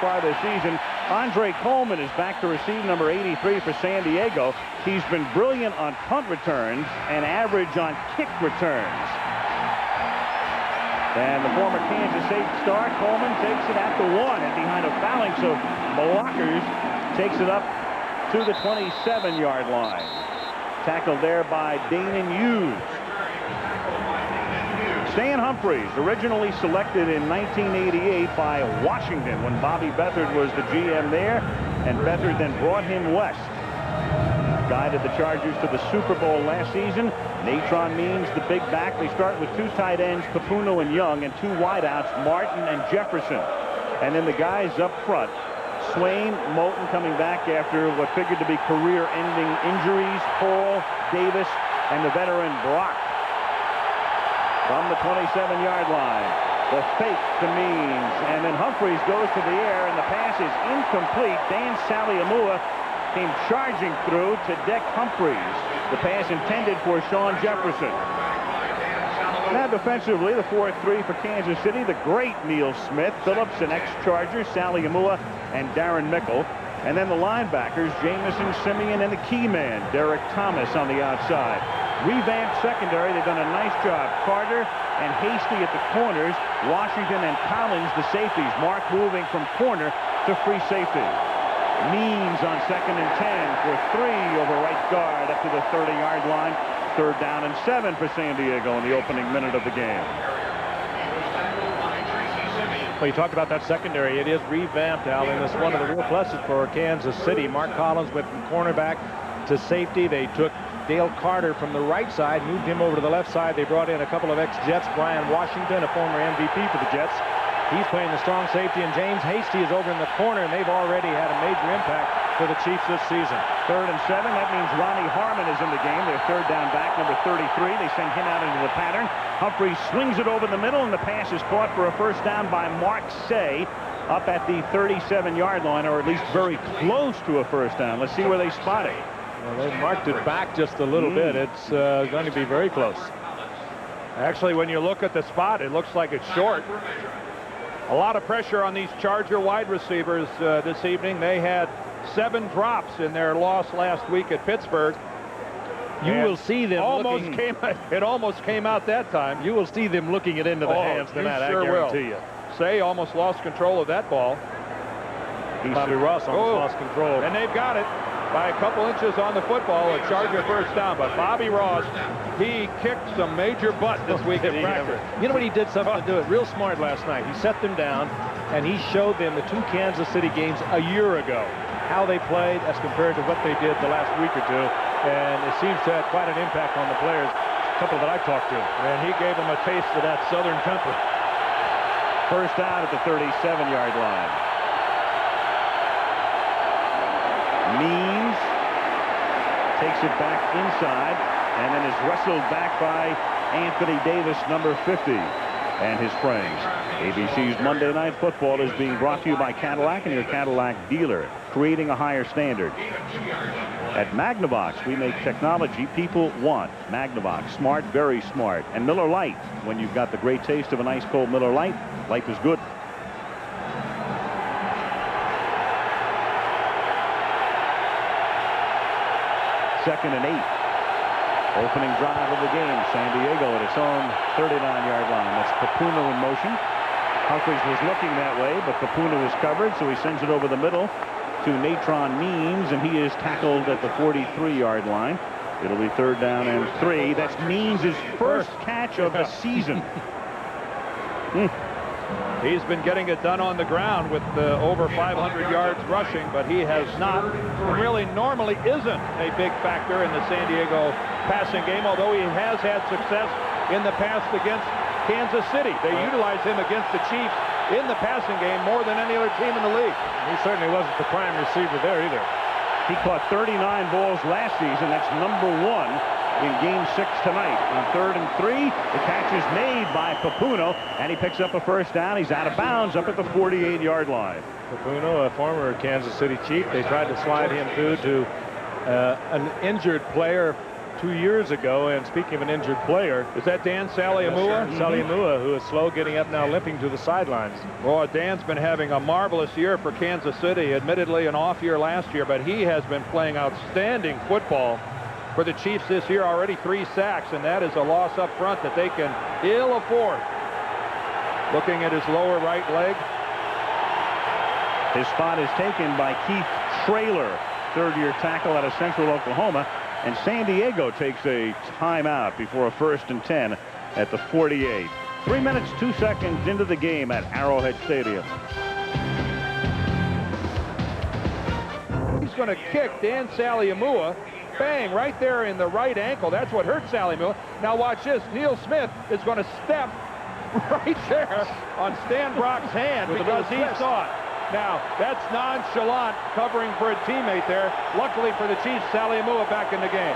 far this season. Andre Coleman is back to receive number 83 for San Diego. He's been brilliant on punt returns and average on kick returns. And the former Kansas State star, Coleman, takes it at the 1 and behind a fouling. So Blockers takes it up to the 27-yard line. Tackled there by Damon Hughes. Stan Humphries, originally selected in 1988 by Washington when Bobby Beathard was the GM there, and Beathard then brought him west. Guided the Chargers to the Super Bowl last season. Natron Means, the big back. They start with 2 tight ends, Papuno and Young, and 2 wideouts, Martin and Jefferson. And then the guys up front, Swain, Moulton coming back after what figured to be career-ending injuries, Hall, Davis, and the veteran Brock. From the 27-yard line, the fake to Means, and then Humphries goes to the air, and the pass is incomplete. Dan Saliamua came charging through to deck Humphries. The pass intended for Sean Jefferson. Now defensively, the 4-3 for Kansas City, the great Neil Smith, Phillips, an ex-Charger, Saliamua, and Darren Mickle. And then the linebackers, Jamison, Simeon, and the key man, Derek Thomas on the outside. Revamped secondary, they've done a nice job. Carter and Hasty at the corners, Washington and Collins the safeties. Mark moving from corner to free safety. Means on 2nd and 10 for 3 over right guard up to the 30-yard line. 3rd down and 7 for San Diego in the opening minute of the game. Well, you talked about that secondary. It is revamped, Al, and it's one of the real pluses for Kansas City. Mark Collins went from cornerback to safety. They took Dale Carter from the right side, moved him over to the left side. They brought in a couple of ex-Jets, Brian Washington, a former MVP for the Jets. He's playing the strong safety, and James Hasty is over in the corner, and they've already had a major impact for the Chiefs this season. 3rd and 7. That means Ronnie Harmon is in the game. Their 3rd down back, number 33. They send him out into the pattern. Humphries swings it over the middle, and the pass is caught for a 1st down by Mark Say up at the 37-yard line, or at least very close to a 1st down. Let's see where they spot it. Well, they marked it back just a little bit. It's going to be very close. Actually, when you look at the spot, it looks like it's short. A lot of pressure on these Charger wide receivers this evening. They had 7 drops in their loss last week at Pittsburgh. You will see them it almost came out that time. You will see them looking it into the hands tonight, sure I guarantee you. Say almost lost control of that ball. Bobby Ross almost lost control. And they've got it by a couple inches on the football, a Charger 1st down. But Bobby Ross, he kicked some major butt this week at practice. You know what, he did something to do it real smart last night. He set them down, and he showed them the 2 Kansas City games a year ago, how they played as compared to what they did the last week or 2. And it seems to have quite an impact on the players, a couple that I talked to. And he gave them a taste of that Southern temper. 1st down at the 37-yard line. Means takes it back inside and then is wrestled back by Anthony Davis, number 50, and his friends. ABC's Monday Night Football is being brought to you by Cadillac and your Cadillac dealer, creating a higher standard. At Magnavox, we make technology people want. Magnavox, smart, very smart. And Miller Lite, when you've got the great taste of an ice cold Miller Lite, life is good. Second and 8. Opening drive of the game. San Diego at its own 39-yard line. That's Papuno in motion. Humphries was looking that way, but Papuno is covered, so he sends it over the middle to Natron Means, and he is tackled at the 43-yard line. It'll be 3rd down and 3. That's Means' first catch of the season. He's been getting it done on the ground with over 500 yards rushing, but he has not, really normally isn't a big factor in the San Diego passing game, although he has had success in the past against Kansas City. They utilize him against the Chiefs in the passing game more than any other team in the league. He certainly wasn't the prime receiver there either. He caught 39 balls last season. That's number 1 in Game 6 tonight. On 3rd and 3, the catch is made by Papuno, and he picks up a 1st down. He's out of bounds up at the 48-yard line. Papuno, a former Kansas City Chief, they tried to slide him through to an injured player 2 years ago. And speaking of an injured player, is that Dan Saliamua? Saliamua, who is slow getting up now, limping to the sidelines. Well, Dan's been having a marvelous year for Kansas City. Admittedly, an off year last year, but he has been playing outstanding football for the Chiefs this year. Already 3 sacks, and that is a loss up front that they can ill afford. Looking at his lower right leg. His spot is taken by Keith Traylor, third-year tackle out of Central Oklahoma. And San Diego takes a timeout before a 1st and 10 at the 48. 3 minutes, 2 seconds into the game at Arrowhead Stadium. He's going to kick Dan Saliamua. Bang, right there in the right ankle. That's what hurt Saliamua. Now watch this. Neil Smith is going to step right there on Stan Brock's hand because he saw it. Now, that's nonchalant covering for a teammate there. Luckily for the Chiefs, Saliamua back in the game.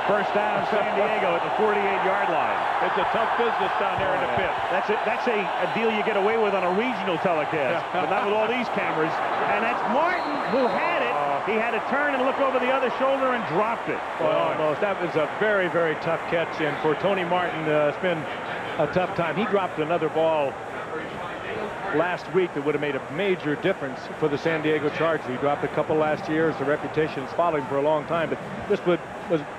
First down, San Diego at the 48-yard line. It's a tough business down there in the pit. That's a deal you get away with on a regional telecast, but not with all these cameras. And that's Martin who had it. He had to turn and look over the other shoulder and dropped it. Well, almost. That was a very, very tough catch. And for Tony Martin, it's been a tough time. He dropped another ball last week that would have made a major difference for the San Diego Chargers. He dropped a couple last year. The reputation's followed him for a long time, but this was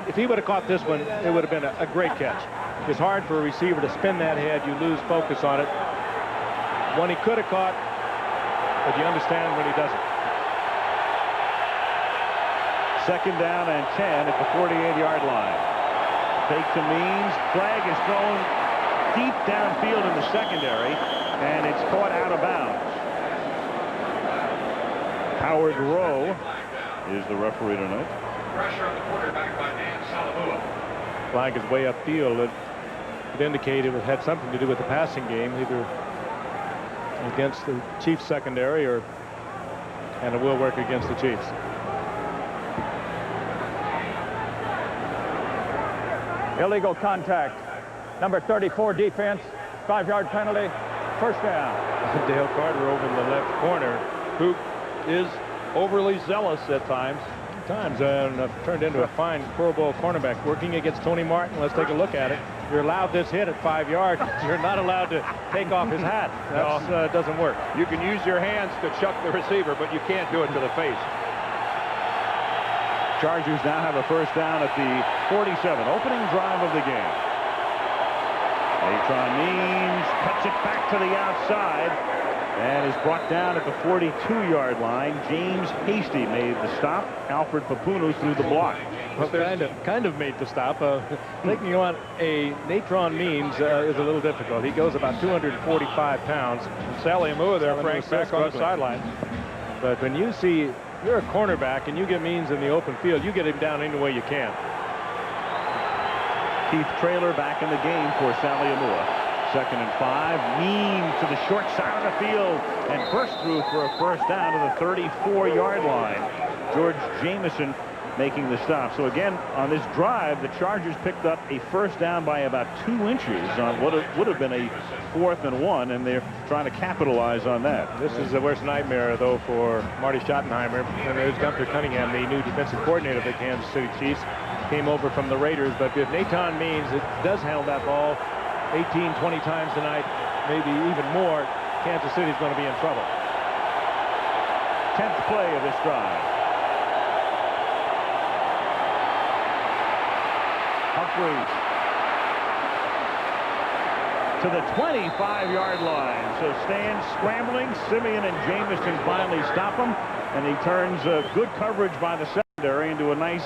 if he would have caught this one, it would have been a great catch. It's hard for a receiver to spin that head. You lose focus on it. One he could have caught, but you understand when he doesn't. 2nd down and 10 at the 48-yard line. Fake to Means. Flag is thrown deep downfield in the secondary, and it's caught out of bounds. Howard Rowe is the referee tonight. Pressure on the quarterback by Dan Saliamua. Flag is way upfield. It indicated it had something to do with the passing game, either against the Chiefs secondary and it will work against the Chiefs. Illegal contact. Number 34 defense. 5-yard penalty. First down. Dale Carter over in the left corner, Who is overly zealous at times. Turned into a fine Pro Bowl cornerback working against Tony Martin. Let's take a look at it. You're allowed this hit at 5 yards. You're not allowed to take off his hat. That doesn't work. You can use your hands to chuck the receiver, but you can't do it to the face. Chargers now have a first down at the 47, opening drive of the game. Natron Means cuts it back to the outside and is brought down at the 42-yard line. James Hasty made the stop. Alfred Papunu threw the block. Well, kind of made the stop. Taking on a Natron Means is a little difficult. He goes about 245 pounds. Saliamua there, Frank, back on the sideline. But when you see you're a cornerback and you get Means in the open field, you get him down any way you can. Keith Traylor back in the game for Saliamua. 2nd and 5. Means to the short side of the field and burst through for a first down to the 34-yard line. George Jamison making the stop. So again, on this drive, the Chargers picked up a first down by about 2 inches on what would have been a 4th and 1, and they're trying to capitalize on that. This is the worst nightmare, though, for Marty Schottenheimer. And there's Gunther Cunningham, the new defensive coordinator of the Kansas City Chiefs, came over from the Raiders. But if Nathan Means does handle that ball 18, 20 times tonight, maybe even more, Kansas City's going to be in trouble. 10th play of this drive. Humphreys to the 25-yard line. So Stan scrambling. Simeon and Jamison finally stop him, and he turns good coverage by the secondary into a nice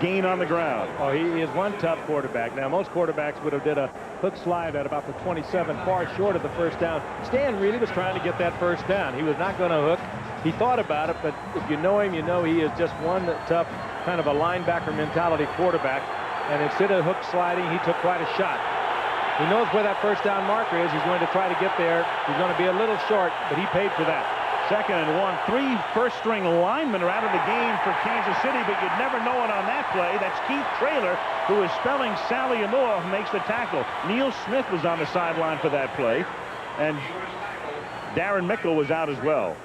gain on the ground. Oh, he is one tough quarterback. Now, most quarterbacks would have did a hook slide at about the 27, far short of the first down. Stan really was trying to get that first down. He was not going to hook. He thought about it, but if you know him, you know he is just one tough, kind of a linebacker mentality quarterback. And instead of hook sliding, he took quite a shot. He knows where that first down marker is. He's going to try to get there. He's going to be a little short, but he paid for that. 2nd and 1. 3 first-string linemen are out of the game for Kansas City, but you'd never know it on that play. That's Keith Traylor, who is spelling Saliamua, who makes the tackle. Neil Smith was on the sideline for that play, and Darren Mickle was out as well.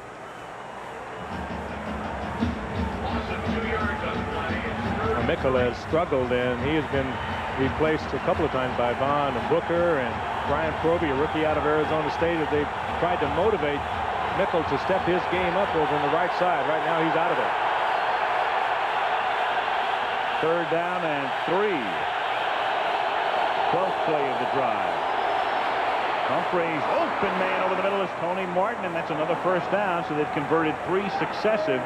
Mickle has struggled, and he has been replaced a couple of times by Vaughn and Booker and Brian Proby, a rookie out of Arizona State, as they've tried to motivate Mickle to step his game up over on the right side. Right now, he's out of there. 3rd down and 3. 12th play of the drive. Humphreys, open man over the middle is Tony Martin, and that's another 1st down. So they've converted 3 successive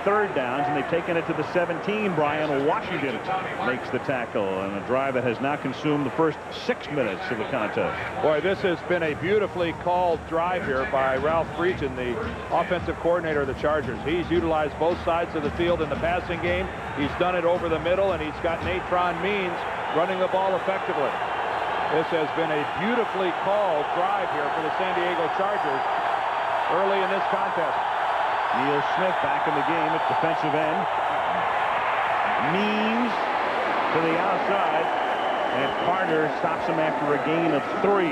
3rd downs, and they've taken it to the 17. Brian Washington makes the tackle, and a drive that has now consumed the first 6 minutes of the contest. Boy, this has been a beautifully called drive here by Ralph Breachin, the offensive coordinator of the Chargers. He's utilized both sides of the field in the passing game. He's done it over the middle, and he's got Natron Means running the ball effectively. This has been a beautifully called drive here for the San Diego Chargers early in this contest. Neil Smith back in the game at defensive end. Means to the outside, and Carter stops him after a gain of 3.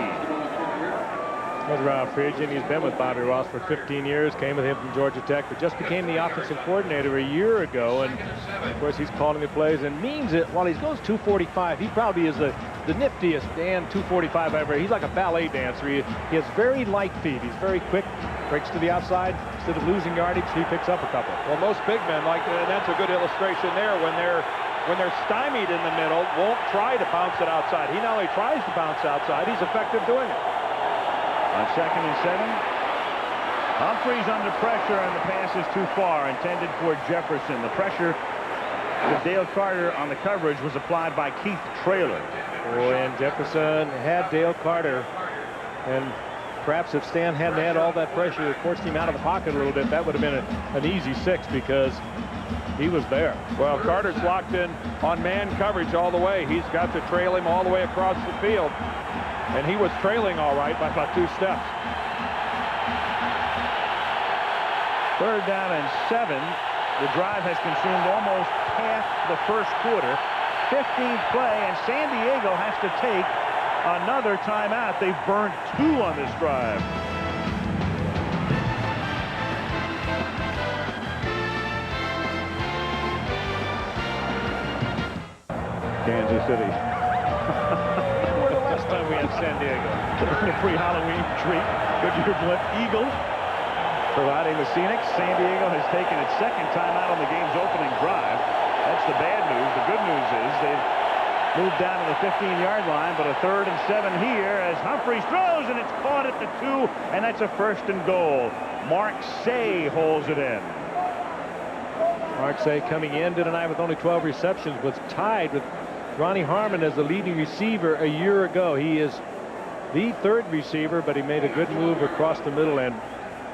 That's Ralph Breachin. He's been with Bobby Ross for 15 years, came with him from Georgia Tech, but just became the offensive coordinator a year ago, and of course he's calling the plays. And Means it, while he goes 245, he probably is the niftiest and 245 ever. He's like a ballet dancer. He has very light feet. He's very quick, breaks to the outside. Instead of losing yardage, he picks up a couple. Well, most big men, like that's a good illustration there. When they're stymied in the middle, won't try to bounce it outside. He not only tries to bounce outside, he's effective doing it. On 2nd and 7, Humphreys under pressure, and the pass is too far, intended for Jefferson. The pressure with Dale Carter on the coverage was applied by Keith Traylor. Oh, and Jefferson had Dale Carter, and perhaps if Stan hadn't had all that pressure, it forced him out of the pocket a little bit. That would have been an easy 6 because he was there. Well, Carter's locked in on man coverage all the way. He's got to trail him all the way across the field. And he was trailing all right by about 2 steps. 3rd down and 7. The drive has consumed almost half the 1st quarter. 15th play, and San Diego has to take another timeout. They've burned 2 on this drive. Kansas City. Last time we had San Diego. A pre-Halloween treat. Goodyear Blimp Eagles providing the scenic. San Diego has taken its 2nd timeout on the game's opening drive. That's the bad news. The good news is they've moved down to the 15-yard line, but a 3rd and 7 here as Humphreys throws, and it's caught at the 2, and that's a 1st and goal. Mark Say holds it in. Mark Say coming in tonight with only 12 receptions, was tied with Ronnie Harmon as the leading receiver a year ago. He is the 3rd receiver, but he made a good move across the middle, and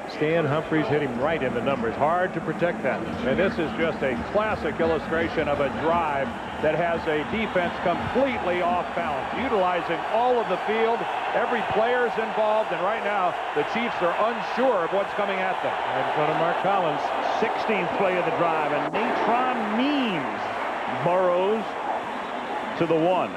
Stan Humphreys hit him right in the numbers. Hard to protect that. And this is just a classic illustration of a drive that has a defense completely off balance, utilizing all of the field. Every player's involved, and right now the Chiefs are unsure of what's coming at them. Right in front of Mark Collins. 16th play of the drive, and Natron Means burrows to the 1.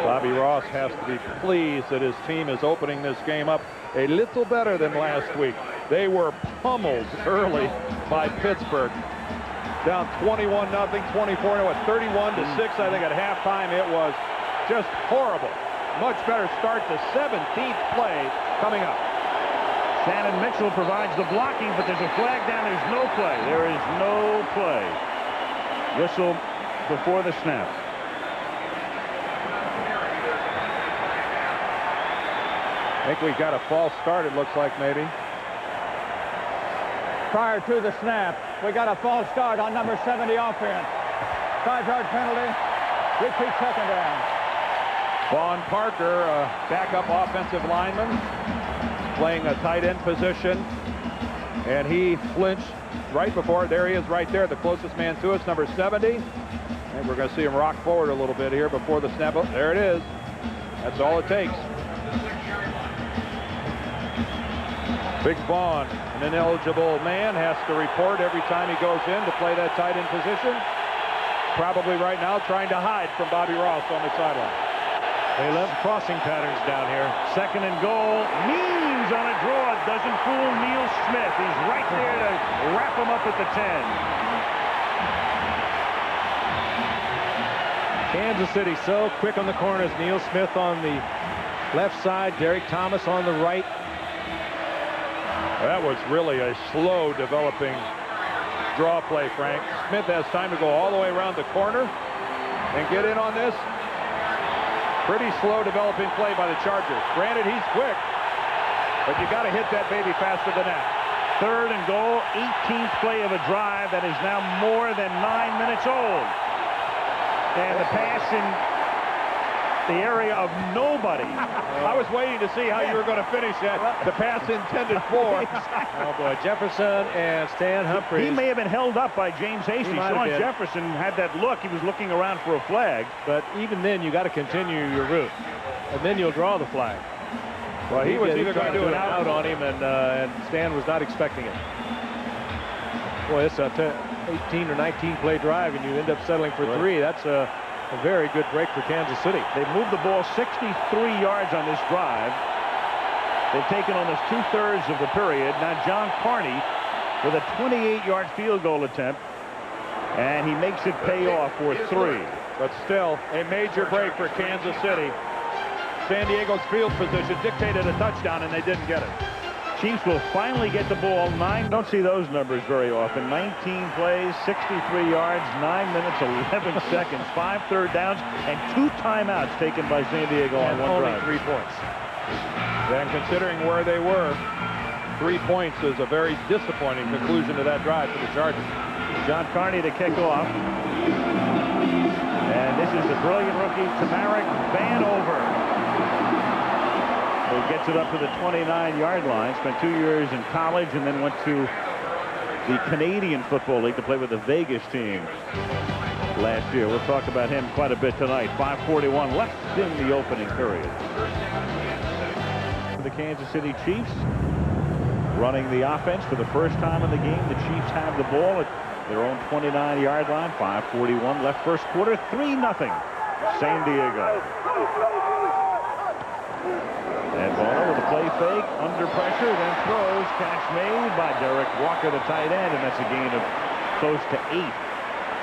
Bobby Ross has to be pleased that his team is opening this game up a little better than last week. They were pummeled early by Pittsburgh. Down 21-0, 24-0, 31-6, I think at halftime. It was just horrible. Much better start. The 17th play coming up. Shannon Mitchell provides the blocking, but there's a flag down. There's no play. There is no play. Whistle before the snap. I think we got a false start, it looks like, maybe. Prior to the snap, we got a false start on number 70 offense. 5-yard penalty. Repeat 2nd down. Vaughn Parker, backup offensive lineman, playing a tight end position, and he flinched right before. There he is right there, the closest man to us, number 70. And we're going to see him rock forward a little bit here before the snap. Oh, there it is. That's all it takes. Big Vaughn, an ineligible man, has to report every time he goes in to play that tight end position. Probably right now trying to hide from Bobby Ross on the sideline. They love crossing patterns down here. Second and goal. Means on a draw. Doesn't fool Neil Smith. He's right there to wrap him up at the 10. Kansas City so quick on the corners. Neil Smith on the left side. Derek Thomas on the right. That was really a slow developing draw play, Frank. Smith has time to go all the way around the corner and get in on this. Pretty slow developing play by the Chargers. Granted, he's quick, but you got to hit that baby faster than that. Third and goal. 18th play of a drive that is now more than 9 minutes old. And the pass in the area of nobody. I was waiting to see how you were going to finish that. The pass intended for. Oh boy, Jefferson and Stan Humphries. He may have been held up by James Hasty. Sean Jefferson had that look. He was looking around for a flag. But even then, you got to continue your route, and then you'll draw the flag. Well, he was either going to do an out on him, and Stan was not expecting it. Boy, it's a 18 or 19 play drive, and you end up settling for 3. That's a very good break for Kansas City. They've moved the ball 63 yards on this drive. They've taken almost 2/3 of the period. Now John Carney with a 28-yard field goal attempt, and he makes it pay off for 3. But still, a major break for Kansas City. San Diego's field position dictated a touchdown, and they didn't get it. Chiefs will finally get the ball. Don't see those numbers very often. 19 plays, 63 yards, 9 minutes, 11 seconds, 5 third downs, and 2 timeouts taken by San Diego on one only drive. 3 points. And considering where they were, 3 points is a very disappointing conclusion to that drive for the Chargers. John Carney to kick off. And this is the brilliant rookie, Tamarick Vanover. He gets it up to the 29-yard line. Spent 2 years in college and then went to the Canadian Football League to play with the Vegas team last year. We'll talk about him quite a bit tonight. 5:41 left in the opening period. The Kansas City Chiefs running the offense for the first time in the game. The Chiefs have the ball at their own 29-yard line. 5:41 left first quarter. 3-0 San Diego. And Bono with a play fake, under pressure, then throws. Catch made by Derek Walker, the tight end, and that's a gain of close to 8.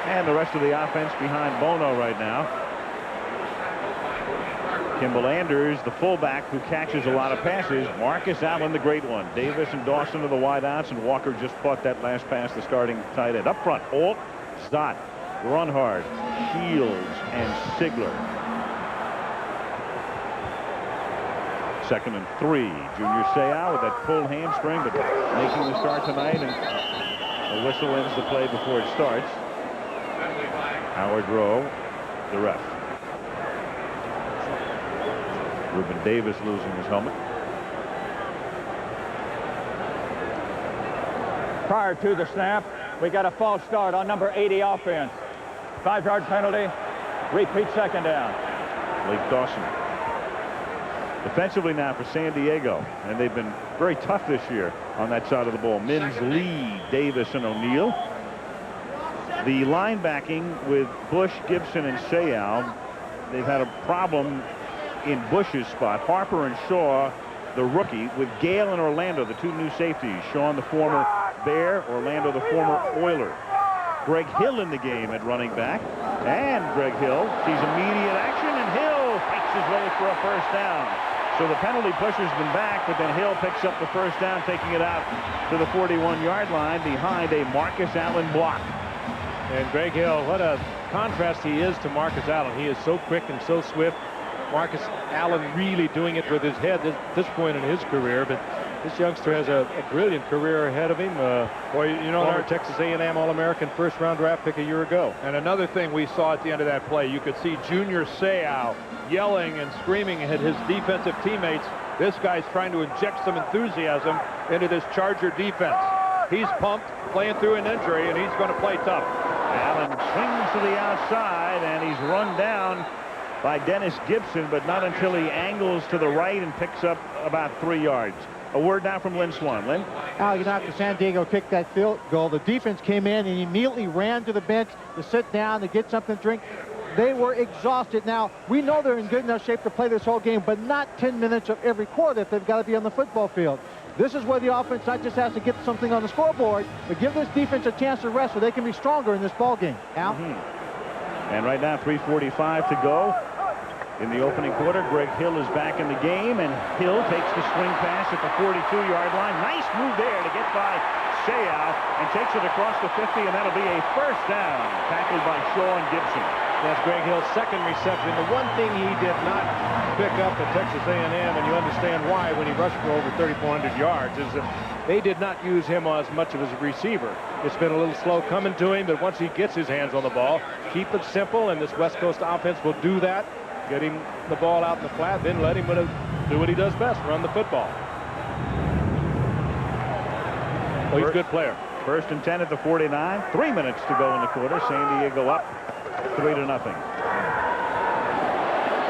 And the rest of the offense behind Bono right now. Kimball Anders, the fullback who catches a lot of passes. Marcus Allen, the great one. Davis and Dawson are the wideouts, and Walker just caught that last pass, the starting tight end. Up front, Alt, Stott, Grunhard, Shields, and Sigler. 2nd and 3. Junior Seau with that pulled hamstring, but making the start tonight, and the whistle ends the play before it starts. Howard Rowe, the ref. Reuben Davis losing his helmet. Prior to the snap, we got a false start on number 80 offense. 5-yard penalty. Repeat second down. Blake Dawson. Defensively now for San Diego, and they've been very tough this year on that side of the ball. Mims, Lee, Davis, and O'Neal. The linebacking with Bush, Gibson, and Seau, they've had a problem in Bush's spot. Harper and Shaw, the rookie, with Gale and Orlando, the 2 new safeties. Shaw, the former Bear, Orlando, the former Oiler. Greg Hill in the game at running back, and Greg Hill sees immediate action, and Hill fakes his way for a first down. So the penalty pushes them back, but then Hill picks up the first down, taking it out to the 41-yard line behind a Marcus Allen block. And Greg Hill, what a contrast he is to Marcus Allen. He is so quick and so swift. Marcus Allen really doing it with his head at this point in his career, but this youngster has a brilliant career ahead of him. Former Texas A&M All-American first-round draft pick a year ago. And another thing we saw at the end of that play, you could see Junior Seau yelling and screaming at his defensive teammates. This guy's trying to inject some enthusiasm into this Charger defense. He's pumped, playing through an injury, and he's going to play tough. Allen swings to the outside, and he's run down by Dennis Gibson, but not until he angles to the right and picks up about 3 yards. A word now from Lynn Swan. Lynn? After San Diego kicked that field goal, the defense came in and immediately ran to the bench to sit down, to get something to drink. They were exhausted. Now, we know they're in good enough shape to play this whole game, but not 10 minutes of every quarter if they've got to be on the football field. This is where the offense not just has to get something on the scoreboard, but give this defense a chance to rest so they can be stronger in this ball game. Al? And right now, 3:45 to go in the opening quarter. Greg Hill is back in the game, and Hill takes the swing pass at the 42-yard line. Nice move there to get by Seau and takes it across the 50, and that'll be a first down, tackled by Sean Gibson. That's Greg Hill's second reception. The one thing he did not pick up at Texas A&M, and you understand why when he rushed for over 3,400 yards, is that they did not use him as much of as a receiver. It's been a little slow coming to him, but once he gets his hands on the ball, keep it simple, and this West Coast offense will do that. Get him the ball out in the flat, then let him do what he does best, run the football. Well, he's a good player. First and 10 at the 49. 3 minutes to go in the quarter. San Diego up 3-0.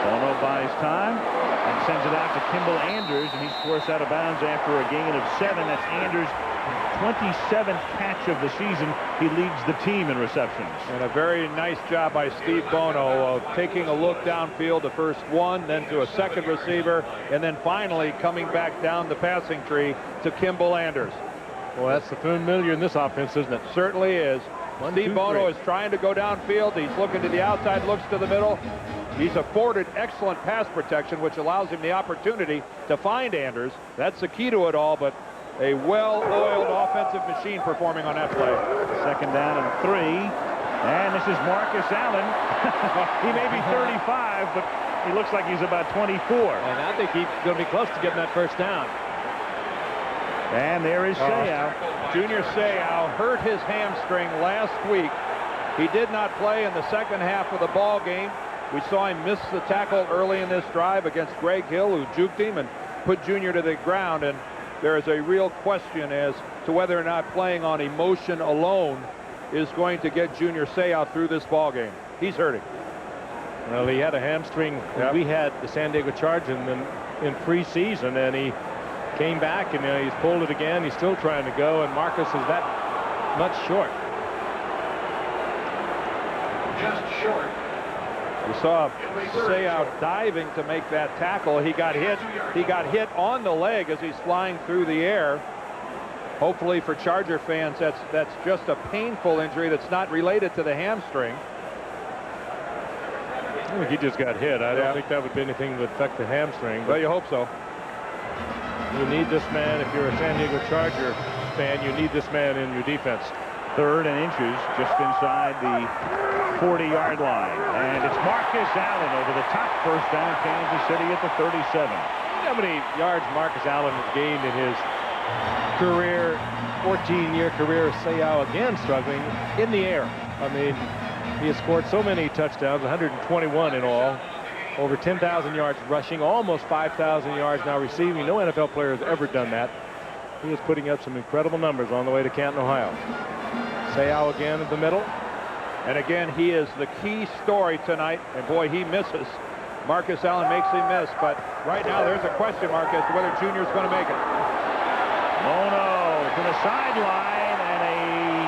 Bono buys time and sends it out to Kimball Anders, and he's forced out of bounds after a gain of 7. That's Anders' 27th catch of the season. He leads the team in receptions. And a very nice job by Steve Bono of taking a look downfield, the first one, then to a second receiver, and then finally coming back down the passing tree to Kimball Anders. Well, that's the familiar in this offense, isn't it? Certainly is. Steve Bono is trying to go downfield. He's looking to the outside, looks to the middle. He's afforded excellent pass protection, which allows him the opportunity to find Anders. That's the key to it all, but a well-oiled offensive machine performing on that play. Second down and 3. And this is Marcus Allen. He may be 35, but he looks like he's about 24. And I think he's going to be close to getting that first down. And there is Seau. Junior Seau hurt his hamstring last week. He did not play in the second half of the ball game. We saw him miss the tackle early in this drive against Greg Hill, who juked him and put Junior to the ground. And there is a real question as to whether or not playing on emotion alone is going to get Junior Seau through this ball game. He's hurting. Well, he had a hamstring. Yep. We had the San Diego Chargers in preseason, and he came back, and he's pulled it again. He's still trying to go, and Marcus is that much short. Just short. We saw Seau diving to make that tackle. He got hit. He got hit on the leg as he's flying through the air. Hopefully for Charger fans, that's just a painful injury that's not related to the hamstring. I think he just got hit. I don't think that would be anything that would affect the hamstring. Well, you hope so. You need this man. If you're a San Diego Charger fan, you need this man in your defense. 3rd and inches, just inside the 40-yard line. And it's Marcus Allen over the top. First down, Kansas City at the 37. How many yards Marcus Allen has gained in his career, 14-year career? Seau again struggling in the air. I mean, he has scored so many touchdowns, 121 in all. Over 10,000 yards rushing, almost 5,000 yards now receiving. No NFL player has ever done that. He is putting up some incredible numbers on the way to Canton, Ohio. Seau again in the middle. And again, he is the key story tonight. And boy, he misses. Marcus Allen makes him miss. But right now, there's a question mark as to whether Junior's going to make it. Oh, no. To the sideline, and a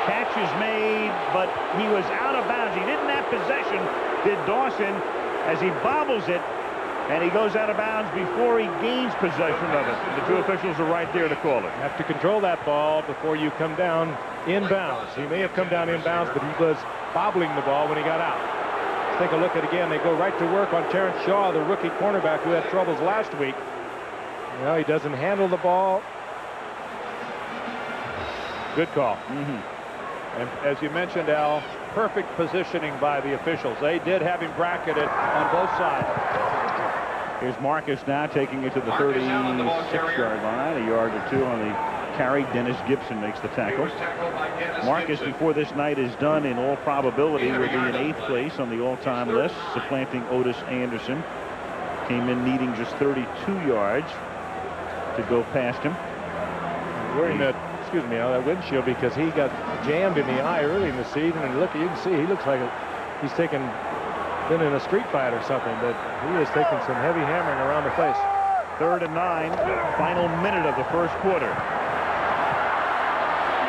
catch is made, but he was out of bounds. He didn't have possession, did Dawson, as he bobbles it, and he goes out of bounds before he gains possession of it. The two officials are right there to call it. You have to control that ball before you come down inbounds. He may have come down inbounds, but he was bobbling the ball when he got out. Let's take a look at it again. They go right to work on Terrence Shaw, the rookie cornerback who had troubles last week. Well, he doesn't handle the ball. Good call. And as you mentioned, Al, perfect positioning by the officials. They did have him bracketed on both sides. Here's Marcus now taking it to the 36-yard line, a yard or two on the carry. Dennis Gibson makes the tackle. Marcus, before this night is done, in all probability, will be in 8th place on the all-time list, supplanting Otis Anderson. Came in needing just 32 yards to go past him. Wearing that, excuse me, that windshield because he got jammed in the eye early in the season, and look, you can see he looks like he's been in a street fight or something, but he has taken some heavy hammering around the face. 3rd and 9, final minute of the first quarter.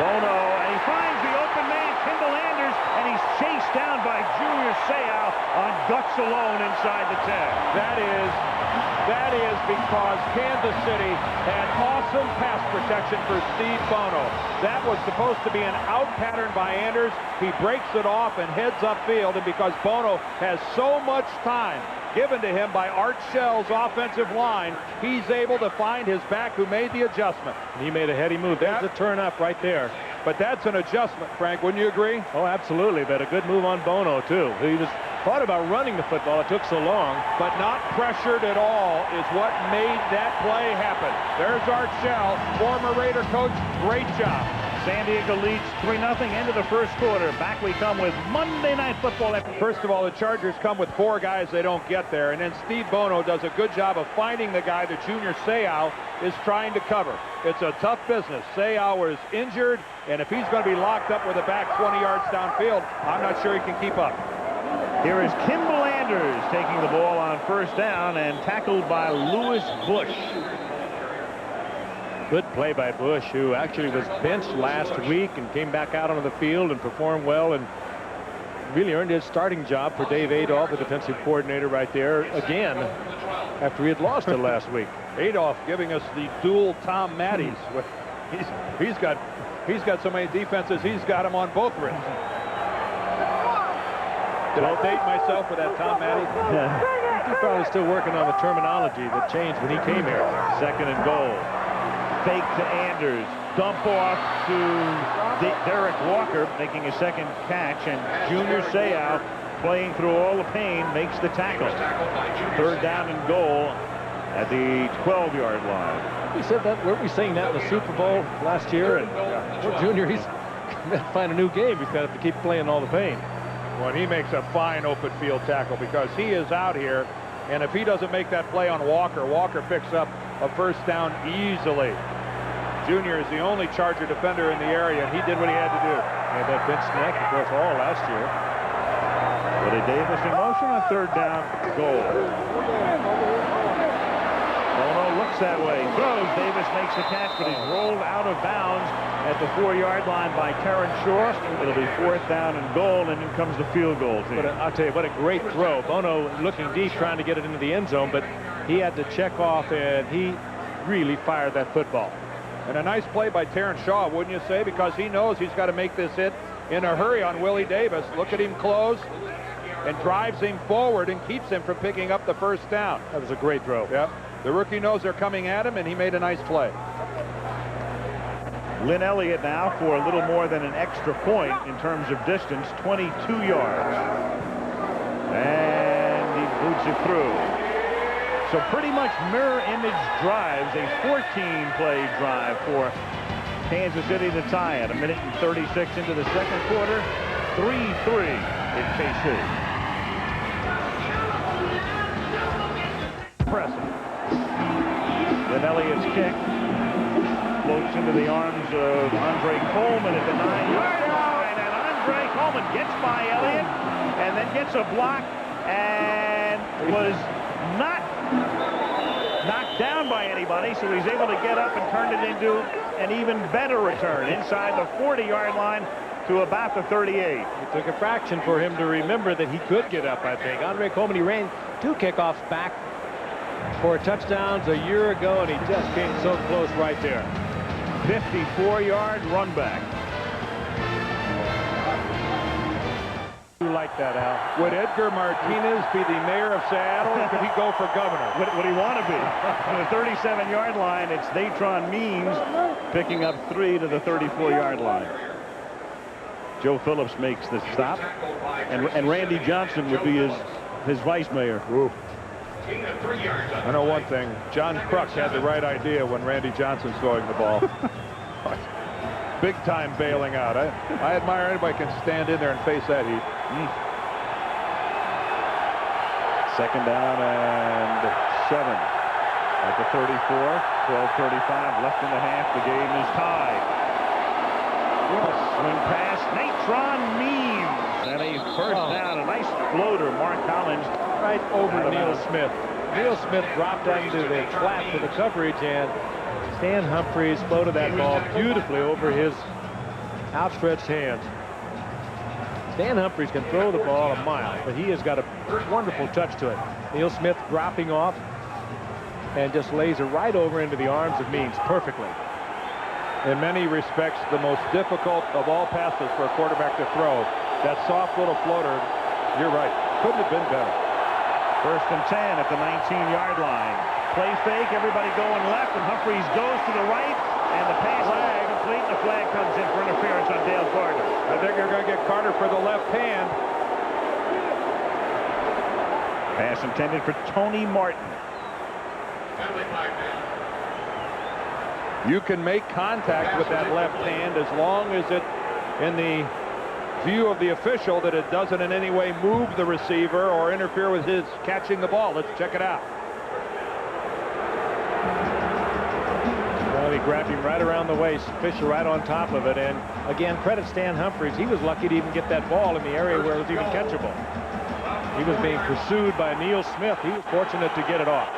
Bono, and he finds the open man, Kimball Anders, and he is chased down by Junior Seau on guts alone inside the 10. That is because Kansas City had awesome pass protection for Steve Bono. That was supposed to be an out pattern by Anders. He breaks it off and heads upfield, and because Bono has so much time given to him by Art Shell's offensive line, he's able to find his back who made the adjustment. He made a heady move. There's a turn up right there. But that's an adjustment, Frank, wouldn't you agree? Oh, absolutely. But a good move on Bono, too. He was thought about running the football. It took so long. But not pressured at all is what made that play happen. There's Art Shell, former Raider coach. Great job. San Diego leads 3-0 into the first quarter. Back we come with Monday Night Football. First of all, the Chargers come with 4 guys. They don't get there. And then Steve Bono does a good job of finding the guy that Junior Seau is trying to cover. It's a tough business. Seau is injured, and if he's going to be locked up with a back 20 yards downfield, I'm not sure he can keep up. Here is Kimball Anders taking the ball on first down and tackled by Lewis Bush. Good play by Bush, who actually was benched last week and came back out onto the field and performed well and really earned his starting job for Dave Adolph, the defensive coordinator, right there again after he had lost it last week. Adolph giving us the dual Tom Matties. He's got so many defenses, he's got them on both wrists. Did I date myself with that Tom Matty? He's probably still working on the terminology that changed when he came here. Second and goal. Fake to Anders. Dump off to Derek Walker making a second catch, and Junior Seau, playing through all the pain, makes the tackle. Third down and goal at the 12-yard line. We said that, weren't we saying that in the Super Bowl last year? And Junior, he's got to find a new game. He's got to keep playing all the pain. Well, he makes a fine open field tackle because he is out here, and if he doesn't make that play on Walker, Walker picks up a first down easily. Junior is the only Charger defender in the area, and he did what he had to do. And that bench neck, of course, all last year. Willie Davis in motion on third down goal. Bono looks that way, throws. Davis makes the catch, but he's rolled out of bounds at the 4-yard line by Terrence Shaw. It'll be fourth down and goal, and in comes the field goal team. I'll tell you, what a great throw. Bono looking deep, trying to get it into the end zone, but he had to check off, and he really fired that football. And a nice play by Terrence Shaw, wouldn't you say? Because he knows he's got to make this hit in a hurry on Willie Davis. Look at him close and drives him forward and keeps him from picking up the first down. That was a great throw. Yep. The rookie knows they're coming at him, and he made a nice play. Lynn Elliott now for a little more than an extra point in terms of distance, 22 yards. And he boots it through. So pretty much mirror image drives, a 14-play drive for Kansas City to tie it. 1:36 into the second quarter, 3-3 in KC. Impressive. Then Elliott's kick floats into the arms of Andre Coleman at the 9-yard line, and Andre Coleman gets by Elliott and then gets a block and was not knocked down by anybody, so he's able to get up and turn it into an even better return inside the 40-yard line to about the 38. It took a fraction for him to remember that he could get up, I think. Andre Coleman, he ran 2 kickoffs back for touchdowns a year ago, and he just came so close right there. 54-yard run back. You like that, Al? Would Edgar Martinez be the mayor of Seattle, or could he go for governor? Would he want to be? On the 37-yard line, it's Natron Means picking up 3 to the 34-yard line. Joe Phillips makes the stop, and Randy Johnson would be his vice mayor. Ooh. I know one thing. John Crux had the right idea when Randy Johnson's throwing the ball. Big time bailing out. I admire anybody can stand in there and face that heat. Second down and 7 at the 34. 12:35 left in the half. The game is tied. Swing pass, Natron Means, and a first down. A nice floater. Mark Collins Right over Neil Smith. Neil Smith dropped into the flat for the coverage, and Stan Humphries floated that ball beautifully over his outstretched hands. Stan Humphries can throw the ball a mile, but he has got a wonderful touch to it. Neil Smith dropping off and just lays it right over into the arms of Means perfectly. In many respects, the most difficult of all passes for a quarterback to throw. That soft little floater, you're right, couldn't have been better. 1st and 10 at the 19-yard line. Play fake, everybody going left, and Humphries goes to the right, and the pass is complete, and the flag comes in for interference on Dale Carter. I think you're going to get Carter for the left hand. Pass intended for Tony Martin. You can make contact with that left hand as long as it, in the view of the official, that it doesn't in any way move the receiver or interfere with his catching the ball. Let's check it out. Well, he grabbed him right around the waist, Fisher right on top of it, and again, credit Stan Humphries. He was lucky to even get that ball in the area where it was even catchable. He was being pursued by Neil Smith. He was fortunate to get it off.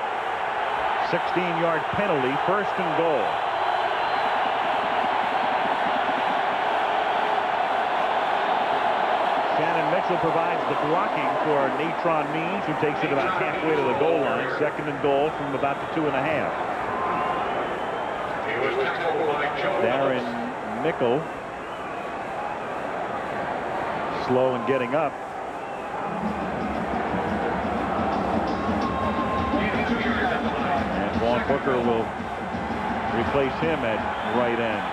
16-yard penalty, 1st and goal. Mitchell provides the blocking for Natron Means, who takes it about halfway to the goal line. 2nd and goal from about the 2.5. Darren Nickel slow in getting up. And Vaughn Booker will replace him at right end.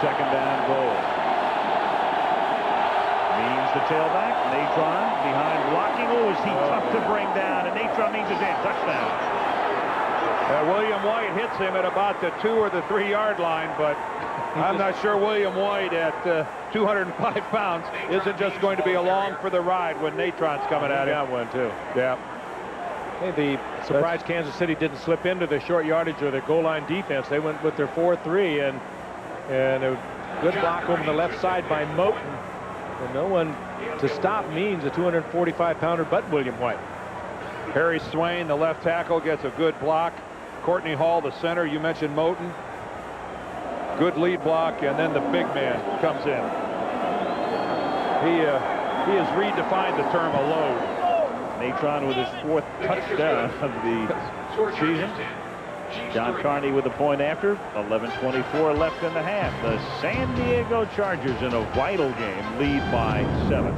2nd down goal. Means the tailback. Natron behind blocking. Oh, is he tough to bring down? And Natron Means is in. Touchdown. William White hits him at about the 2 or the 3-yard line, but I'm not sure William White at 205 pounds isn't just going to be along for the ride when Natron's coming at him. Got one, too. Yeah. Hey, the surprise Kansas City didn't slip into the short yardage or the goal line defense. They went with their 4-3, and a good block over the left side by Moten. And no one to stop Means, a 245-pounder, but William White. Harry Swain, the left tackle, gets a good block. Courtney Hall, the center. You mentioned Moten. Good lead block, and then the big man comes in. He has redefined the term a load. Natron with his 4th touchdown of the season. John Carney with a point after. 11:24 left in the half. The San Diego Chargers in a vital game lead by 7.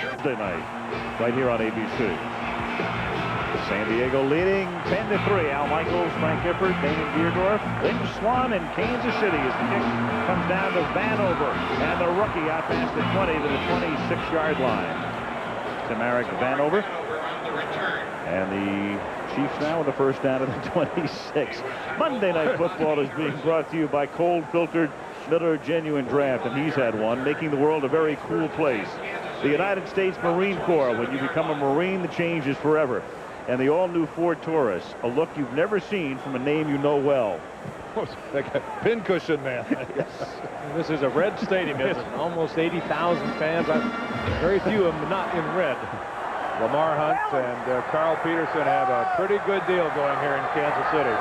Thursday night, right here on ABC. San Diego leading 10-3. Al Michaels, Frank Gifford, Damon Deerdorf, Lynn Swan, and Kansas City as the kick comes down to Vanover, and the rookie out past the 20 to the 26-yard line. Tamarick Vanover. And the Chiefs now with the 1st down at the 26. Monday Night Football is being brought to you by cold filtered Miller Genuine Draft, and he's had one, making the world a very cool place. The United States Marine Corps. When you become a Marine, the change is forever. And the all-new Ford Taurus, a look you've never seen from a name you know well. Like a pincushion man. Yes. This is a red stadium, isn't it? Almost 80,000 fans. Very few of them not in red. Lamar Hunt and Carl Peterson have a pretty good deal going here in Kansas City.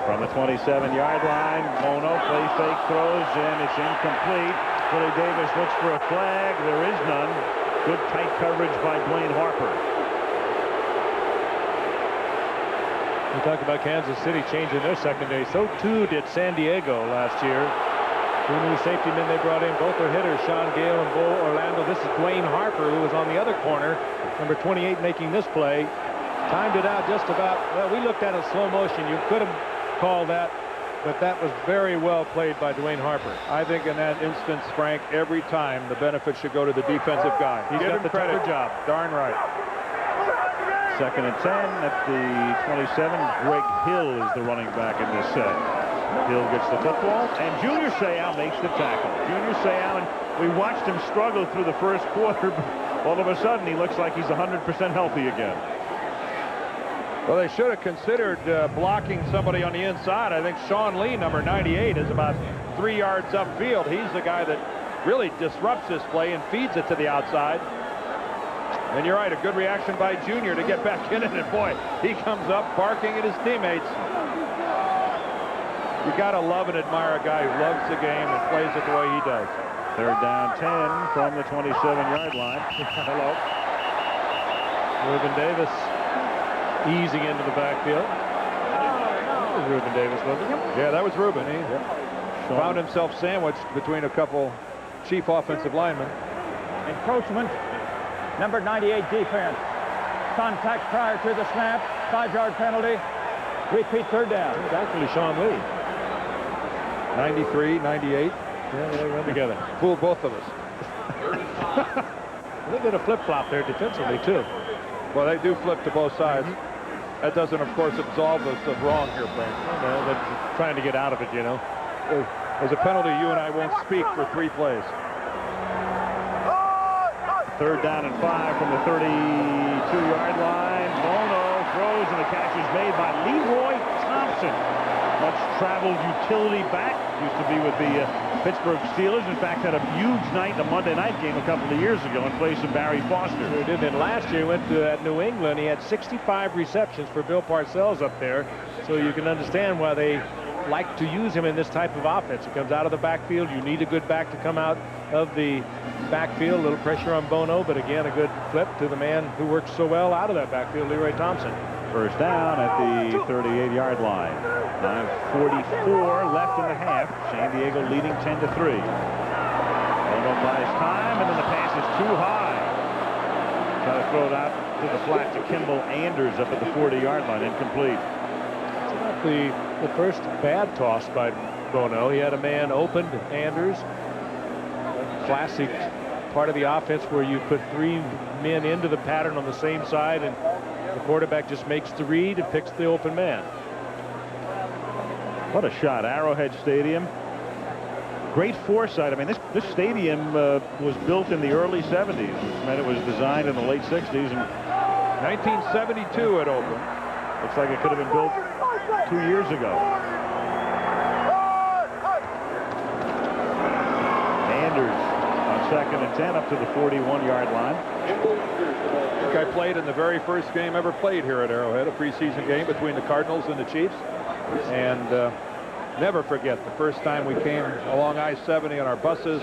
From the 27-yard line, Bono play fake throws, and it's incomplete. Willie Davis looks for a flag. There is none. Good tight coverage by Dwayne Harper. We talk about Kansas City changing their secondary. So too did San Diego last year. 2 new safety men they brought in. Both are hitters, Sean Gale and Bo Orlando. This is Dwayne Harper, who was on the other corner, number 28, making this play. Timed it out just about. Well, we looked at it in slow motion. You could have called that, but that was very well played by Dwayne Harper. I think in that instance, Frank, every time the benefit should go to the defensive guy. He's got the tougher job. Darn right. 2nd and 10 at the 27. Greg Hill is the running back in this set. Hill gets the football, and Junior Seau makes the tackle. Junior Seau, and we watched him struggle through the 1st quarter, but all of a sudden he looks like he's 100% healthy again. Well, they should have considered blocking somebody on the inside. I think Sean Lee, number 98, is about 3 yards upfield. He's the guy that really disrupts this play and feeds it to the outside. And you're right, a good reaction by Junior to get back in it. And boy, he comes up barking at his teammates. You got to love and admire a guy who loves the game and plays it the way he does. Third down 10 from the 27-yard line. Hello. Reuben Davis easing into the backfield. That was Reuben Davis, wasn't it? Yeah, that was Reuben. He found himself sandwiched between a couple chief offensive linemen. Encroachment, number 98 defense. Contact prior to the snap, 5-yard penalty. Repeat third down. It was actually Sean Lee. 93, 98. Yeah, they run together. Fooled both of us. They did a flip-flop there defensively, too. Well, they do flip to both sides. That doesn't, of course, absolve us of wrong here, Frank. No, they're trying to get out of it, you know. There's a penalty you and I won't speak for 3 plays. Third down and 5 from the 32-yard line. Bono throws, and the catch is made by Leroy Thompson. Much traveled utility back. Used to be with the Pittsburgh Steelers. In fact, had a huge night, the Monday night game a couple of years ago in place of Barry Foster. Sure did. And last year he went to New England. He had 65 receptions for Bill Parcells up there. So you can understand why they like to use him in this type of offense. He comes out of the backfield. You need a good back to come out of the backfield. A little pressure on Bono, but again, a good flip to the man who works so well out of that backfield, Leroy Thompson. First down at the 38-yard line. 9:44 left in the half. San Diego leading 10-3. Bono buys time, and then the pass is too high. Try to throw it out to the flat to Kimball Anders up at the 40-yard line. Incomplete. It's not the first bad toss by Bono. He had a man open, Anders. Classic part of the offense where you put 3 men into the pattern on the same side, and the quarterback just makes the read and picks the open man. What a shot. Arrowhead Stadium. Great foresight. I mean, this stadium was built in the early 70s, which meant it was designed in the late 60s. And 1972 it opened. Looks like it could have been built 2 years ago. Anders on 2nd and 10 up to the 41-yard line. I played in the very first game ever played here at Arrowhead, a preseason game between the Cardinals and the Chiefs. And never forget the first time we came along I-70 on our buses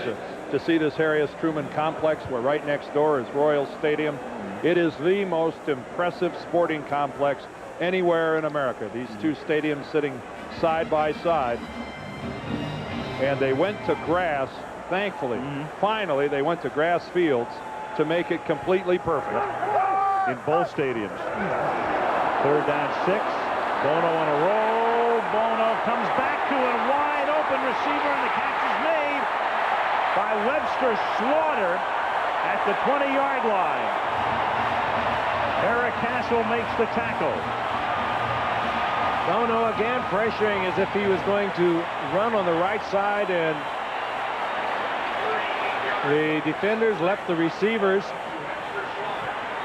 to see this Harry S. Truman complex, where right next door is Royal Stadium. It is the most impressive sporting complex anywhere in America. These 2 stadiums sitting side by side. And they went to grass, thankfully. Finally, they went to grass fields to make it completely perfect. In both stadiums. Third down 6. Bono on a roll. Bono comes back to a wide open receiver, and the catch is made by Webster Slaughter at the 20-yard line. Eric Castle makes the tackle. Bono again pressuring as if he was going to run on the right side, and the defenders left the receivers.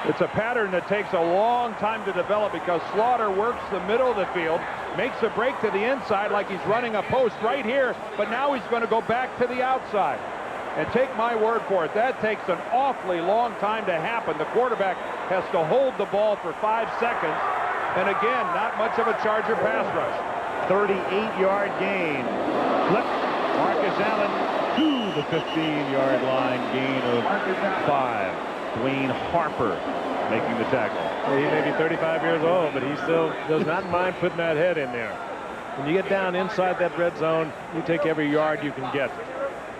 It's a pattern that takes a long time to develop because Slaughter works the middle of the field, makes a break to the inside like he's running a post right here, but now he's going to go back to the outside. And take my word for it, that takes an awfully long time to happen. The quarterback has to hold the ball for 5 seconds. And again, not much of a Charger pass rush. 38-yard gain. Flip. Marcus Allen to the 15-yard line, gain of 5. Dwayne Harper making the tackle. He may be 35 years old, but he still does not mind putting that head in there. When you get down inside that red zone, you take every yard you can get.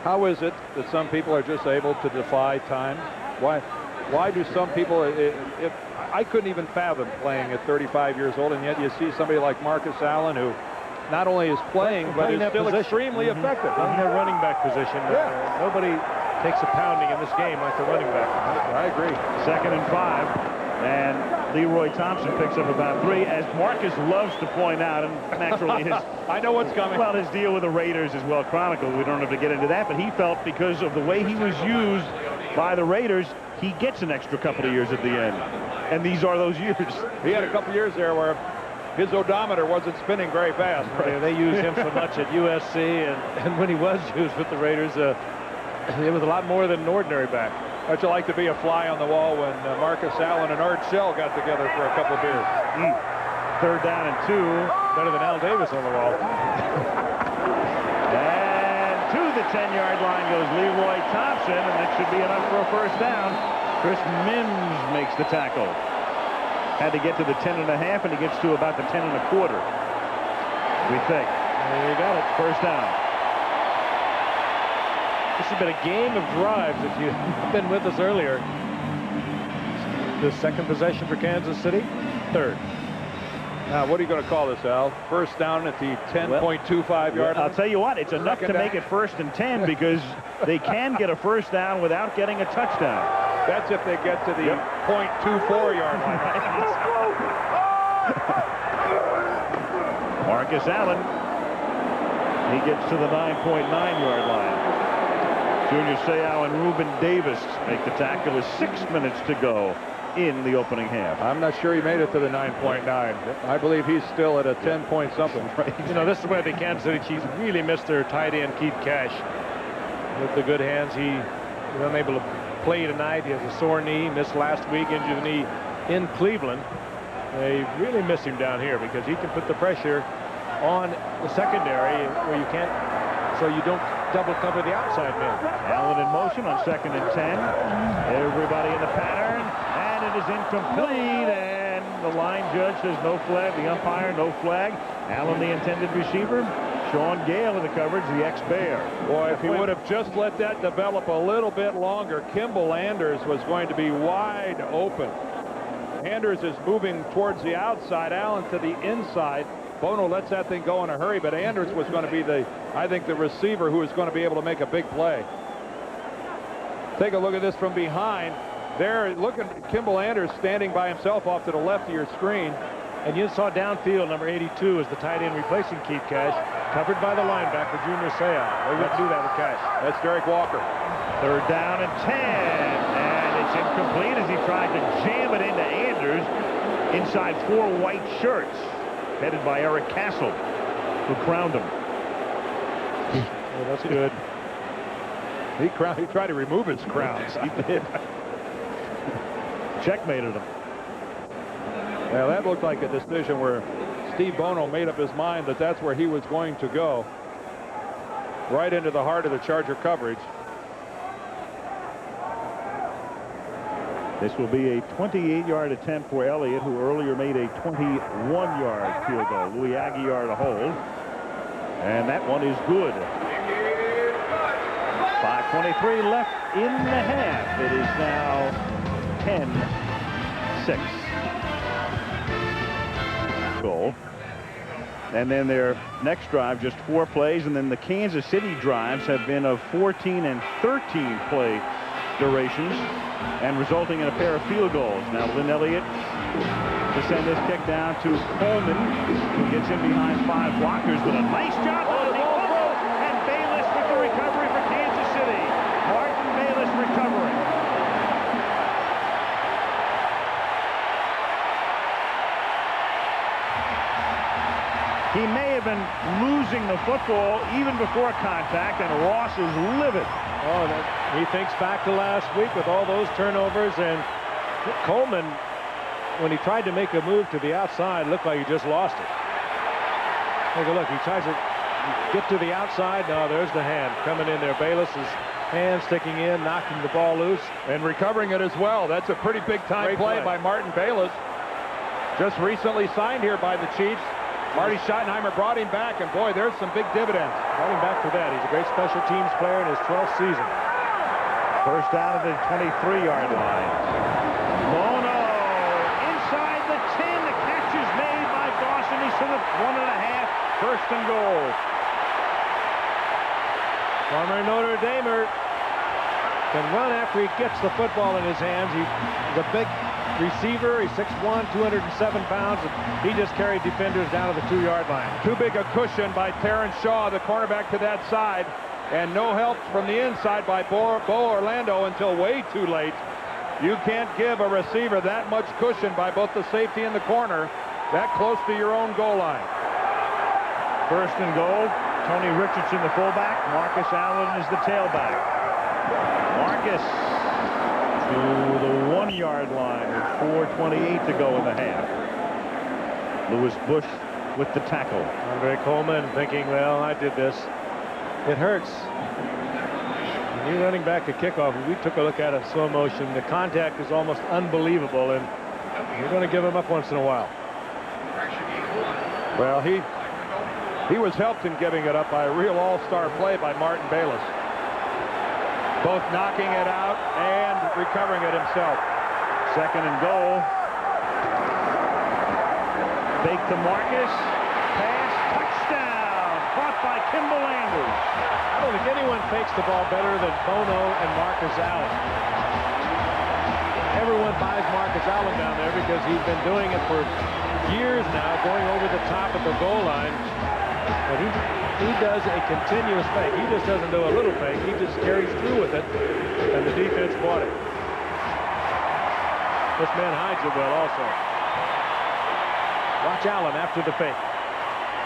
How is it that some people are just able to defy time? Why do some people, I couldn't even fathom playing at 35 years old, and yet you see somebody like Marcus Allen who not only is playing, but is still extremely effective. In their running back position. Nobody takes a pounding in this game like the running back. I agree. 2nd and 5. And Leroy Thompson picks up about 3, as Marcus loves to point out, and naturally his I know what's coming. Well, his deal with the Raiders is well chronicled. We don't have to get into that, but he felt because of the way he was used by the Raiders, he gets an extra couple of years at the end. And these are those years. He had a couple years there where his odometer wasn't spinning very fast. Right? They used him so much at USC, and when he was used with the Raiders, it was a lot more than an ordinary back. How'd you like to be a fly on the wall when Marcus Allen and Art Shell got together for a couple of beers? 3rd down and 2. Better than Al Davis on the wall. And to the 10-yard line goes Leroy Thompson, and that should be enough for a first down. Chris Mims makes the tackle. Had to get to the 10.5, and he gets to about the 10.25. We think. And you got it. First down. This has been a game of drives. If you've been with us earlier, the second possession for Kansas City, 3rd. Now, what are you going to call this, Al? First down at the 10.25 yard line? I'll tell you what, it's enough to make it 1st and 10 because they can get a first down without getting a touchdown. That's if they get to the .24 yard line. Marcus Allen, he gets to the 9.9 yard line. Junior Seau and Reuben Davis make the tackle with 6 minutes to go in the opening half. I'm not sure he made it to the 9.9. I believe he's still at a 10 point something. You know, this is where the Kansas City Chiefs really missed their tight end, Keith Cash. With the good hands, he was unable to play tonight. He has a sore knee, missed last week, injured the knee in Cleveland. They really miss him down here because he can put the pressure on the secondary where you can't, so you don't double cover the outside man. Allen in motion on 2nd and 10. Everybody in the pattern, and it is incomplete, and the line judge says no flag. The umpire, no flag. Allen, the intended receiver. Sean Gale in the coverage, the ex-Bear. Boy, if he would have just let that develop a little bit longer, Kimball Anders was going to be wide open. Anders is moving towards the outside, Allen to the inside. Bono lets that thing go in a hurry, but Anders was going to be I think the receiver who is going to be able to make a big play. Take a look at this from behind. There, look at Kimball Anders standing by himself off to the left of your screen. And you saw downfield, number 82 is the tight end replacing Keith Cash, covered by the linebacker, Junior Seau. They wouldn't do that with Cash. That's Derek Walker. 3rd down and 10. And it's incomplete as he tried to jam it into Anders inside 4 white shirts, headed by Eric Castle, who crowned him. Well, that's good. He tried to remove his crowns. He did. Checkmated him. Well, that looked like a decision where Steve Bono made up his mind that that's where he was going to go. Right into the heart of the Charger coverage. This will be a 28-yard attempt for Elliott, who earlier made a 21-yard field goal. Louis Aguiar to hold. And that one is good. 5:23 left in the half. It is now 10-6. Goal. And then their next drive, just 4 plays, and then the Kansas City drives have been of 14 and 13 play durations, and resulting in a pair of field goals. Now Lynn Elliott to send this kick down to Coleman, who gets in behind 5 blockers, but a nice job on the ball, and Bayless with the recovery for Kansas City. Martin Bayless recovering. He may have been losing the football even before contact, and Ross is livid. Oh, he thinks back to last week with all those turnovers, and Coleman, when he tried to make a move to the outside, looked like he just lost it. Take a look. He tries to get to the outside. No, there's the hand coming in there. Bayless's hand sticking in, knocking the ball loose. And recovering it as well. That's a pretty big-time play by Martin Bayless. Just recently signed here by the Chiefs. Marty Schottenheimer brought him back, and boy, there's some big dividends. Brought him back for that. He's a great special teams player in his 12th season. First down at the 23-yard line. Bono inside the 10. The catch is made by Dawson. He's to the 1.5. First and goal. Former Notre Damer can run after he gets the football in his hands. He's a big receiver. He's 6'1", 207 pounds. And he just carried defenders down to the 2-yard line. Too big a cushion by Terrence Shaw, the cornerback to that side. And no help from the inside by Bo Orlando until way too late. You can't give a receiver that much cushion by both the safety and the corner that close to your own goal line. First and goal. Tony Richardson, the fullback. Marcus Allen is the tailback. Marcus to the 1-yard line with 4:28 to go in the half. Lewis Bush with the tackle. Andre Coleman thinking, well, I did this. It hurts. When you're running back a kickoff, we took a look at it in slow motion. The contact is almost unbelievable, and you're going to give him up once in a while. Well, he was helped in giving it up by a real all-star play by Martin Bayless. Both knocking it out and recovering it himself. 2nd and goal. Fake to Marcus. Pass. Touchdown. Caught by Kimball Anders. I don't think anyone fakes the ball better than Bono and Marcus Allen. Everyone buys Marcus Allen down there because he's been doing it for years now, going over the top of the goal line. But he does a continuous fake. He just doesn't do a little fake. He just carries through with it, and the defense bought it. This man hides it well also. Watch Allen after the fake.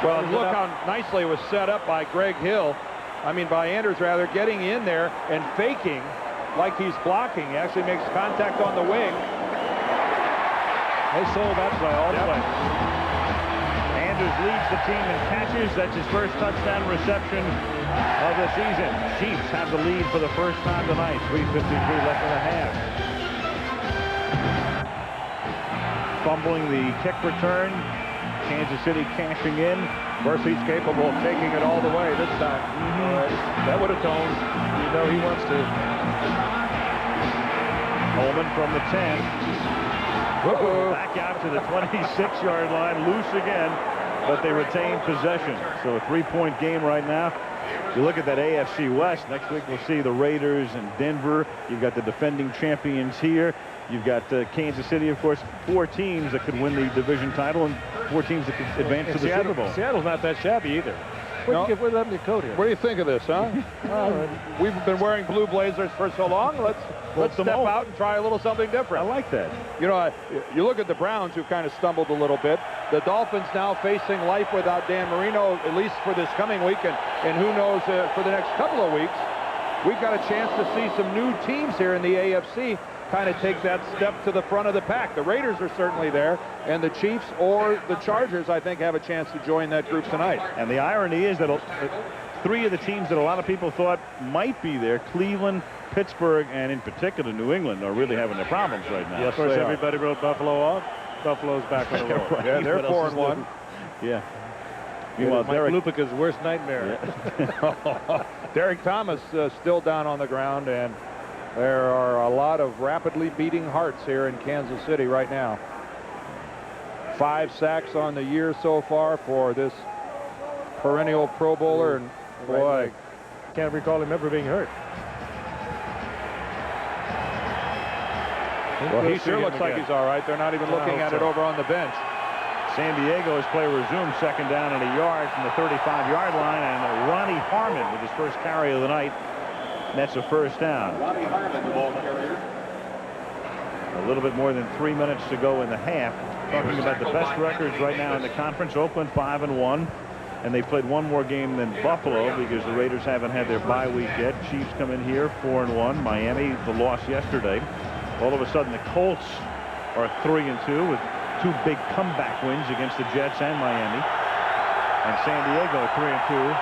Well, look how nicely it was set up by Greg Hill. I mean, by Anders, rather, getting in there and faking like he's blocking. He actually makes contact on the wing. They sold that play all the way. Anders leads the team in catches. That's his first touchdown reception of the season. Chiefs have the lead for the first time tonight. 3:53 left in the half. Fumbling the kick return. Kansas City cashing in. Mercy's capable of taking it all the way this time. That would atone. You know he wants to. Coleman from the 10. Back out to the 26-yard line. Loose again, but they retain possession. So a 3-point game right now. If you look at that AFC West, next week we'll see the Raiders and Denver. You've got the defending champions here. You've got Kansas City, of course, 4 teams that could win the division title and 4 teams that could advance to the Super Bowl. Seattle's not that shabby either. No. Where'd you get coat here? What do you think of this, huh? We've been wearing blue blazers for so long. Let's step out and try a little something different. I like that. You know, you look at the Browns, who kind of stumbled a little bit. The Dolphins now facing life without Dan Marino, at least for this coming week, and who knows for the next couple of weeks. We've got a chance to see some new teams here in the AFC kind of take that step to the front of the pack. The Raiders are certainly there, and the Chiefs or the Chargers, I think, have a chance to join that group tonight. And the irony is that 3 of the teams that a lot of people thought might be there, Cleveland, Pittsburgh, and in particular New England, are really having their problems right now. Yes, of course, everybody wrote Buffalo off. Buffalo's back on the road. Right. Yeah, they're 4-1. Yeah. Meanwhile, Mike Lupica's worst nightmare. Yeah. Derek Thomas still down on the ground, and there are a lot of rapidly beating hearts here in Kansas City right now. 5 sacks on the year so far for this perennial Pro Bowler, and boy, can't recall him ever being hurt. Well, he sure looks like he's all right. They're not even looking at it over on the bench. San Diego's play resumed, 2nd down and a yard from the 35-yard line, and Ronnie Harmon with his first carry of the night. And that's a first down. A little bit more than 3 minutes to go in the half. Talking about the best records right now in the conference. Oakland 5-1, and they played 1 more game than Buffalo because the Raiders haven't had their bye week yet. Chiefs come in here 4-1. Miami, the loss yesterday. All of a sudden, the Colts are 3-2 with 2 big comeback wins against the Jets and Miami. And San Diego 3-2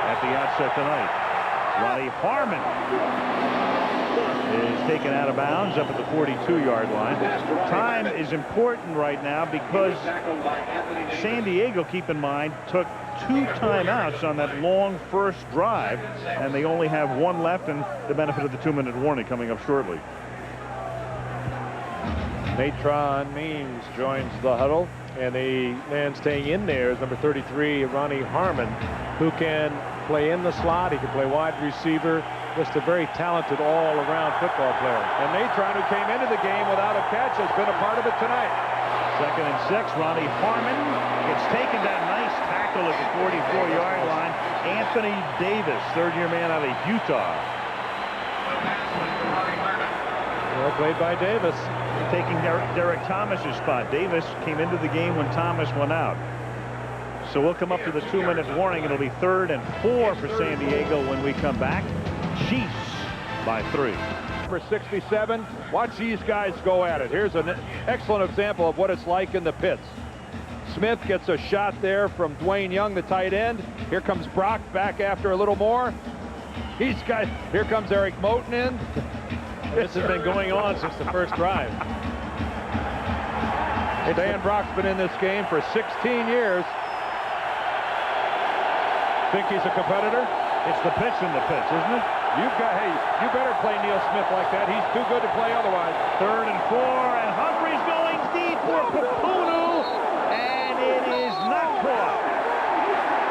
at the outset tonight. Ronnie Harmon is taken out of bounds up at the 42-yard line. Time is important right now because San Diego, keep in mind, took 2 timeouts on that long first drive, and they only have 1 left, and the benefit of the 2-minute warning coming up shortly. Natron Means joins the huddle, and the man staying in there is number 33, Ronnie Harmon, who can play in the slot. He can play wide receiver. Just a very talented all-around football player. And Natron, who came into the game without a catch, has been a part of it tonight. 2nd and 6. Ronnie Harmon gets taken down. Nice tackle at the 44-yard line. Anthony Davis, 3rd-year man out of Utah. Well played by Davis. Taking Derek Thomas's spot. Davis came into the game when Thomas went out. So we'll come up to the 2-minute warning. It'll be 3rd and 4 for San Diego when we come back. Chiefs by 3. number 67. Watch these guys go at it. Here's an excellent example of what it's like in the pits. Smith gets a shot there from Dwayne Young, the tight end. Here comes Brock back after a little more. Here comes Eric Moten in. This has been going on since the first drive. Dan Brock's been in this game for 16 years. Think he's a competitor? It's the pitch in the pitch, isn't it? Hey, you better play Neil Smith like that. He's too good to play otherwise. 3rd and 4, and Humphreys going deep for Papunu, and it is not caught.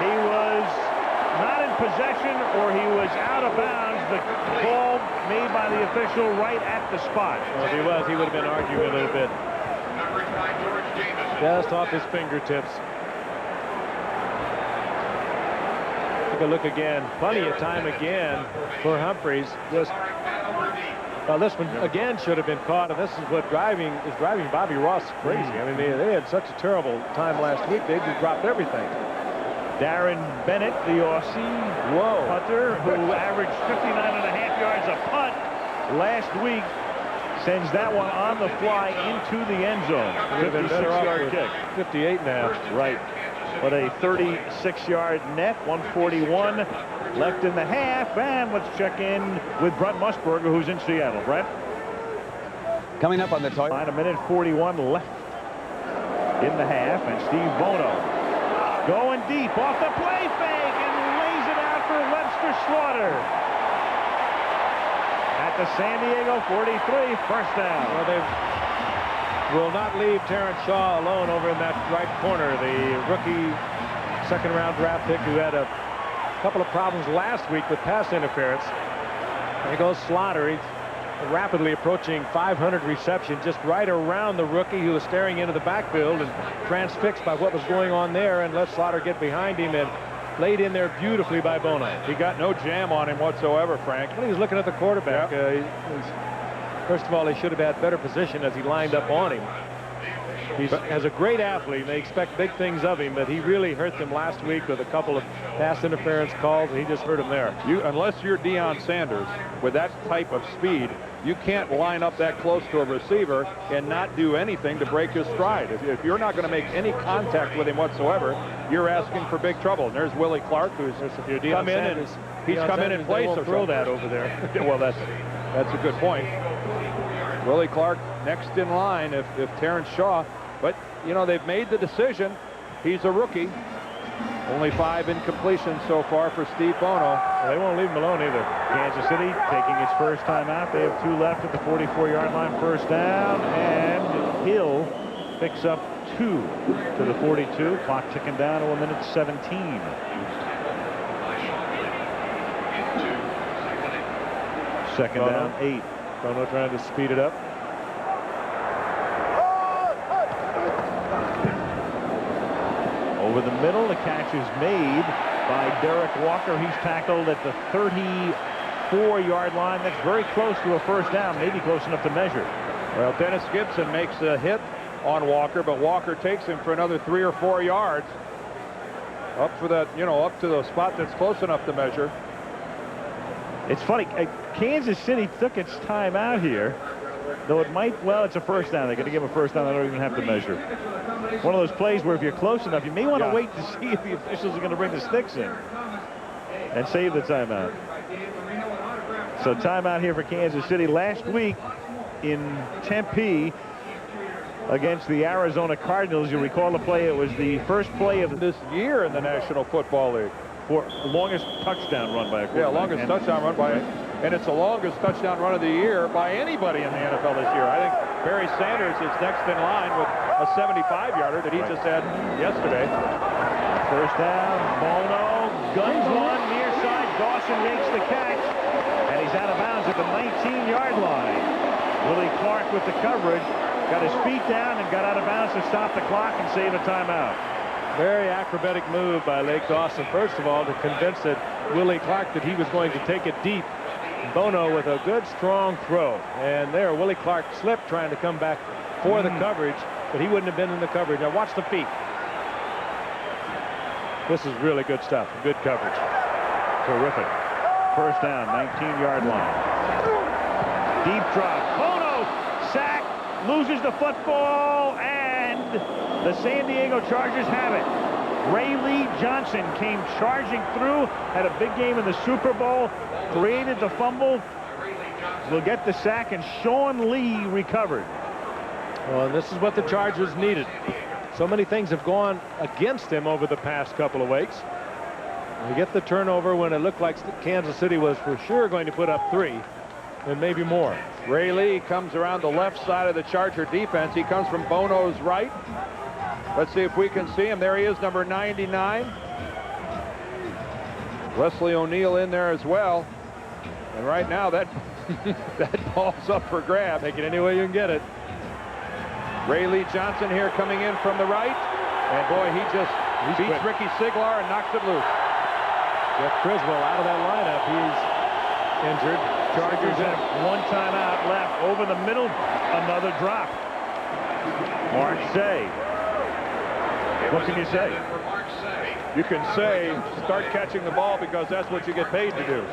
He was not in possession, or he was out of bounds. The call made by the official right at the spot. Well, if he was, he would have been arguing a little bit. Just off his fingertips. Take a look again. Plenty of time again for Humphreys. Just this one again should have been caught, and this is what is driving Bobby Ross crazy. I mean, they had such a terrible time last week. They just dropped everything. Darren Bennett, the Aussie punter, who averaged 59.5 yards a punt last week, sends that one on the fly into the end zone. 56-yard kick. 58.5. Right. But a 36-yard net, 141 left in the half. And let's check in with Brent Musburger, who's in Seattle. Brent? Coming up on the toy. 1 minute 41 left in the half. And Steve Bono going deep off the play fake and lays it out for Webster Slaughter. At the San Diego 43, first down. Well, they will not leave Terrence Shaw alone over in that right corner. The rookie second-round draft pick who had a couple of problems last week with pass interference. There goes Slaughter. He's rapidly approaching 500 receptions, just right around the rookie who was staring into the backfield and transfixed by what was going on there, and let Slaughter get behind him and laid in there beautifully by Bono. He got no jam on him whatsoever, Frank. Well, he was looking at the quarterback. First of all, he should have had better position as he lined up on him. He's as a great athlete, and they expect big things of him, but he really hurt them last week with a couple of pass interference calls, and he just hurt them there. Unless you're Deion Sanders with that type of speed, you can't line up that close to a receiver and not do anything to break his stride. If you're not going to make any contact with him whatsoever, you're asking for big trouble. And there's Willie Clark, who's come in and he's come in place of throw that over there. Well, that's a good point. Willie Clark next in line if Terrence Shaw. But, you know, they've made the decision. He's a rookie. Only 5 incompletions so far for Steve Bono. Well, they won't leave him alone either. Kansas City taking its first time out. They have 2 left at the 44-yard line, first down, and Hill picks up 2 to the 42. Clock ticking down to 1 minute 17. Second down, 8. Bono trying to speed it up. Over the middle, the catch is made by Derek Walker. He's tackled at the 34-yard line. That's very close to a first down, maybe close enough to measure. Well, Dennis Gibson makes a hit on Walker, but Walker takes him for another 3 or 4 yards. Up for that, up to the spot that's close enough to measure. It's funny, Kansas City took its time out here, though it's a first down. They're going to give him a first down. They don't even have to measure. One of those plays where if you're close enough, you may want to wait to see if the officials are going to bring the sticks in and save the timeout. So timeout here for Kansas City. Last week in Tempe against the Arizona Cardinals, you'll recall the play. It was the first play of this year in the National Football League. For longest touchdown run by a quarterback. Yeah, longest touchdown run by, and it's the longest touchdown run of the year by anybody in the NFL this year. I think Barry Sanders is next in line with a 75-yarder that he just had yesterday. First down, Bono guns one near side. Dawson makes the catch, and he's out of bounds at the 19-yard line. Willie Clark with the coverage, got his feet down and got out of bounds to stop the clock and save a timeout. Very acrobatic move by Lake Dawson, first of all, to convince Willie Clark that he was going to take it deep. Bono with a good, strong throw. And there, Willie Clark slipped trying to come back for the coverage, but he wouldn't have been in the coverage. Now, watch the feet. This is really good stuff. Good coverage. Terrific. First down, 19-yard line. drop. Bono, sack, loses the football, and the San Diego Chargers have it. Ray Lee Johnson came charging through, had a big game in the Super Bowl, created the fumble, will get the sack, and Sean Lee recovered. Well, this is what the Chargers needed. So many things have gone against him over the past couple of weeks. They get the turnover when it looked like Kansas City was for sure going to put up 3 and maybe more. Ray Lee comes around the left side of the Charger defense. He comes from Bono's right. Let's see if we can see him. There he is, number 99. Wesley O'Neal in there as well. And right now that that ball's up for grab. Take it any way you can get it. Ray Lee Johnson here coming in from the right. And boy, he just beats quick. Ricky Siglar and knocks it loose. Jeff Criswell out of that lineup. He's injured. Chargers have 1 timeout left. Over the middle, another drop. Marseille. What can you say? You can say, start catching the ball because that's what you get paid to do.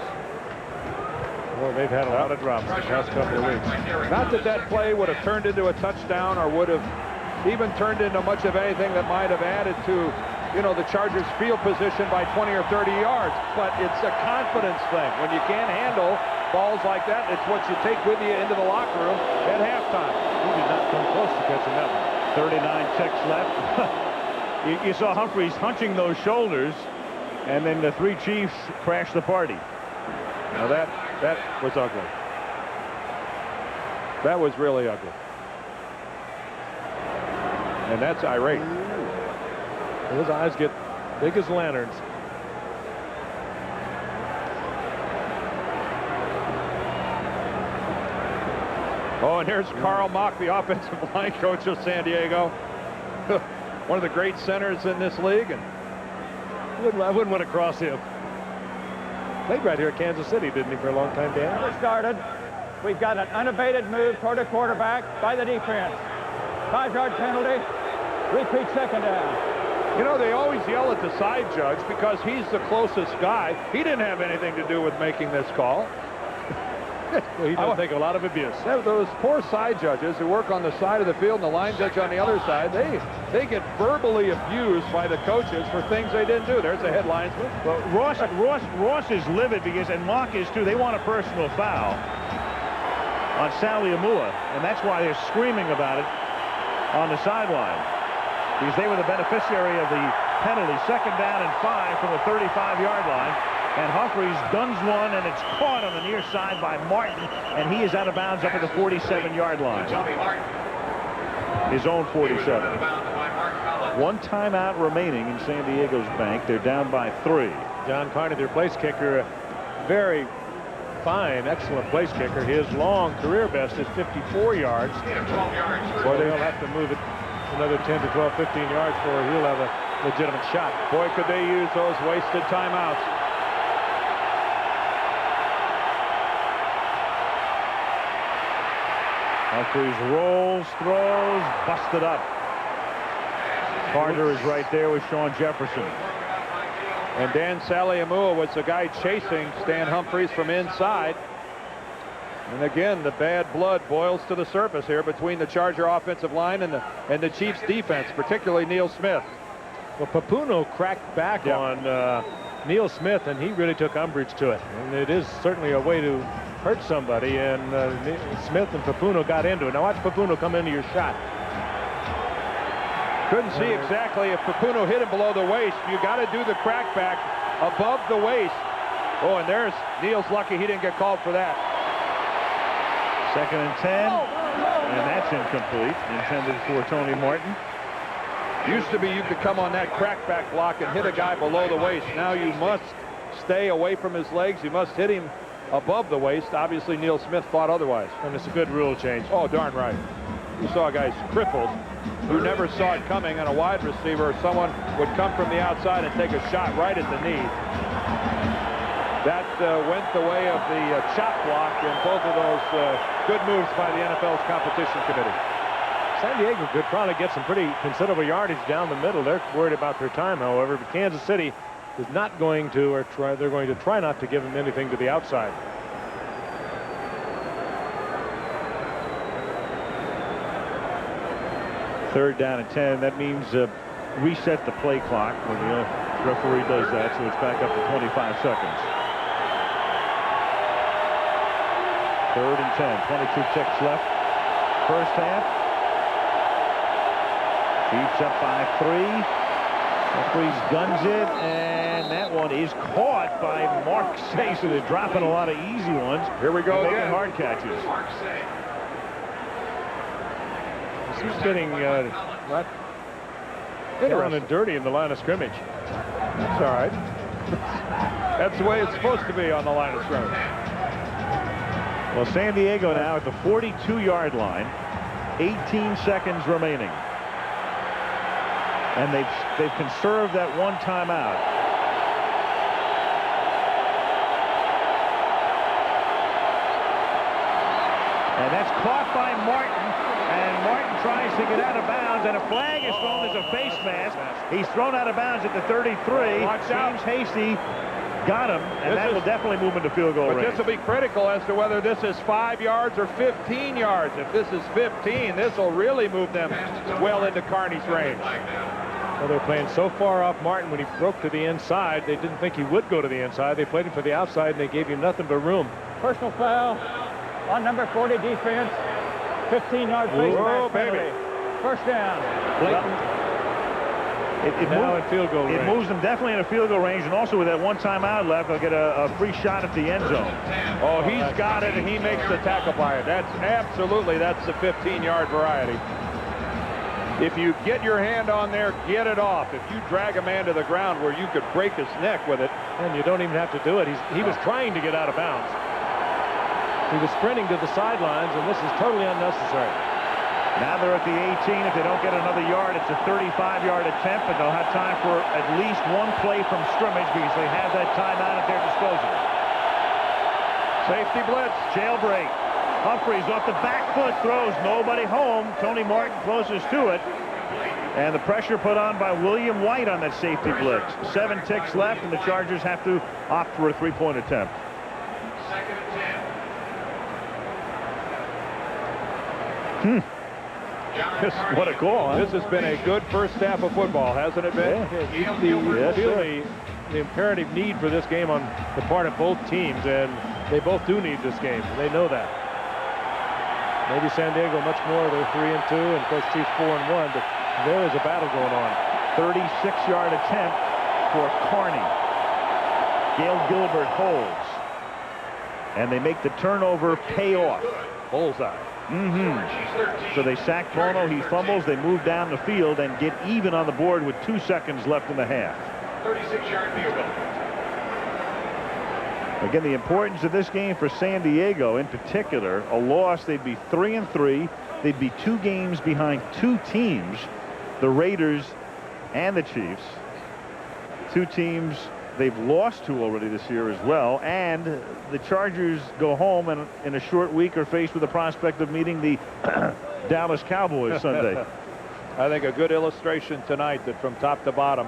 Well, they've had a lot of drops the past couple of weeks. Not that that play would have turned into a touchdown or would have even turned into much of anything that might have added to, you know, the Chargers' field position by 20 or 30 yards. But it's a confidence thing. When you can't handle balls like that, it's what you take with you into the locker room at halftime. He did not come close to catching that one. 39 ticks left. You saw Humphreys hunching those shoulders, and then the 3 Chiefs crashed the party. Now that was ugly. That was really ugly. And that's irate. His eyes get big as lanterns. Oh, and here's Carl Mock, the offensive line coach of San Diego. One of the great centers in this league. And I wouldn't want to cross him. Played right here at Kansas City, didn't he, for a long time, Dan? We're started. We've got an unabated move toward the quarterback by the defense. 5-yard penalty. Repeat second down. you know, they always yell at the side judge because he's the closest guy. He didn't have anything to do with making this call. Well, he doesn't take a lot of abuse. Those poor side judges who work on the side of the field and the line judge on the other side, they get verbally abused by the coaches for things they didn't do. There's a head linesman. Well, Ross is livid because, and Mock is too, they want a personal foul on Sally Amua, and that's why they're screaming about it on the sideline, because they were the beneficiary of the penalty. 2nd down and 5 from the 35-yard line. And Humphreys guns one, and it's caught on the near side by Martin, and he is out of bounds up at the 47-yard line. His own 47. 1 timeout remaining in San Diego's bank. They're down by 3. John Carney, their place kicker, very fine, excellent place kicker. His long career best is 54 yards. Boy, they'll have to move it another 10 to 12, 15 yards before he'll have a legitimate shot. Boy, could they use those wasted timeouts. Humphreys rolls, throws, busted up. Carter is right there with Sean Jefferson. And Dan Saliamua was the guy chasing Stan Humphreys from inside. And again, the bad blood boils to the surface here between the Charger offensive line and the Chiefs defense, particularly Neil Smith. Well, Papuno cracked back on Neil Smith, and he really took umbrage to it. And it is certainly a way to hurt somebody, and Smith and Papuno got into it. Now watch Papuno come into your shot. Couldn't see exactly if Papuno hit him below the waist. You got to do the crackback above the waist. Oh, and there's Neil's lucky he didn't get called for that. 2nd and 10, and that's incomplete. Intended for Tony Martin. Used to be you could come on that crackback block and hit a guy below the waist. Now you must stay away from his legs. You must hit him above the waist. Obviously, Neil Smith thought otherwise. And it's a good rule change. Oh, darn right. You saw guys crippled who never saw it coming, and a wide receiver or someone would come from the outside and take a shot right at the knee. That went the way of the chop block, and both of those good moves by the NFL's competition committee. San Diego could probably get some pretty considerable yardage down the middle. They're worried about their time, however, but Kansas City is not going to, or they're going to try not to give them anything to the outside. 3rd down and 10. That means reset the play clock when the referee does that, so it's back up to 25 seconds. 3rd and 10. 22 ticks left. First half. Chiefs up by 3. Referees guns it, and that one is caught by Mark Say. So they're dropping a lot of easy ones. Here we go again. Hard catches. He's getting not down and dirty in the line of scrimmage. That's all right. That's the way it's supposed to be on the line of scrimmage. Well, San Diego now at the 42-yard line. 18 seconds remaining. And they've conserved that one timeout. And that's caught by Martin. And Martin tries to get out of bounds, and a flag is thrown as a face mask. He's thrown out of bounds at the 33. James Hasty got him, and that will definitely move into field goal range. But this will be critical as to whether this is 5 yards or 15 yards. If this is 15, this will really move them well into Carney's range. Well, they're playing so far off Martin when he broke to the inside. They didn't think he would go to the inside. They played him for the outside, and they gave him nothing but room. Personal foul on number 40 defense. 15-yard face mask penalty. First down. Now in field goal range. It moves them definitely in a field goal range, and also with that one timeout left, they'll get a free shot at the end zone. Oh, he's got it, and he makes the tackle by it. That's the 15-yard variety. If you get your hand on there, get it off. If you drag a man to the ground where you could break his neck with it, and you don't even have to do it. He was trying to get out of bounds. He was sprinting to the sidelines, and this is totally unnecessary. Now they're at the 18. If they don't get another yard, it's a 35-yard attempt, but they'll have time for at least one play from scrimmage because they have that timeout at their disposal. Safety blitz. Jailbreak. Humphreys off the back foot, throws nobody home. Tony Martin closest to it. And the pressure put on by William White on that safety blitz. 7 ticks left, and the Chargers have to opt for a 3-point attempt. What a call, huh? This has been a good first half of football, hasn't it been? Yeah. You feel the imperative need for this game on the part of both teams, and they both do need this game. They know that. Maybe San Diego much more. They're 3-2, and of course Chiefs 4-1, but there is a battle going on. 36-yard attempt for Carney. Gail Gilbert holds. And they make the turnover pay off. Bullseye. So they sack Bono, he fumbles, they move down the field and get even on the board with 2 seconds left in the half. 36-yard field goal. Again, the importance of this game for San Diego in particular, a loss, they'd be 3-3. They'd be 2 games behind 2 teams, the Raiders and the Chiefs. 2 teams they've lost to already this year as well, and the Chargers go home and in a short week are faced with the prospect of meeting the Dallas Cowboys Sunday. I think a good illustration tonight that from top to bottom,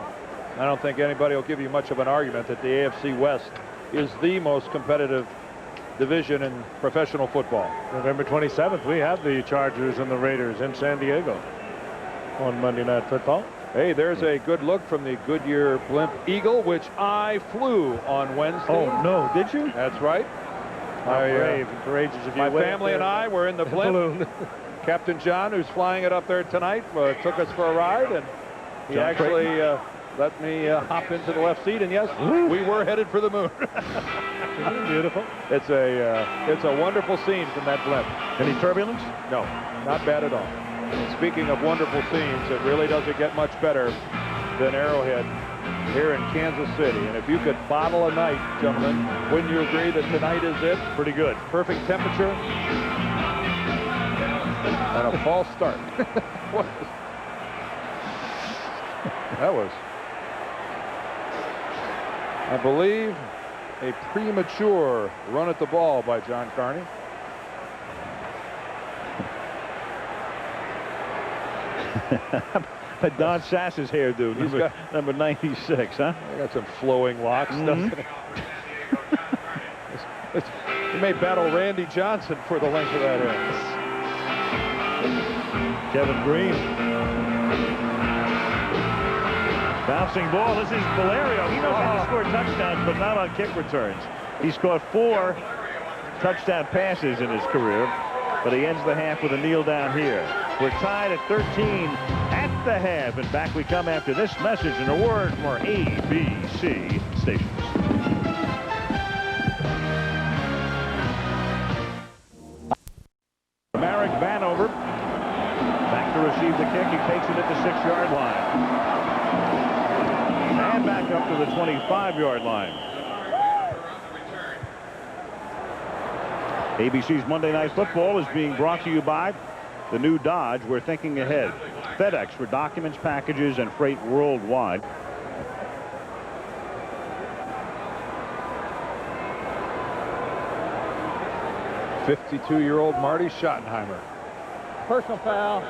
I don't think anybody will give you much of an argument that the AFC West is the most competitive division in professional football. November 27th, we have the Chargers and the Raiders in San Diego on Monday Night Football. Hey, there's a good look from the Goodyear Blimp Eagle, which I flew on Wednesday. Oh, no, did you? That's right. Brave and courageous of you. My family and I were in the blimp. Captain John, who's flying it up there tonight, took us for a ride, and he actually let me hop into the left seat, and yes, we were headed for the moon. Isn't it beautiful? It's a wonderful scene from that blimp. Any turbulence? No, not bad at all. Speaking of wonderful scenes, it really doesn't get much better than Arrowhead here in Kansas City. And if you could bottle a night, gentlemen, wouldn't you agree that tonight is it? Pretty good. Perfect temperature and a false start. That was, I believe, a premature run at the ball by John Carney. Don Sass's hairdo, number 96, huh? I got some flowing locks, doesn't it? He may battle Randy Johnson for the length of that hair. Kevin Green. Bouncing ball. This is Valerio. He knows how to score touchdowns, but not on kick returns. He scored 4 touchdown passes in his career, but he ends the half with a kneel down here. We're tied at 13 at the half, and back we come after this message and a word from our ABC stations. Merrick Vanover back to receive the kick. He takes it at the 6-yard line. And back up to the 25-yard line. ABC's Monday Night Football is being brought to you by the new Dodge. We're thinking ahead. FedEx for documents, packages, and freight worldwide. '52-year-old Marty Schottenheimer. Personal foul,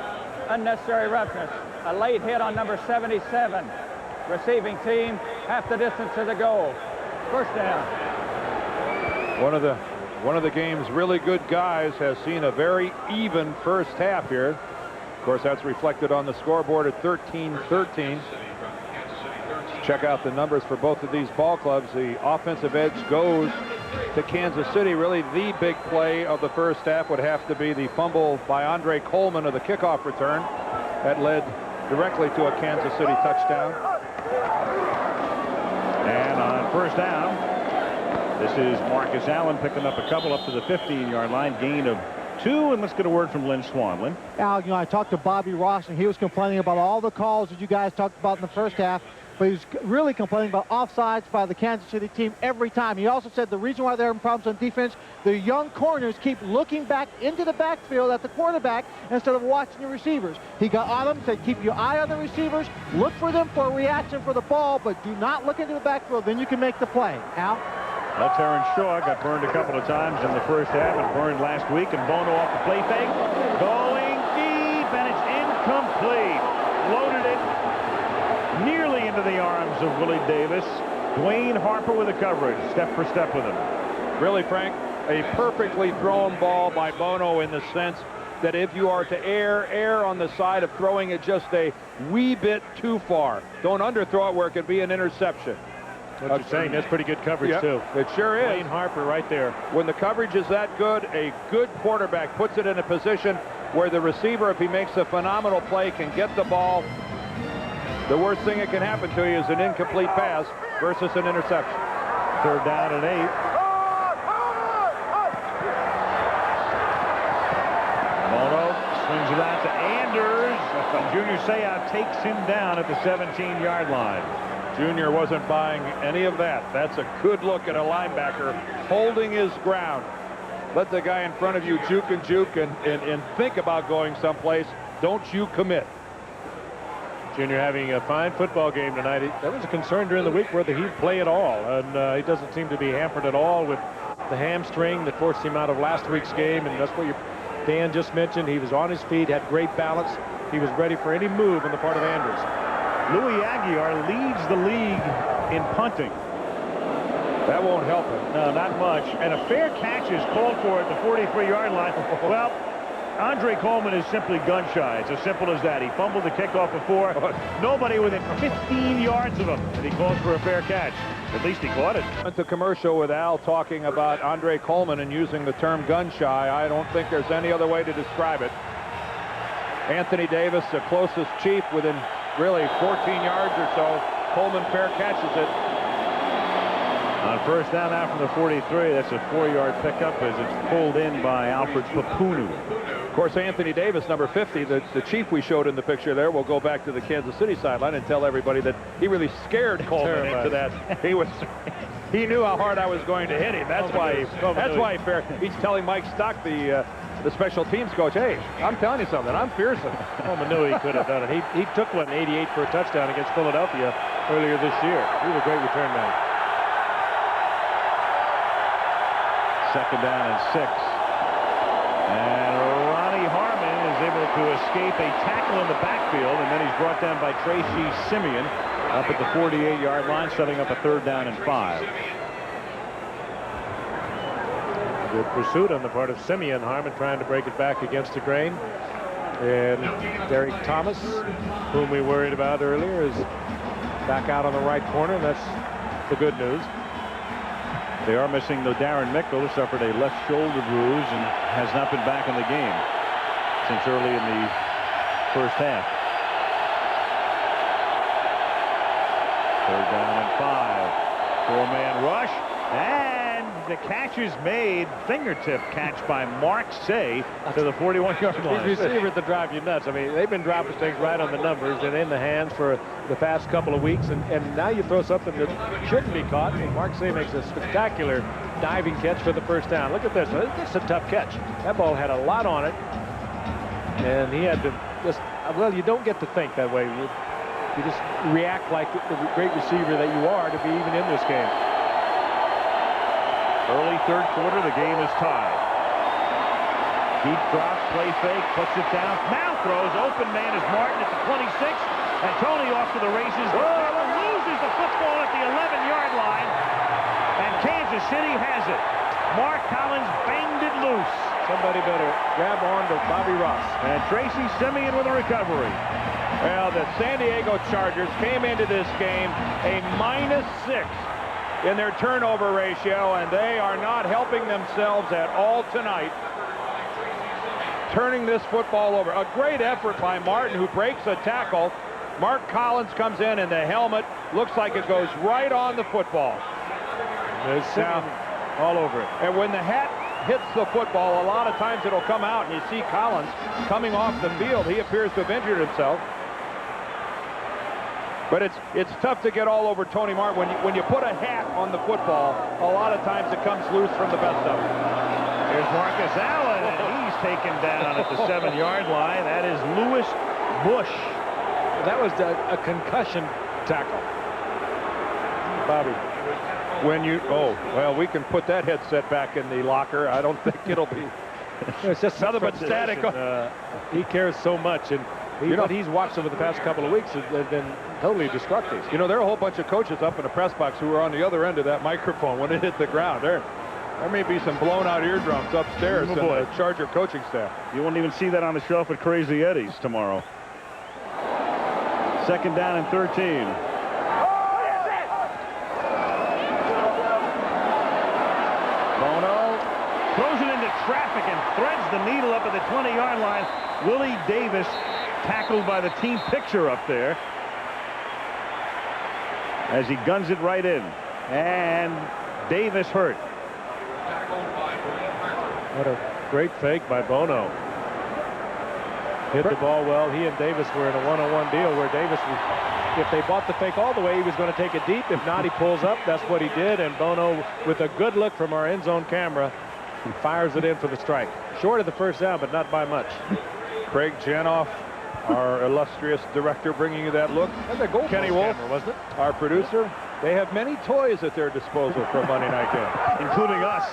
unnecessary roughness. A late hit on number 77. Receiving team, half the distance to the goal. First down. One of the game's really good guys has seen a very even first half here. Of course, that's reflected on the scoreboard at 13-13. Check out the numbers for both of these ball clubs. The offensive edge goes to Kansas City. Really, the big play of the first half would have to be the fumble by Andre Coleman of the kickoff return. That led directly to a Kansas City touchdown. And on first down, this is Marcus Allen picking up a couple up to the 15-yard line. Gain of 2, and let's get a word from Lynn Swanlin. Al, I talked to Bobby Ross, and he was complaining about all the calls that you guys talked about in the first half, but he was really complaining about offsides by the Kansas City team every time. He also said the reason why they're having problems on defense, the young corners keep looking back into the backfield at the quarterback instead of watching the receivers. He got on them, said keep your eye on the receivers, look for them for a reaction for the ball, but do not look into the backfield, then you can make the play. Al? Well, Terrence Shaw got burned a couple of times in the first half and burned last week, and Bono off the play fake. Going deep, and it's incomplete. Loaded it nearly into the arms of Willie Davis. Dwayne Harper with the coverage, step for step with him. Really, Frank, a perfectly thrown ball by Bono in the sense that if you are to err on the side of throwing it just a wee bit too far. Don't underthrow it where it could be an interception. What you're saying, that's pretty good coverage, too. It sure is. Dwayne Harper right there. When the coverage is that good, a good quarterback puts it in a position where the receiver, if he makes a phenomenal play, can get the ball. The worst thing that can happen to you is an incomplete pass versus an interception. Third down and 8. Bono swings it out to Anders. Junior Seau takes him down at the 17-yard line. Junior wasn't buying any of that. That's a good look at a linebacker holding his ground. Let the guy in front of you juke and think about going someplace. Don't you commit. Junior having a fine football game tonight. There was a concern during the week whether he'd play at all, and he doesn't seem to be hampered at all with the hamstring that forced him out of last week's game, and that's what Dan just mentioned. He was on his feet, had great balance. He was ready for any move on the part of Anders. Louis Aguiar leads the league in punting. That won't help him. No, not much. And a fair catch is called for at the 43-yard line. Well, Andre Coleman is simply gun shy. It's as simple as that. He fumbled the kickoff before. Nobody within 15 yards of him. And he calls for a fair catch. At least he caught it. Went to commercial with Al talking about Andre Coleman and using the term gun shy. I don't think there's any other way to describe it. Anthony Davis, the closest chief, within really 14 yards or so. Coleman fair catches it. On first down now from the 43, that's a 4-yard pickup as it's pulled in by Alfred Papunu. Of course, Anthony Davis, number 50, the chief we showed in the picture there, will go back to the Kansas City sideline and tell everybody that he really scared Coleman into that. He knew how hard I was going to hit him. That's why he's telling Mike Stock, the special teams coach, hey, I'm telling you something, I'm fearsome. Coleman knew he could have done it. He took one 88 for a touchdown against Philadelphia earlier this year. He was a great return man. Second down and 6. And Ronnie Harmon is able to escape a tackle in the backfield, and then he's brought down by Tracy Simeon up at the 48-yard line, setting up a third down and 5. Good pursuit on the part of Simeon. Harmon trying to break it back against the grain. And Derek Thomas, whom we worried about earlier, is back out on the right corner. And that's the good news. They are missing though Darren Mickle, who suffered a left shoulder bruise and has not been back in the game since early in the first half. Third down and 5. Four-man rush, and the catch is made. Fingertip catch by Mark Say to the 41-yard line. These receivers that drive you nuts. I mean, they've been dropping things right on the numbers and in the hands for the past couple of weeks, and now you throw something that shouldn't be caught, and Mark Say makes a spectacular diving catch for the first down. Look at this. It's a tough catch. That ball had a lot on it, and he had to just, well, you don't get to think that way. You just react like the great receiver that you are to be even in this game. Early third quarter, the game is tied. Deep drop, play fake, puts it down. Now throws. Open man is Martin at the 26. And Tony off to the races. Loses the football at the 11-yard line. And Kansas City has it. Mark Collins banged it loose. Somebody better grab on to Bobby Ross. And Tracy Simeon with a recovery. Well, the San Diego Chargers came into this game a -6 in their turnover ratio, and they are not helping themselves at all tonight. Turning this football over. A great effort by Martin, who breaks a tackle. Mark Collins comes in, and the helmet looks like it goes right on the football. There's Simeon all over it. And when the hat hits the football, a lot of times it'll come out, and you see Collins coming off the field. He appears to have injured himself. But it's tough to get all over Tony Martin. When you put a hat on the football, a lot of times it comes loose from the best of them. Here's Marcus Allen, and he's taken down at the 7-yard line. That is Lewis Bush. That was a concussion tackle. Bobby. Well, we can put that headset back in the locker. I don't think it'll be. It's just nothing but static. He cares so much, and what he's watched over the past couple of weeks has been totally destructive. You know, there are a whole bunch of coaches up in the press box who were on the other end of that microphone when it hit the ground. There may be some blown out eardrums upstairs in the Charger coaching staff. You won't even see that on the shelf at Crazy Eddie's tomorrow. Second down and 13. Bono throws it into traffic and threads the needle up at the 20-yard line. Willie Davis tackled by the team picture up there as he guns it right in. And Davis hurt. What a great fake by Bono. Hit the ball well. He and Davis were in a one-on-one deal where Davis was, if they bought the fake all the way, he was going to take it deep. If not, he pulls up. That's what he did. And Bono, with a good look from our end zone camera, he fires it in for the strike. Short of the first down, but not by much. Craig Janoff, our illustrious director, bringing you that look. Kenny Wolf, wasn't it? our producer. They have many toys at their disposal for a Monday night game, including us.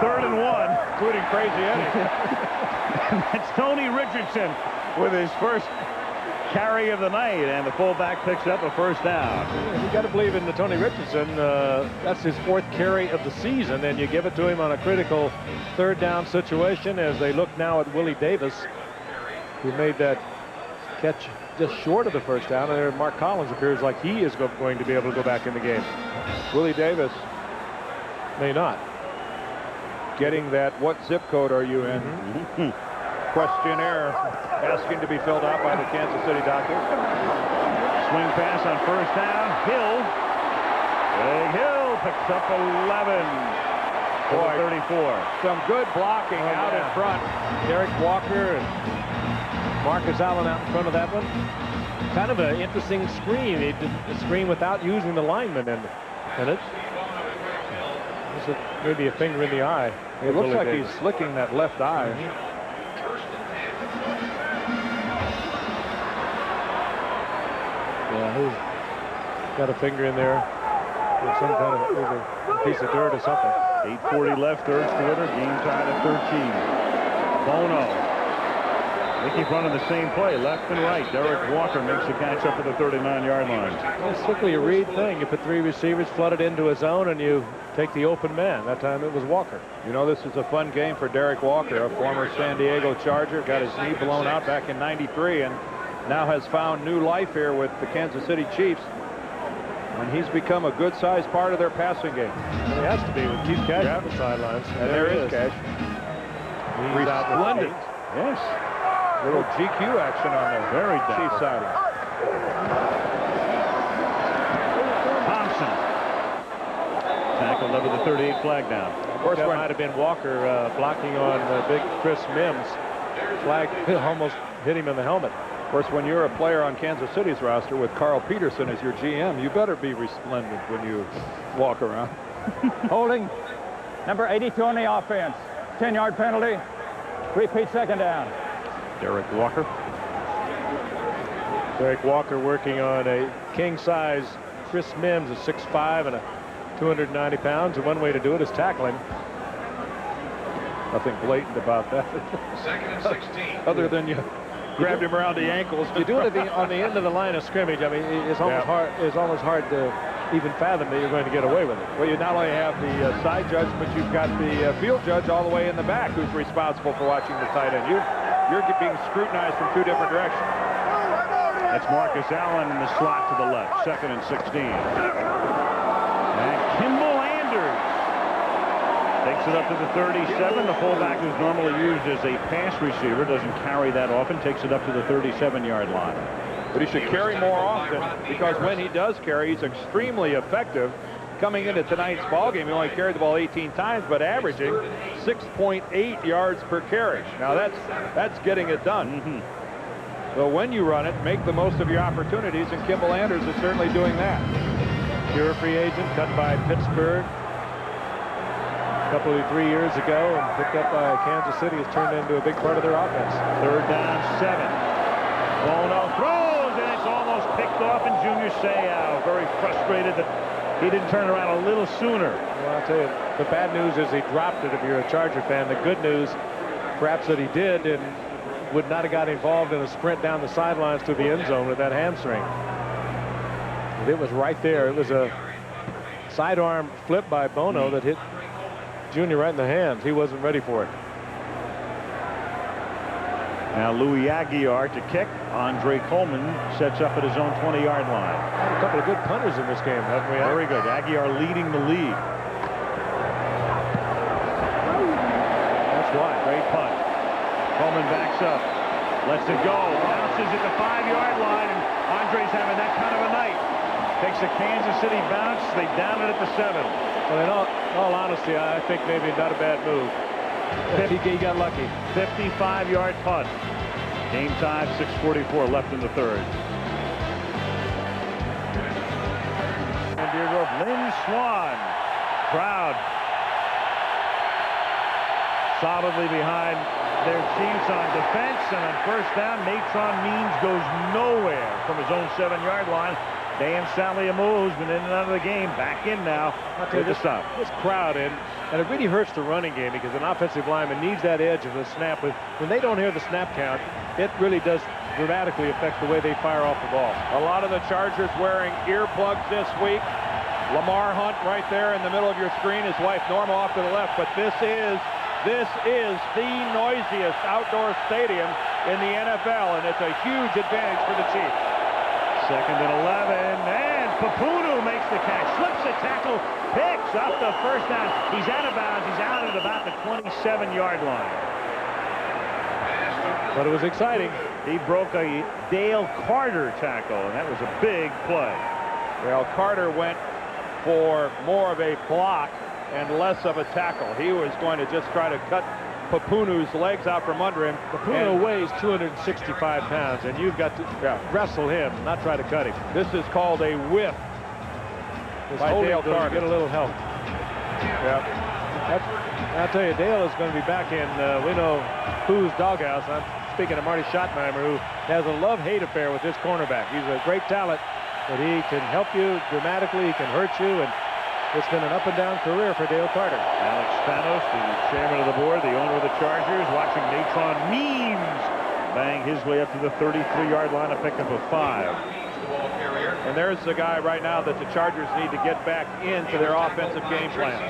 3rd and 1, including Crazy Eddie. That's Tony Richardson with his first carry of the night, and the fullback picks up a first down. You got to believe in the Tony Richardson. That's his 4th carry of the season, and you give it to him on a critical 3rd down situation as they look now at Willie Davis, who made that catch just short of the first down. And Mark Collins appears like he is going to be able to go back in the game. Willie Davis may not. Getting that, what zip code are you in? Questionnaire asking to be filled out by the Kansas City doctors. Swing pass on first down. Hill. Big Hill picks up 11. Boy, 34. Some good blocking out in front. Derek Walker and Marcus Allen out in front of that one. Kind of an interesting screen. He did a screen without using the lineman in it. Maybe a finger in the eye. It looks like he's slicking that left eye. Yeah, he's got a finger in there with some kind of piece of dirt or something. 8:40 left, third quarter. Game tied at 13. Bono They keep running the same play, left and right. Derek Walker makes the catch up at the 39-yard line. It's strictly a read thing. You put 3 receivers flooded into a zone, and you take the open man. That time it was Walker. You know, this is a fun game for Derek Walker, a former San Diego Charger. Got his knee blown out back in '93, and now has found new life here with the Kansas City Chiefs. And he's become a good-sized part of their passing game. Well, he has to be with Keith Cash on the sidelines. And there is Cash. He's out Resplendent. Yes. Little GQ action on the Very Chiefs sideline. Thompson. Tackled over the 38 flag down. Of course, that might have been Walker blocking on big Chris Mims. Flag almost hit him in the helmet. Of course, when you're a player on Kansas City's roster with Carl Peterson as your GM, you better be resplendent when you walk around. Holding number 82 on the offense. 10-yard penalty. Repeat second down. Derek Walker. Derek Walker working on a king-size Chris Mims, a 6'5" and a 290 pounds. And one way to do it is tackle him. Nothing blatant about that. 2nd and 16. Other than you grabbed him around the ankles. You do it on the end of the line of scrimmage. I mean, it's almost hard. It's almost hard to even fathom that you're going to get away with it. Well, you not only have the side judge, but you've got the field judge all the way in the back who's responsible for watching the tight end. You're being scrutinized from 2 different directions. That's Marcus Allen in the slot to the left. 2nd and 16. And Kimball Anders takes it up to the 37. The fullback who's normally used as a pass receiver doesn't carry that often. Takes it up to the 37-yard line. But he should carry more often, because when he does carry, he's extremely effective. Coming into tonight's ballgame, he only carried the ball 18 times, but averaging 6.8 yards per carry. Now that's getting it done. So when you run it, make the most of your opportunities, and Kimball Anders is certainly doing that. Pure free agent, cut by Pittsburgh a couple of 3 years ago, and picked up by Kansas City. Has turned into a big part of their offense. 3rd down, 7. Bono throws, and it's almost picked off, and Junior Seau very frustrated that he didn't turn around a little sooner. Well, I'll tell you, the bad news is he dropped it if you're a Charger fan. The good news, perhaps, that he did and would not have got involved in a sprint down the sidelines to the end zone with that hamstring. It was right there. It was a sidearm flip by Bono that hit Junior right in the hands. He wasn't ready for it. Now Louis Aguiar to kick. Andre Coleman sets up at his own 20-yard line. A couple of good punters in this game, haven't we? Very good. Aguiar leading the league. That's why. Great punt. Coleman backs up. Lets it go. Bounces at the 5-yard line, and Andre's having that kind of a night. Takes a Kansas City bounce. They down it at the 7. Well, in all honesty, I think maybe not a bad move. He got lucky. 55-yard punt. Game time, 6:44 left in the 3rd. And Deergrove, Lynn Swan. Crowd solidly behind their Chiefs on defense, and on 1st down, Natron Means goes nowhere from his own 7-yard line. Dan Saliamu, who's been in and out of the game, back in now. This crowd in, and it really hurts the running game, because an offensive lineman needs that edge of the snap. When they don't hear the snap count, it really does dramatically affect the way they fire off the ball. A lot of the Chargers wearing earplugs this week. Lamar Hunt right there in the middle of your screen. His wife Norma off to the left. But this is the noisiest outdoor stadium in the NFL, and it's a huge advantage for the Chiefs. 2nd and 11, and Papunu makes the catch, slips the tackle, picks up the 1st down. He's out of bounds. He's out at about the 27-yard line. But it was exciting. He broke a Dale Carter tackle, and that was a big play. Well, Carter went for more of a block and less of a tackle. He was going to just try to cut Papunu's legs out from under him. Papunu weighs 265 pounds, and you've got to wrestle him, not try to cut him. This is called a whiff by Dale Carter. Get a little help. Yeah. I'll tell you, Dale is going to be back in, we know whose doghouse. I'm speaking of Marty Schottenheimer, who has a love-hate affair with this cornerback. He's a great talent, but he can help you dramatically. He can hurt you, and it's been an up-and-down career for Dale Carter. Alex Spanos, the chairman of the board, the owner of the Chargers, watching Natron Means bang his way up to the 33-yard line, a pickup of 5. And there's the guy right now that the Chargers need to get back into their offensive game plan.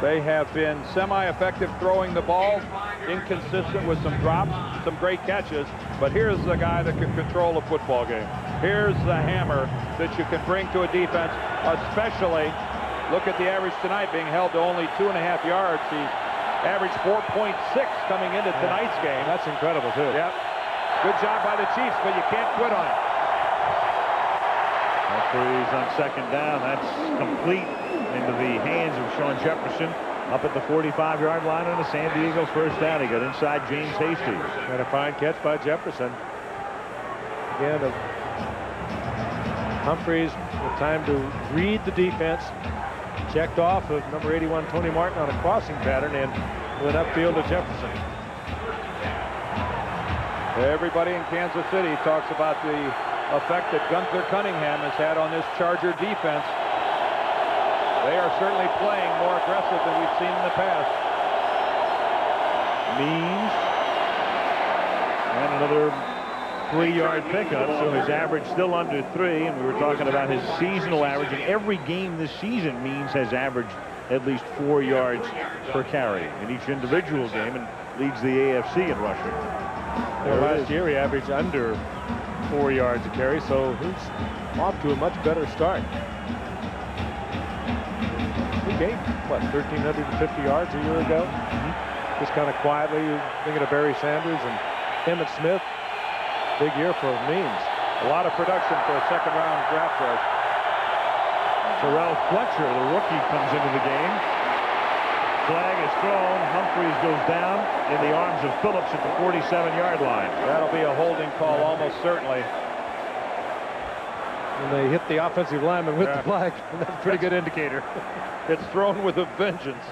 They have been semi-effective throwing the ball, inconsistent with some drops, some great catches, but here's the guy that can control a football game. Here's the hammer that you can bring to a defense, especially, look at the average tonight being held to only 2.5 yards. He averaged 4.6 coming into tonight's game. That's incredible, too. Yep. Good job by the Chiefs, but you can't quit on it. Humphries on second down. That's complete into the hands of Sean Jefferson up at the 45-yard line on the San Diego first down. He got inside James Hastings. And a fine catch by Jefferson. Again, Humphries with time to read the defense. Checked off of number 81 Tony Martin on a crossing pattern and went upfield to Jefferson. Everybody in Kansas City talks about the effect that Gunther Cunningham has had on this Charger defense. They are certainly playing more aggressive than we've seen in the past. Means and another 3-yard pickup, so his average still under 3, and we were talking about his seasonal average. In every game this season, Means has averaged at least 4 yards per carry in each individual game and leads the AFC in rushing. Last year he averaged under 4 yards a carry, so he's off to a much better start. He gained, what, 1,350 yards a year ago? Just kind of quietly, thinking of Barry Sanders and Emmitt Smith. Big year for Means. A lot of production for a second-round draft choice. Terrell Fletcher, the rookie, comes into the game. Flag is thrown. Humphries goes down in the arms of Phillips at the 47-yard line. That'll be a holding call almost certainly. And they hit the offensive lineman with the flag. That's a pretty good indicator. It's thrown with a vengeance.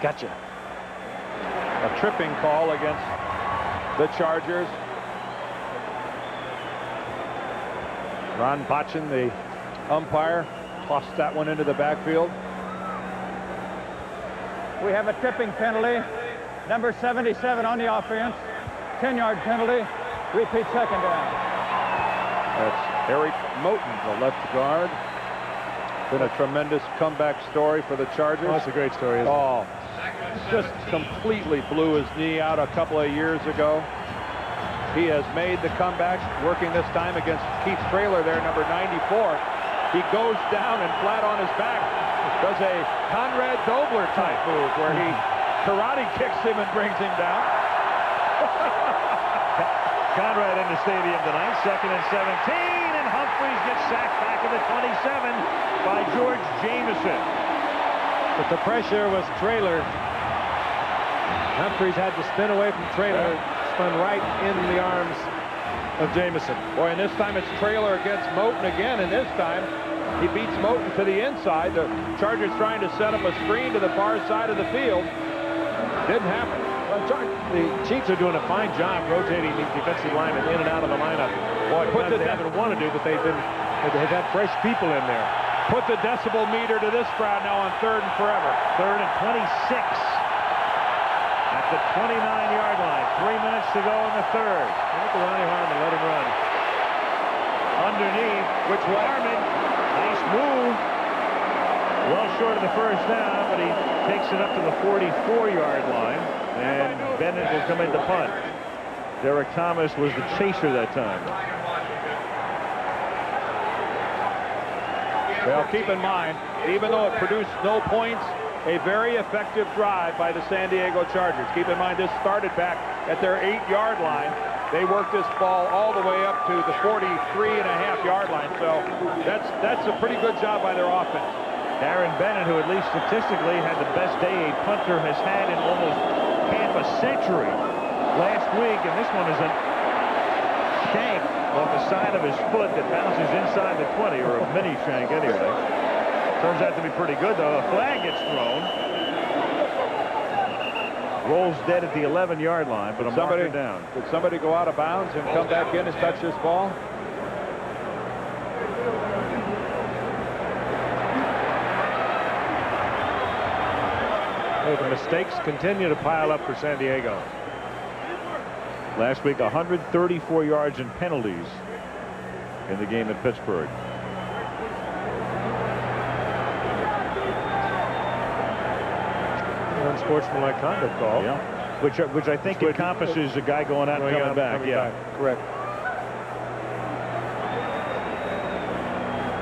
Gotcha. A tripping call against the Chargers. Ron Botchin, the umpire, tossed that one into the backfield. We have a tripping penalty. Number 77 on the offense. 10-yard penalty. Repeat second down. That's Eric Moten, the left guard. Been a tremendous comeback story for the Chargers. Oh, that's a great story, isn't it? Oh, just completely blew his knee out a couple of years ago. He has made the comeback, working this time against Keith Traylor there, number 94. He goes down and flat on his back, does a Conrad Dobler type move where he karate kicks him and brings him down. Conrad in the stadium tonight, 2nd and 17, and Humphries gets sacked back at the 27 by George Jameson. But the pressure was Traylor. Humphries had to spin away from Traylor, spun right in the arms of Jameson. Boy, and this time it's Traylor against Moten again, and this time he beats Moten to the inside. The Chargers trying to set up a screen to the far side of the field. Didn't happen. Well, the Chiefs are doing a fine job rotating these defensive linemen in and out of the lineup. Boy, they haven't wanted to, but they've had fresh people in there. Put the decibel meter to this crowd now on 3rd and forever. 3rd and 26 at the 29-yard line. 3 minutes to go in the 3rd. Look at Ronnie Harmon, let him run. Underneath, which Harmon, nice move. Well short of the first down, but he takes it up to the 44-yard line, and Bennett will come in to punt. Derek Thomas was the chaser that time. Well, keep in mind, even though it produced no points, a very effective drive by the San Diego Chargers. Keep in mind, this started back at their 8-yard line. They worked this ball all the way up to the 43.5-yard line. So that's a pretty good job by their offense. Darren Bennett, who at least statistically had the best day a punter has had in almost half a century last week, and this one is a shank off the side of his foot that bounces inside the 20, or a mini shank anyway. Turns out to be pretty good, though. A flag gets thrown. Rolls dead at the 11-yard line, but a marker down. Did somebody go out of bounds and come back in and touch this ball? Hey, the mistakes continue to pile up for San Diego. Last week, 134 yards in penalties in the game at Pittsburgh. Unsportsmanlike conduct call. Yeah. Which I think encompasses a guy going out and coming back. Correct.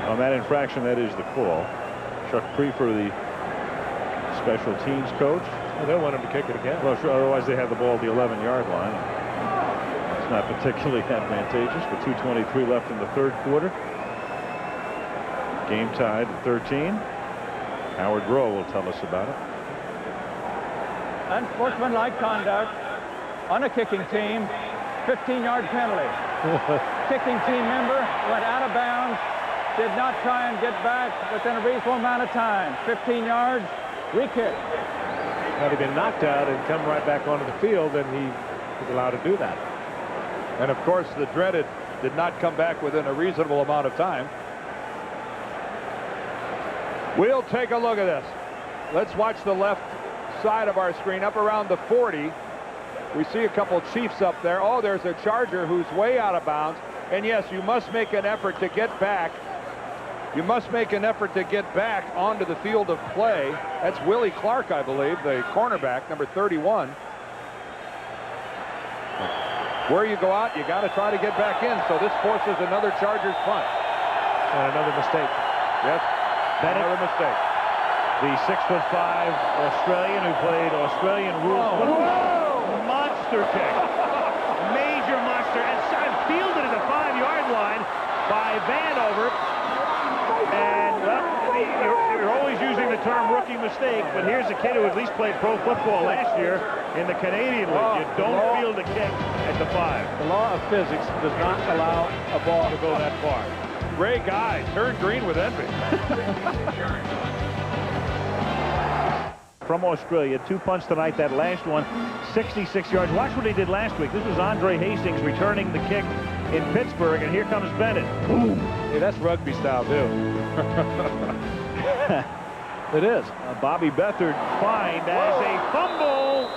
On that infraction, that is the call. Chuck Prefer, the special teams coach. Well, they'll want him to kick it again. Well, sure, otherwise they have the ball at the 11-yard line. It's not particularly advantageous, but 2:23 left in the third quarter. Game tied at 13. Howard Rowe will tell us about it. Unsportsmanlike conduct on a kicking team, 15-yard penalty. Kicking team member went out of bounds, did not try and get back within a reasonable amount of time. 15 yards, re-kick. Had he been knocked out and come right back onto the field, then he was allowed to do that. And of course, the dreaded did not come back within a reasonable amount of time. We'll take a look at this. Let's watch the left side of our screen up around the 40. We see a couple Chiefs up there. Oh, there's a Charger who's way out of bounds. And yes, you must make an effort to get back. You must make an effort to get back onto the field of play. That's Willie Clark, I believe, the cornerback, number 31. Where you go out, you got to try to get back in. So this forces another Chargers punt. And another mistake. Yes, another mistake. The 6'5" Australian who played Australian rules football. Monster kick. Major monster. And fielded at the 5-yard line by Vanover. And well, you're always using the term rookie mistake, but here's a kid who at least played pro football last year in the Canadian League. You don't field a kick at the 5. The law of physics does not allow a ball to go that far. Ray Guy turned green with envy. From Australia, 2 punts tonight. That last one, 66 yards. Watch what he did last week. This was Andre Hastings returning the kick in Pittsburgh, and here comes Bennett. Boom. Hey, that's rugby style, too. It is. Bobby Beathard fined as a fumble.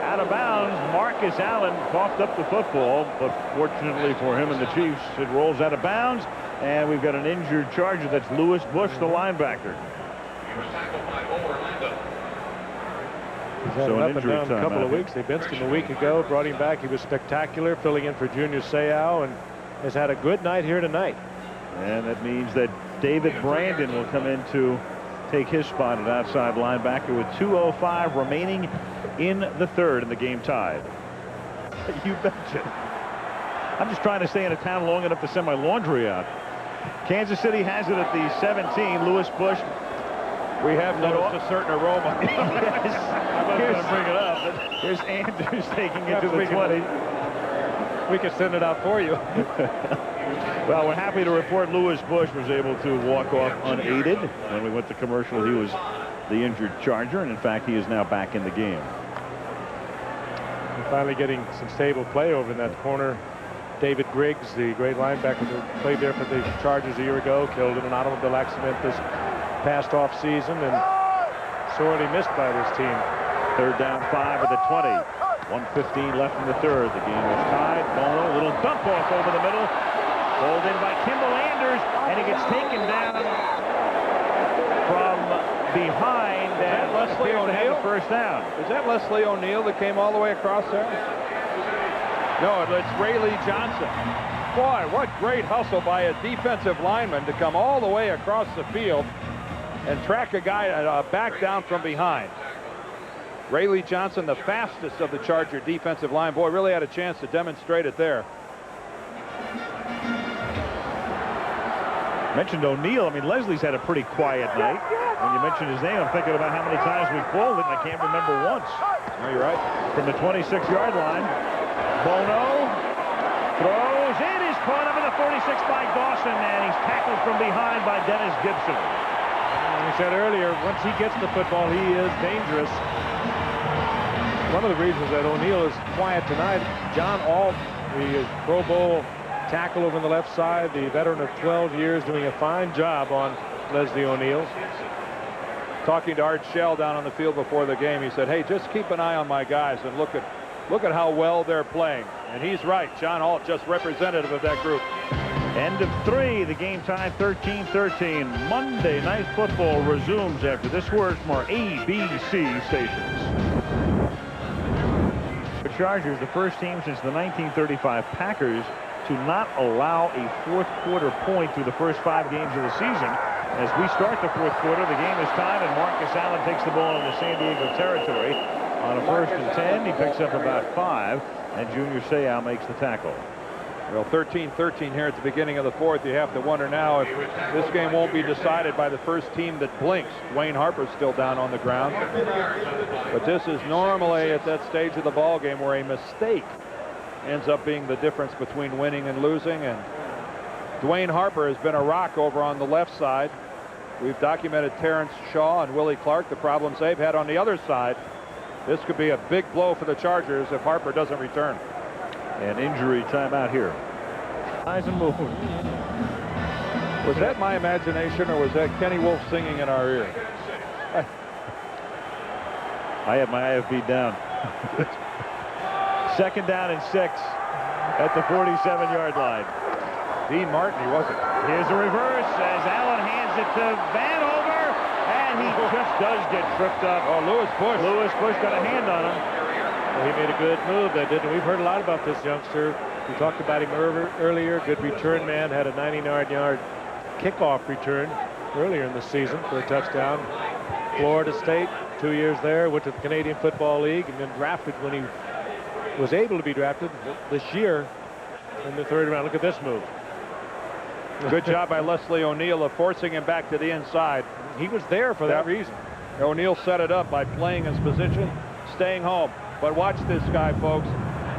Out of bounds. Marcus Allen coughed up the football, but fortunately for him and the Chiefs, it rolls out of bounds, and we've got an injured Charger. That's Lewis Bush, the linebacker. He was tackled by Orlando. He's had an up and down a couple of weeks. They benched him a week ago, brought him back. He was spectacular, filling in for Junior Seau, and has had a good night here tonight. And that means that David Brandon will come in to take his spot at outside linebacker with 2:05 remaining in the third, and the game tied. You betcha. I'm just trying to stay in a town long enough to send my laundry out. Kansas City has it at the 17. Lewis Bush. We have noticed a certain aroma. Yes. I'm not going to bring it up. But here's Andrews taking it to the 20. We can send it out for you. Well, we're happy to report Lewis Bush was able to walk off unaided. When we went to commercial, he was the injured Charger, and in fact, he is now back in the game. We're finally getting some stable play over in that corner. David Griggs, the great linebacker who played there for the Chargers a year ago, killed in an automobile accident this past off season and sorely missed by this team. Third down 5 at the 20. 1:15 left in the third. The game is tied. Bono, a little dump off over the middle. Pulled in by Kimball Anders, and he gets taken down from behind. And Leslie O'Neal? The first down. Is that Leslie O'Neal that came all the way across there? No, it's Rayleigh Johnson. Boy, what great hustle by a defensive lineman to come all the way across the field and track a guy back down from behind. Rayleigh Johnson, the fastest of the Charger defensive line. Boy, really had a chance to demonstrate it there. Mentioned O'Neal. I mean, Leslie's had a pretty quiet night. When you mentioned his name, I'm thinking about how many times we called it, and I can't remember once. No, you're right. From the 26-yard line, Bono throws in. Is caught up in the 46 by Dawson, and he's tackled from behind by Dennis Gibson. We said earlier, once he gets the football, he is dangerous. One of the reasons that O'Neal is quiet tonight, John Alt, the Pro Bowl tackle over on the left side, the veteran of 12 years, doing a fine job on Leslie O'Neal. Talking to Art Shell down on the field before the game, he said, hey, just keep an eye on my guys and look at how well they're playing. And he's right. John Alt just representative of that group. End of 3. The game tied 13-13. Monday Night Football resumes after this word from our ABC stations. The Chargers, the first team since the 1935 Packers to not allow a fourth quarter point through the first 5 games of the season. As we start the fourth quarter, the game is tied, and Marcus Allen takes the ball into San Diego territory. On a 1st and 10, he picks up about 5, and Junior Seau makes the tackle. Well, 13-13 here at the beginning of the fourth. You have to wonder now if this game won't be decided by the first team that blinks. Dwayne Harper's still down on the ground. But this is normally at that stage of the ball game where a mistake ends up being the difference between winning and losing. And Dwayne Harper has been a rock over on the left side. We've documented Terrence Shaw and Willie Clark, the problems they've had on the other side. This could be a big blow for the Chargers if Harper doesn't return. An injury timeout here. Eyes and move. Was that my imagination, or was that Kenny Wolf singing in our ear? I have my IFB down. 2nd down and 6 at the 47-yard line. Dean Martin, he wasn't. Here's a reverse as Allen hands it to Vanover, and he just does get tripped up. Oh, Lewis Bush got a hand on him. Well, he made a good move, that didn't. We've heard a lot about this youngster. We talked about him earlier. Good return man. Had a 99-yard kickoff return earlier in the season for a touchdown. Florida State, 2 years there. Went to the Canadian Football League and then drafted when he was able to be drafted this year in the 3rd round. Look at this move. Good job by Leslie O'Neal of forcing him back to the inside. He was there for that reason. O'Neal set it up by playing his position, staying home. But watch this guy, folks.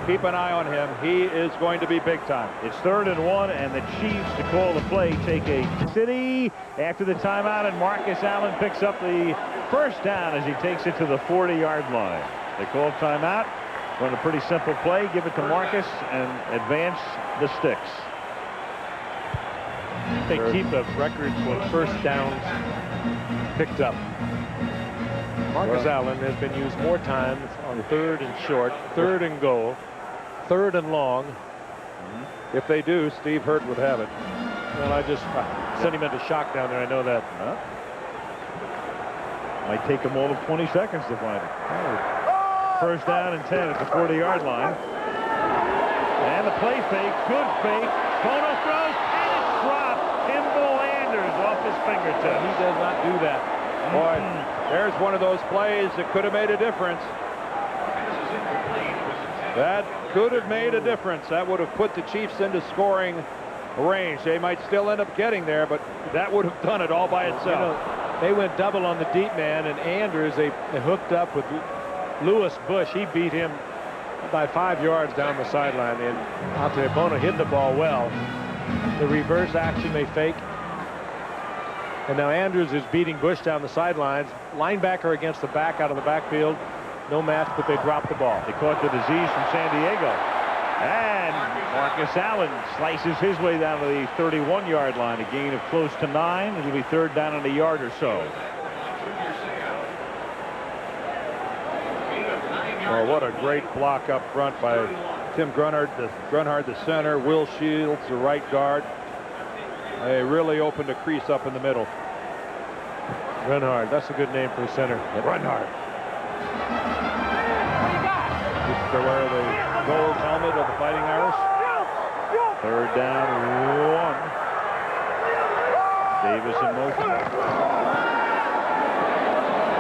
Keep an eye on him. He is going to be big time. It's 3rd and 1, and the Chiefs, to call the play, take a city after the timeout, and Marcus Allen picks up the 1st down as he takes it to the 40-yard line. They call timeout. Run a pretty simple play. Give it to Marcus and advance the sticks. They keep a record for 1st downs picked up. Marcus Allen has been used more times on 3rd and short, 3rd and goal, 3rd and long. If they do, Steve Hurt would have it. Well, I just sent him into shock down there. I know that. Might take him all of 20 seconds to find it. 1st down and 10 at the 40-yard line. And the play fake, good fake. Bono throws, and it's dropped. Kimball Anders off his fingertips. He does not do that. Boy, there's one of those plays that could have made a difference. That could have made a difference. That would have put the Chiefs into scoring range. They might still end up getting there, but that would have done it all by itself. You know, they went double on the deep man, and Anders, they hooked up with Lewis Bush. He beat him by 5 yards down the sideline. And I'll tell you, Bono hit the ball well. The reverse action they fake. And now Andrews is beating Bush down the sidelines. Linebacker against the back out of the backfield. No match, but they dropped the ball. They caught the disease from San Diego. And Marcus Allen slices his way down to the 31-yard line. A gain of close to 9. It'll be 3rd down and a yard or so. Well, what a great block up front by Tim Grunhard, the center, Will Shields, the right guard. They really opened a crease up in the middle. Grunhard, that's a good name for a center. Grunhard. Used to wear the gold helmet of the Fighting Irish. 3rd down, 1. Davis in motion.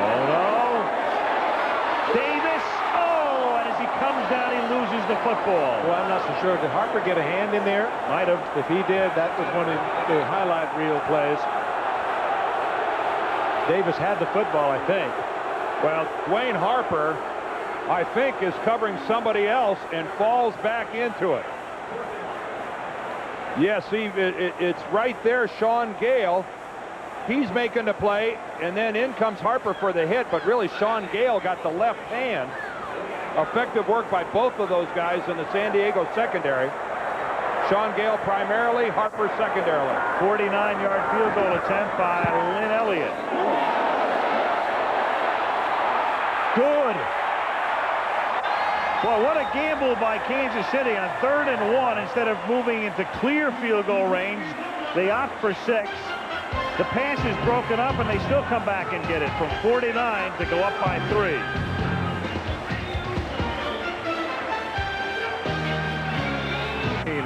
Oh, no. Davis. Oh, and as he comes down, he loses the football. Well, I'm not so sure. Did Harper get a hand in there? Might have. If he did, that was one of the highlight reel plays. Davis had the football, I think. Well, Dwayne Harper, I think, is covering somebody else and falls back into it. Yes, it's right there, Sean Gale. He's making the play, and then in comes Harper for the hit, but really Sean Gale got the left hand. Effective work by both of those guys in the San Diego secondary. Sean Gale primarily, Harper secondarily. 49-yard field goal attempt by Lynn Elliott. Good. Well, what a gamble by Kansas City on 3rd and 1. Instead of moving into clear field goal range, they opt for 6. The pass is broken up, and they still come back and get it from 49 to go up by 3.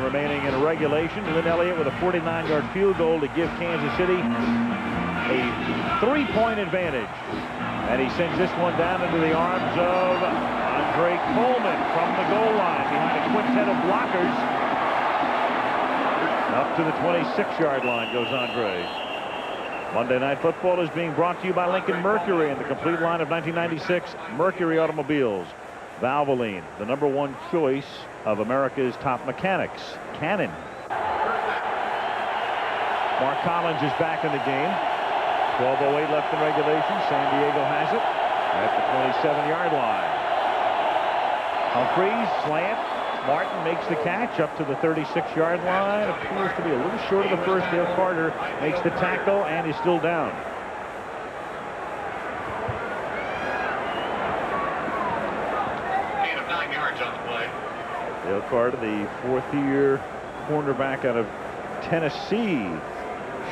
Remaining in regulation. Lynn Elliott with a 49-yard field goal to give Kansas City a 3-point advantage. And he sends this one down into the arms of Andre Coleman from the goal line behind a quintet of blockers. Up to the 26-yard line goes Andre. Monday Night Football is being brought to you by Lincoln Mercury and the complete line of 1996 Mercury automobiles. Valvoline, the #1 choice of America's top mechanics. Cannon. Mark Collins is back in the game. 12:08 left in regulation. San Diego has it at the 27-yard line. Humphreys slant. Martin makes the catch up to the 36-yard line. Appears to be a little short of the first. Dale Carter makes the tackle and is still down. Gain of 9 yards on the play. Dale Carter, the 4th-year cornerback out of Tennessee,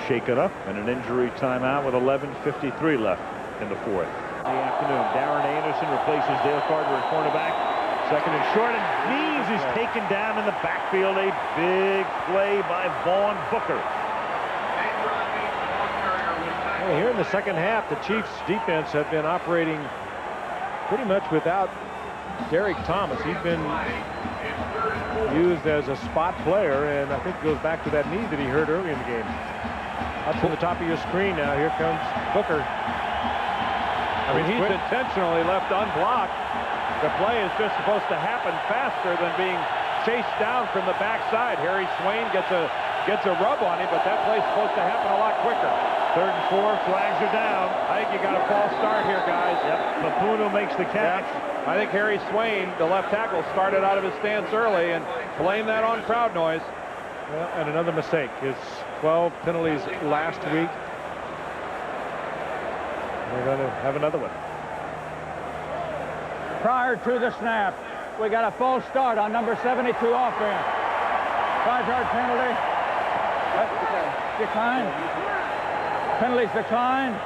shaken up in an injury timeout with 11:53 left in the 4th. In the afternoon, Darren Anderson replaces Dale Carter at cornerback. 2nd and short, and Means is taken down in the backfield. A big play by Vaughn Booker. Well, here in the second half, the Chiefs defense have been operating pretty much without Derek Thomas. He's been used as a spot player, and I think it goes back to that knee that he hurt early in the game. Up to the top of your screen now. Here comes Booker. I mean, he's intentionally left unblocked. The play is just supposed to happen faster than being chased down from the backside. Harry Swain gets a rub on him, but that play's supposed to happen a lot quicker. 3rd and 4, flags are down. I think you got a false start here, guys. Yep, Mapuno makes the catch. Yep. I think Harry Swain, the left tackle, started out of his stance early, and blame that on crowd noise. Well, and another mistake. His 12 penalties last week. We're going to have another one. Prior to the snap, we got a false start on number 72 offense. 5-yard penalty. Decline. Penalties decline.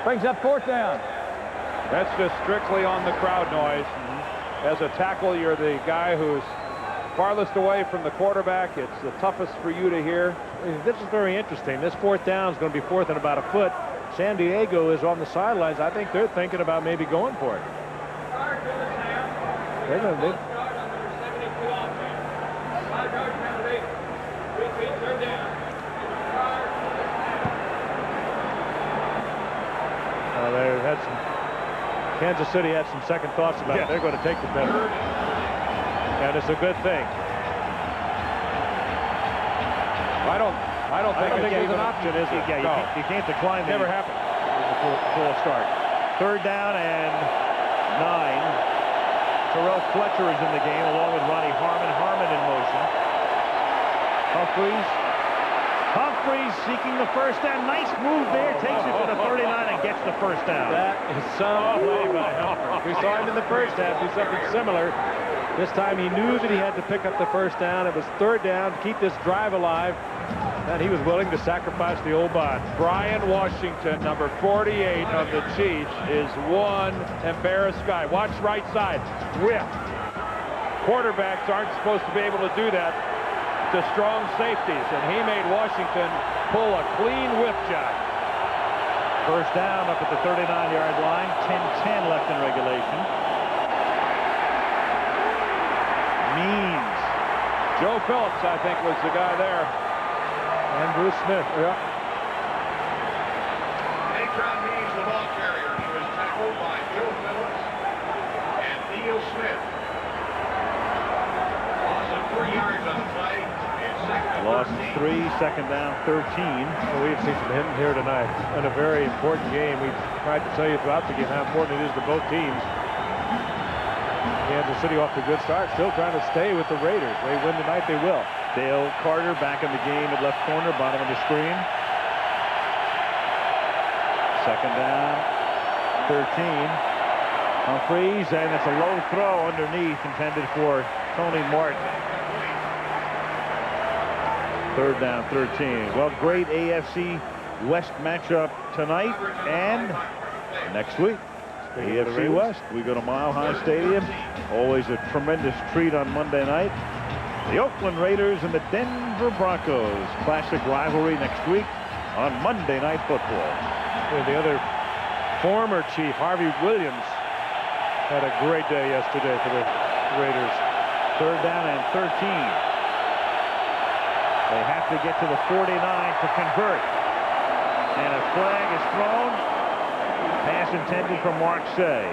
Brings up 4th down. That's just strictly on the crowd noise. As a tackle, you're the guy who's farthest away from the quarterback. It's the toughest for you to hear. This is very interesting. This 4th down is going to be 4th and about a foot. San Diego is on the sidelines. I think they're thinking about maybe going for it. They're going to. They had some. Kansas City had some second thoughts about it. They're going to take the penalty, and it's a good thing. I don't think it's an option, is it? Yeah, you can't decline. Never happened. Full start. 3rd down and 9. Terrell Fletcher is in the game along with Ronnie Harmon. Harmon in motion. Humphreys seeking the 1st down. Nice move there. Takes it to the 39 and gets the 1st down. That is some play by Humphreys. We saw him in the first half do something similar. This time he knew that he had to pick up the 1st down. It was 3rd down to keep this drive alive. And he was willing to sacrifice the old bond. Brian Washington, number 48 of the Chiefs, is one embarrassed guy. Watch right side. Whip. Quarterbacks aren't supposed to be able to do that to strong safeties, and he made Washington pull a clean whip job. 1st down up at the 39-yard line. 10-10 left in regulation. Means. Joe Phillips, I think, was the guy there. And Bruce Smith. Yeah. Akron Means, the ball carrier. He was tackled by Joe Phillips and Neil Smith. Loss of 3 yards on the play. Loss 3, 2nd down, 13. Well, we've seen some hitting here tonight in a very important game. We've tried to tell you throughout the game how important it is to both teams. Kansas City off to a good start, still trying to stay with the Raiders. They win tonight, they will. Dale Carter back in the game at left corner, bottom of the screen. 2nd down, 13. Humphreys, and it's a low throw underneath intended for Tony Martin. 3rd down, 13. Well, great AFC West matchup tonight and next week. AFC West. We go to Mile High Stadium. Always a tremendous treat on Monday night. The Oakland Raiders and the Denver Broncos. Classic rivalry next week on Monday Night Football. And the other former Chief, Harvey Williams, had a great day yesterday for the Raiders. 3rd down and 13. They have to get to the 49 to convert. And a flag is thrown. Pass intended for Mark Say.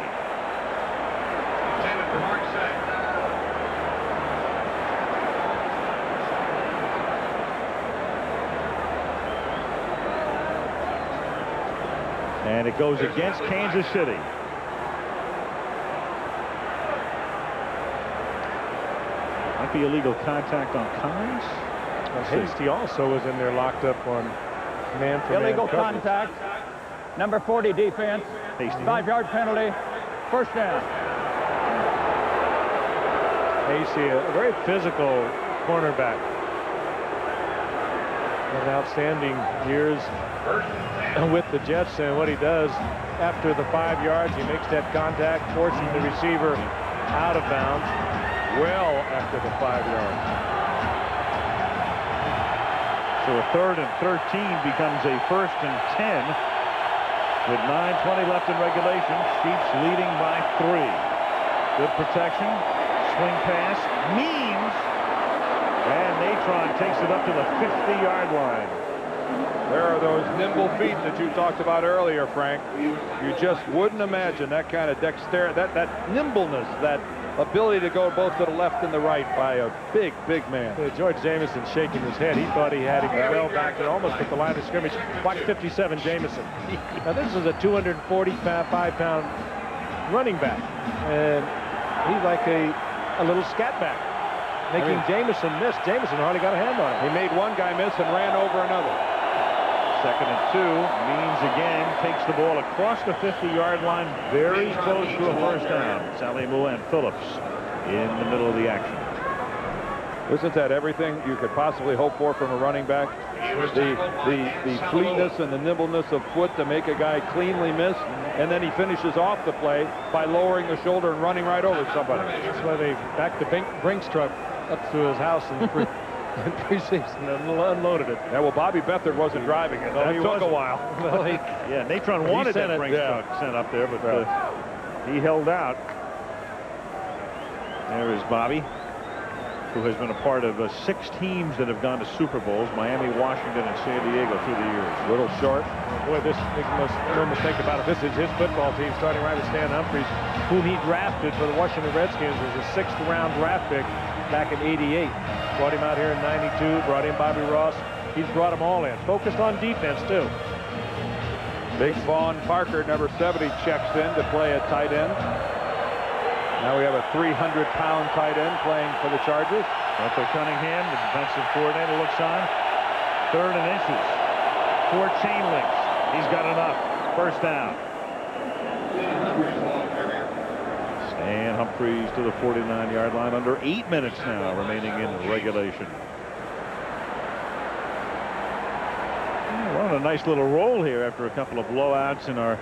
Intended for Mark Say. And it goes against Kansas City. Might be illegal contact on Collins. Hasty also was in there locked up on man-for-man Illegal coverage. contact. Number 40 defense. Hasty. 5-yard penalty. 1st down. Hasty, a very physical cornerback. An outstanding years with the Jets, and what he does after the 5 yards, he makes that contact, forcing the receiver out of bounds well after the 5 yards. So a 3rd and 13 becomes a 1st and 10 with 9:20 left in regulation. Chiefs leading by 3. Good protection. Swing pass. Means. And Natron takes it up to the 50-yard line. There are those nimble feet that you talked about earlier, Frank. You just wouldn't imagine that kind of dexterity, that nimbleness, that ability to go both to the left and the right by a big, big man. George Jameson shaking his head. He thought he had him well back there, almost at the line of scrimmage. Watch 57 Jameson. Now this is a 245-pound running back, and he's like a little scat back, making Jameson miss. Jameson hardly got a hand on it. He made one guy miss and ran over another. 2nd and 2. Means again takes the ball across the 50-yard line, very close to a 1st down. Salimu and Phillips in the middle of the action. Isn't that everything you could possibly hope for from a running back? The fleetness and the nimbleness of foot to make a guy cleanly miss, and then he finishes off the play by lowering the shoulder and running right over somebody. That's why they backed the Brinks truck up to his house in preseason and unloaded it. Yeah, well, Bobby Beathard wasn't driving it. That took a while. Well, Yeah, Natron wanted that Brinks truck sent up there, but he held out. There is Bobby, who has been a part of 6 teams that have gone to Super Bowls, Miami, Washington, and San Diego through the years. Little short. Boy, this, no mistake about it, this is his football team, starting right with Stan Humphries, whom he drafted for the Washington Redskins as a 6th-round draft pick back in '88. Brought him out here in '92, brought in Bobby Ross. He's brought them all in. Focused on defense, too. Big Vaughn Parker, number 70, checks in to play at tight end. Now we have a 300-pound tight end playing for the Chargers. Arthur Cunningham, the defensive coordinator, looks on. 3rd and inches. 4 chain links. He's got enough. 1st down. Stan Humphries to the 49-yard line. Under 8 minutes now remaining in regulation. We're on a nice little roll here after a couple of blowouts in our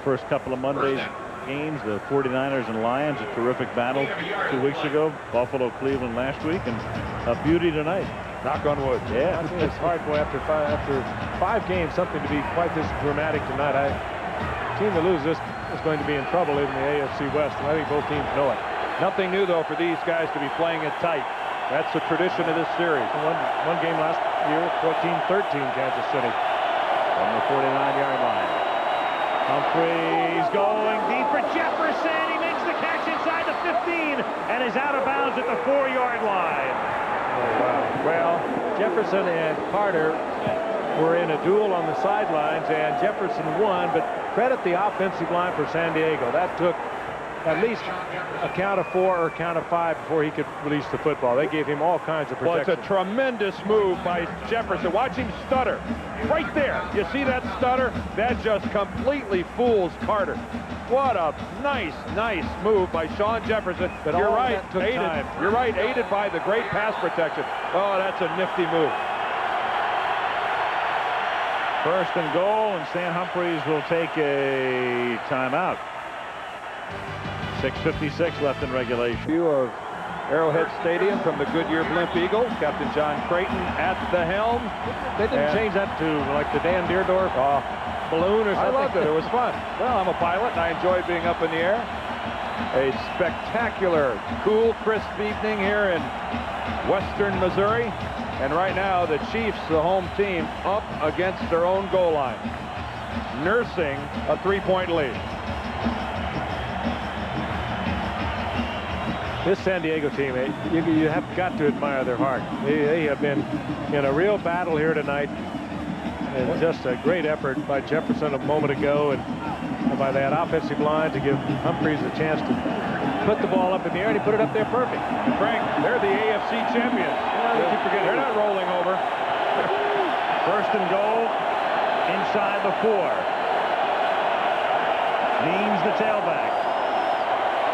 first couple of Mondays games. The 49ers and Lions, a terrific battle 2 weeks ago. Buffalo, Cleveland last week, and a beauty tonight. Knock on wood. Yeah, I think it's hard for after 5 games something to be quite this dramatic tonight. The team that loses this is going to be in trouble in the AFC West, and I think both teams know it. Nothing new, though, for these guys to be playing it tight. That's the tradition of this series. One game last year, 14-13 Kansas City. From the 49-yard line. Humphries going deep for Jefferson. He makes the catch inside the 15 and is out of bounds at the 4-yard line. Oh, wow. Well, Jefferson and Carter were in a duel on the sidelines, and Jefferson won, but credit the offensive line for San Diego. That took at least a count of 4 or a count of 5 before he could release the football. They gave him all kinds of protection. Well, it's a tremendous move by Jefferson. Watch him stutter. Right there. You see that stutter? That just completely fools Carter. What a nice move by Sean Jefferson. But You're all right, that took aided. time. You're right, aided by the great pass protection. Oh, that's a nifty move. First and goal, and Stan Humphries will take a timeout. 6:56 left in regulation. View of Arrowhead Stadium from the Goodyear Blimp Eagles. Captain John Creighton at the helm. They didn't change that to like the Dan Deerdorf balloon or something. I loved it. It was fun. Well, I'm a pilot, and I enjoyed being up in the air. A spectacular, cool, crisp evening here in western Missouri. And right now, the Chiefs, the home team, up against their own goal line, nursing a 3-point lead. This San Diego team, you have got to admire their heart. They have been in a real battle here tonight. And just a great effort by Jefferson a moment ago, and by that offensive line to give Humphries a chance to put the ball up in the air, and he put it up there perfect. And Frank, they're the AFC champions. They're not rolling over. First and goal, inside the 4. Means the tailback.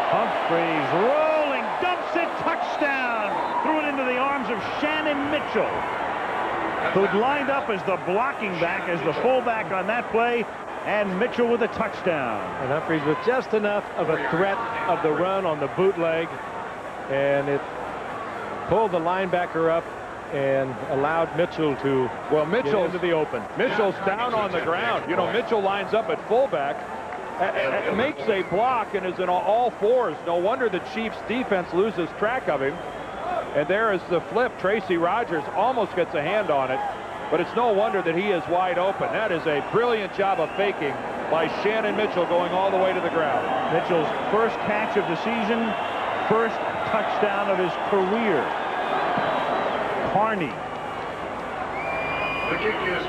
Humphries rolling, dumps it, touchdown. Threw it into the arms of Shannon Mitchell, who'd lined up as the blocking back, as the fullback on that play, and Mitchell with a touchdown. And Humphries with just enough of a threat of the run on the bootleg, and it pulled the linebacker up and allowed Mitchell to get into the open. Mitchell's down on the ground. You know, Mitchell lines up at fullback, makes a block, and is in all fours. No wonder the Chiefs defense loses track of him. And there is the flip. Tracy Rogers almost gets a hand on it, but it's no wonder that he is wide open. That is a brilliant job of faking by Shannon Mitchell, going all the way to the ground. Mitchell's first catch of the season, first touchdown of his career. Carney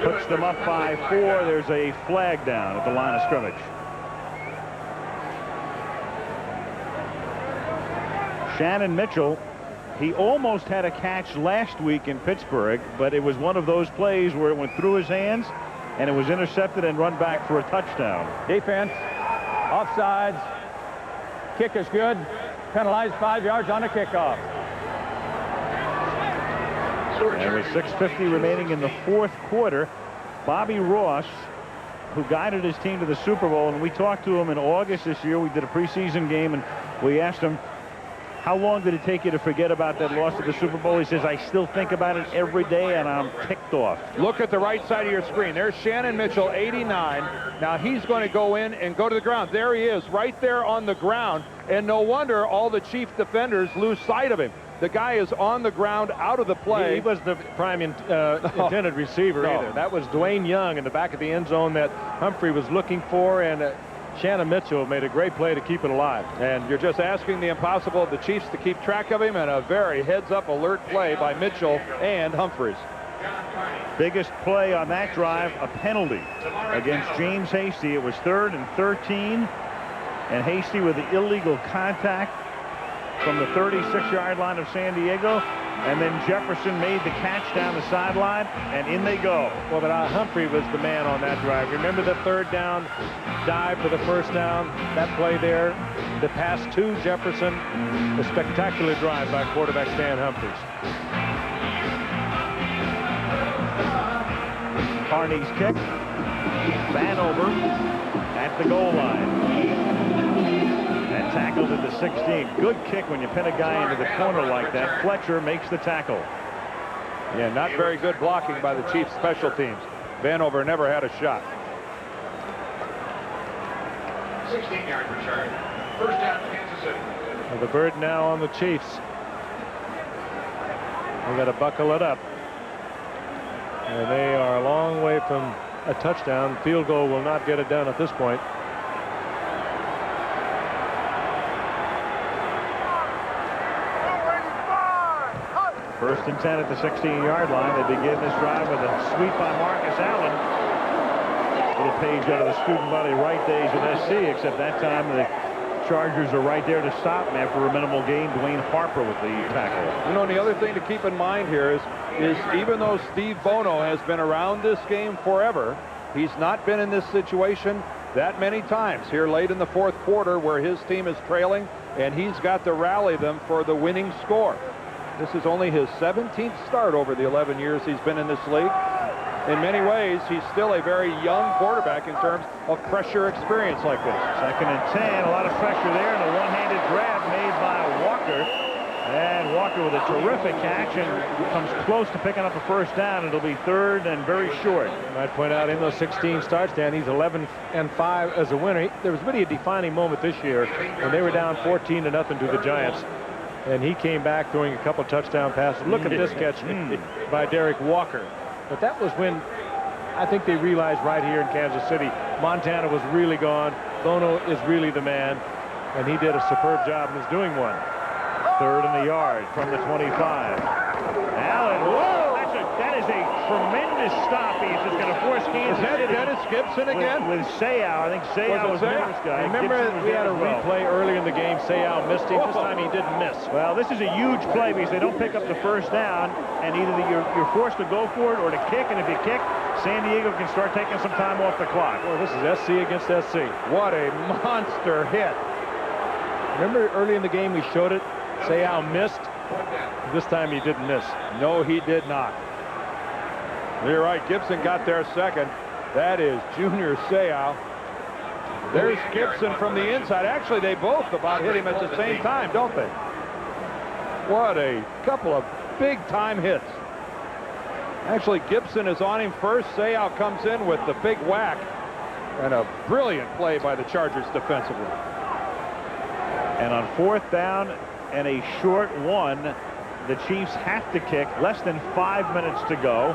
puts them up by 4. There's a flag down at the line of scrimmage. Shannon Mitchell, he almost had a catch last week in Pittsburgh, but it was one of those plays where it went through his hands and it was intercepted and run back for a touchdown. Defense, offsides, kick is good, penalized 5 yards on a kickoff. And with 6:50 remaining in the 4th quarter, Bobby Ross, who guided his team to the Super Bowl, and we talked to him in August this year. We did a preseason game, and we asked him, how long did it take you to forget about that loss at the Super Bowl? He says, I still think about it every day, and I'm ticked off. Look at the right side of your screen. There's Shannon Mitchell, 89. Now he's going to go in and go to the ground. There he is, right there on the ground. And no wonder all the Chief defenders lose sight of him. The guy is on the ground, out of the play. He was the prime intended receiver either. That was Dwayne Young in the back of the end zone that Humphrey was looking for, and Shannon Mitchell made a great play to keep it alive. And you're just asking the impossible of the Chiefs to keep track of him, and a very heads-up alert play by Mitchell and Humphries. Biggest play on that drive, a penalty against James Hasty. It was 3rd and 13, and Hasty with the illegal contact from the 36-yard line of San Diego, and then Jefferson made the catch down the sideline, and in they go. Well, but Humphrey was the man on that drive. Remember the 3rd down dive for the 1st down? That play there, the pass to Jefferson, a spectacular drive by quarterback Stan Humphries. Carney's kick, Vanover at the goal line. And tackled at the 16. Good kick when you pin a guy into the corner like that. Fletcher makes the tackle. Yeah, not very good blocking by the Chiefs special teams. Vanover never had a shot. 16-yard return. First down, Kansas City. Well, the burden now on the Chiefs. They got to buckle it up. And they are a long way from a touchdown. Field goal will not get it done at this point. First and 10 at the 16-yard line. They begin this drive with a sweep by Marcus Allen. Little page out of the student body right days at SC, except that time the Chargers are right there to stop him after a minimal gain. Dwayne Harper with the tackle. You know, and the other thing to keep in mind here is even though Steve Bono has been around this game forever, he's not been in this situation that many times here late in the fourth quarter where his team is trailing and he's got to rally them for the winning score. This is only his 17th start over the 11 years he's been in this league. In many ways, he's still a very young quarterback in terms of pressure experience like this. 2nd and 10, a lot of pressure there, and a one-handed grab made by Walker. And Walker with a terrific catch and comes close to picking up a first down. It'll be 3rd and very short. I might point out in those 16 starts, Dan, he's 11 and 5 as a winner. There was really a defining moment this year when they were down 14-0 to the Giants. And he came back throwing a couple touchdown passes. Look at this catch by Derek Walker. But that was when I think they realized right here in Kansas City, Montana was really gone. Bono is really the man. And he did a superb job and is doing one. 3rd and a yard from the 25. Allen, whoa! That is a tremendous stop. He's just going to force Kansas City. Is that Dennis Gibson again? With Sayal. I think Sayal was the first guy. Remember, we had a replay early in the game. Sayal missed him. This time he didn't miss. Well, this is a huge play because they don't pick up the first down, and either you're forced to go for it or to kick, and if you kick, San Diego can start taking some time off the clock. Well, this is SC against SC. What a monster hit. Remember early in the game we showed it? Sayal missed. This time he didn't miss. No, he did not. You're right. Gibson got there second. That is Junior Sayal. There's Gibson from the inside. Actually, they both about hit him at the same time, don't they? What a couple of big-time hits. Actually, Gibson is on him first. Sayal comes in with the big whack. And a brilliant play by the Chargers defensively. And on 4th down and a short one, the Chiefs have to kick. Less than 5 minutes to go.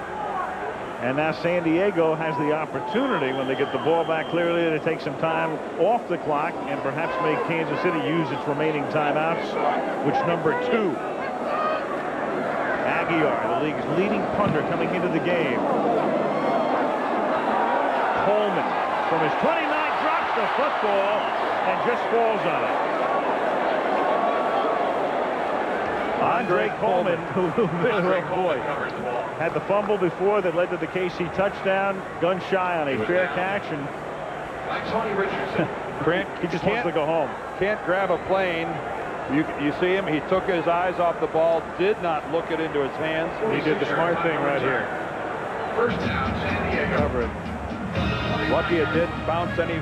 And now San Diego has the opportunity, when they get the ball back clearly, to take some time off the clock and perhaps make Kansas City use its remaining timeouts, which number 2. Aguiar, the league's leading punter, coming into the game. Coleman from his 29 drops the football and just falls on it. Andre Coleman, who had the fumble before that led to the KC touchdown, gun shy on a fair catch, and he just wants to go home. Can't grab a plane. You see him, he took his eyes off the ball, did not look it into his hands. He did the smart thing right here. First down, San Diego. Cover it. Lucky it didn't bounce any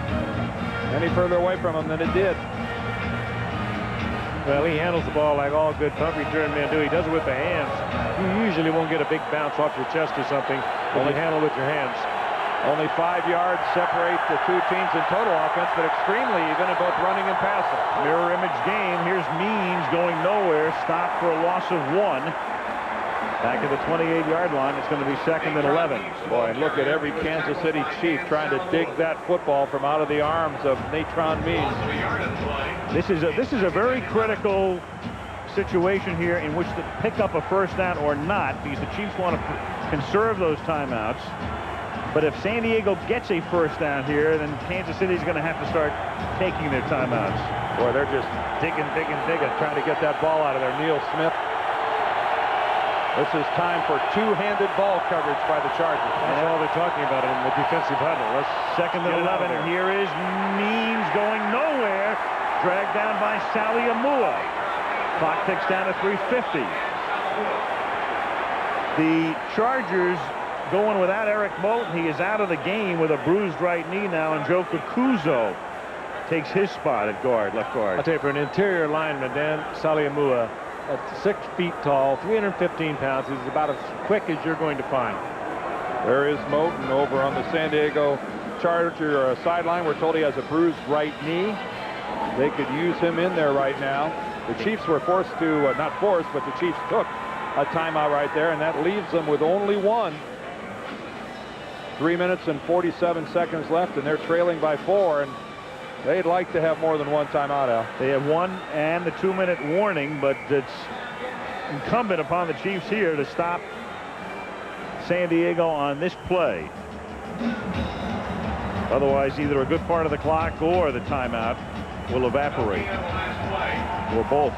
further away from him than it did. Well, he handles the ball like all good punt return men do. He does it with the hands. You usually won't get a big bounce off your chest or something, but you handle with your hands. Only 5 yards separate the two teams in total offense, but extremely even in both running and passing. Mirror image game. Here's Means going nowhere. Stopped for a loss of 1. Back at the 28-yard line. It's going to be 2nd and 11. Boy, and look at every Kansas City Chief trying to dig that football from out of the arms of Natron Means. This is a very critical situation here in which to pick up a first down or not, because the Chiefs want to conserve those timeouts. But if San Diego gets a first down here, then Kansas City is going to have to start taking their timeouts. Boy, they're just digging, trying to get that ball out of there. Neil Smith. This is time for two-handed ball coverage by the Chargers. That's all they're talking about in the defensive huddle. Let's 2nd and 11, and here is Means going nowhere. Dragged down by Saliamua. Clock ticks down to 3:50. The Chargers going without Eric Moulton. He is out of the game with a bruised right knee now, and Joe Kukuzo takes his spot at guard, left guard. I'll tell you, for an interior lineman, Dan Saliamua, at 6 feet tall, 315 pounds, he's about as quick as you're going to find. There is Moulton over on the San Diego Charger sideline. We're told he has a bruised right knee. They could use him in there right now. The Chiefs were forced to, not forced, but the Chiefs took a timeout right there, and that leaves them with only one. 3 minutes and 47 seconds left, and they're trailing by 4, and they'd like to have more than one timeout, Al. They have one and the 2-minute warning, but it's incumbent upon the Chiefs here to stop San Diego on this play. Otherwise, either a good part of the clock or the timeout will evaporate. Or both.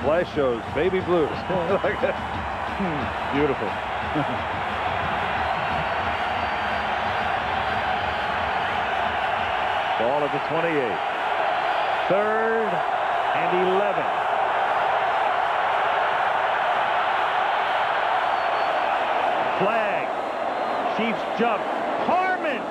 Flash shows baby blues. Beautiful. at the 28. 3rd and 11. Flag. Chiefs jump. Harmon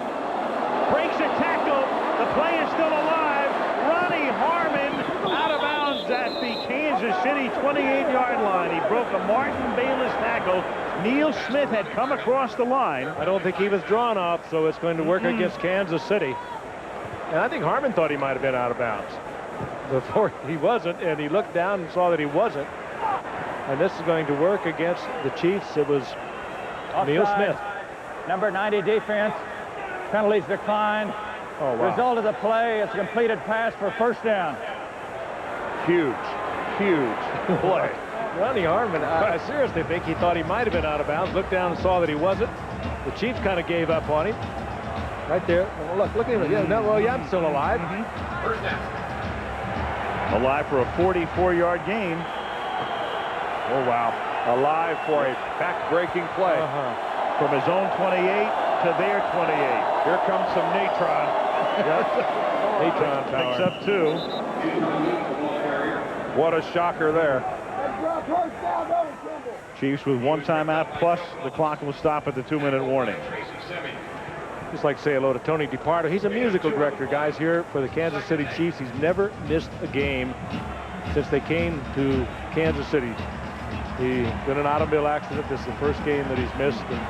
breaks a tackle. The play is still alive. Ronnie Harmon out of bounds at the Kansas City 28-yard line. He broke a Martin Bayless tackle. Neil Smith had come across the line. I don't think he was drawn up, so it's going to work against Kansas City. And I think Harmon thought he might have been out of bounds before he wasn't, and he looked down and saw that he wasn't. And this is going to work against the Chiefs. It was Neil Smith. Number 90 defense. Penalties declined. Oh, wow. Result of the play is a completed pass for first down. Huge play. Ronnie Harmon, I seriously think he thought he might have been out of bounds. Looked down and saw that he wasn't. The Chiefs kind of gave up on him. Right there. Well, look at him. Yeah, no, well, yeah, I'm still alive. First down. Alive for a 44-yard gain. Oh, wow. Alive for a back-breaking play. From his own 28 to their 28. Here comes some natron. Natron power. Picks up 2. What a shocker there. Chiefs with 1 timeout, plus the clock will stop at the 2-minute warning. Just like to say hello to Tony DiPardo. He's a musical director, guys, here for the Kansas City Chiefs. He's never missed a game since they came to Kansas City. He's been an automobile accident. This is the first game that he's missed, and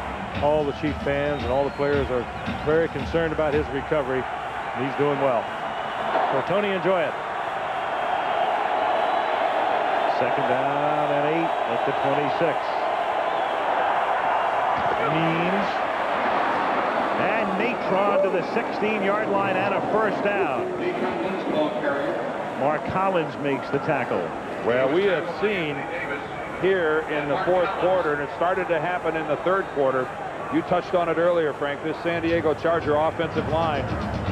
all the Chief fans and all the players are very concerned about his recovery, and he's doing well. So, Tony, enjoy it. 2nd down and 8 at the 26. Means. And Natron to the 16-yard line and a first down. Mark Collins makes the tackle. Well, we have seen here in the 4th quarter, and it started to happen in the 3rd quarter. You touched on it earlier, Frank. This San Diego Charger offensive line,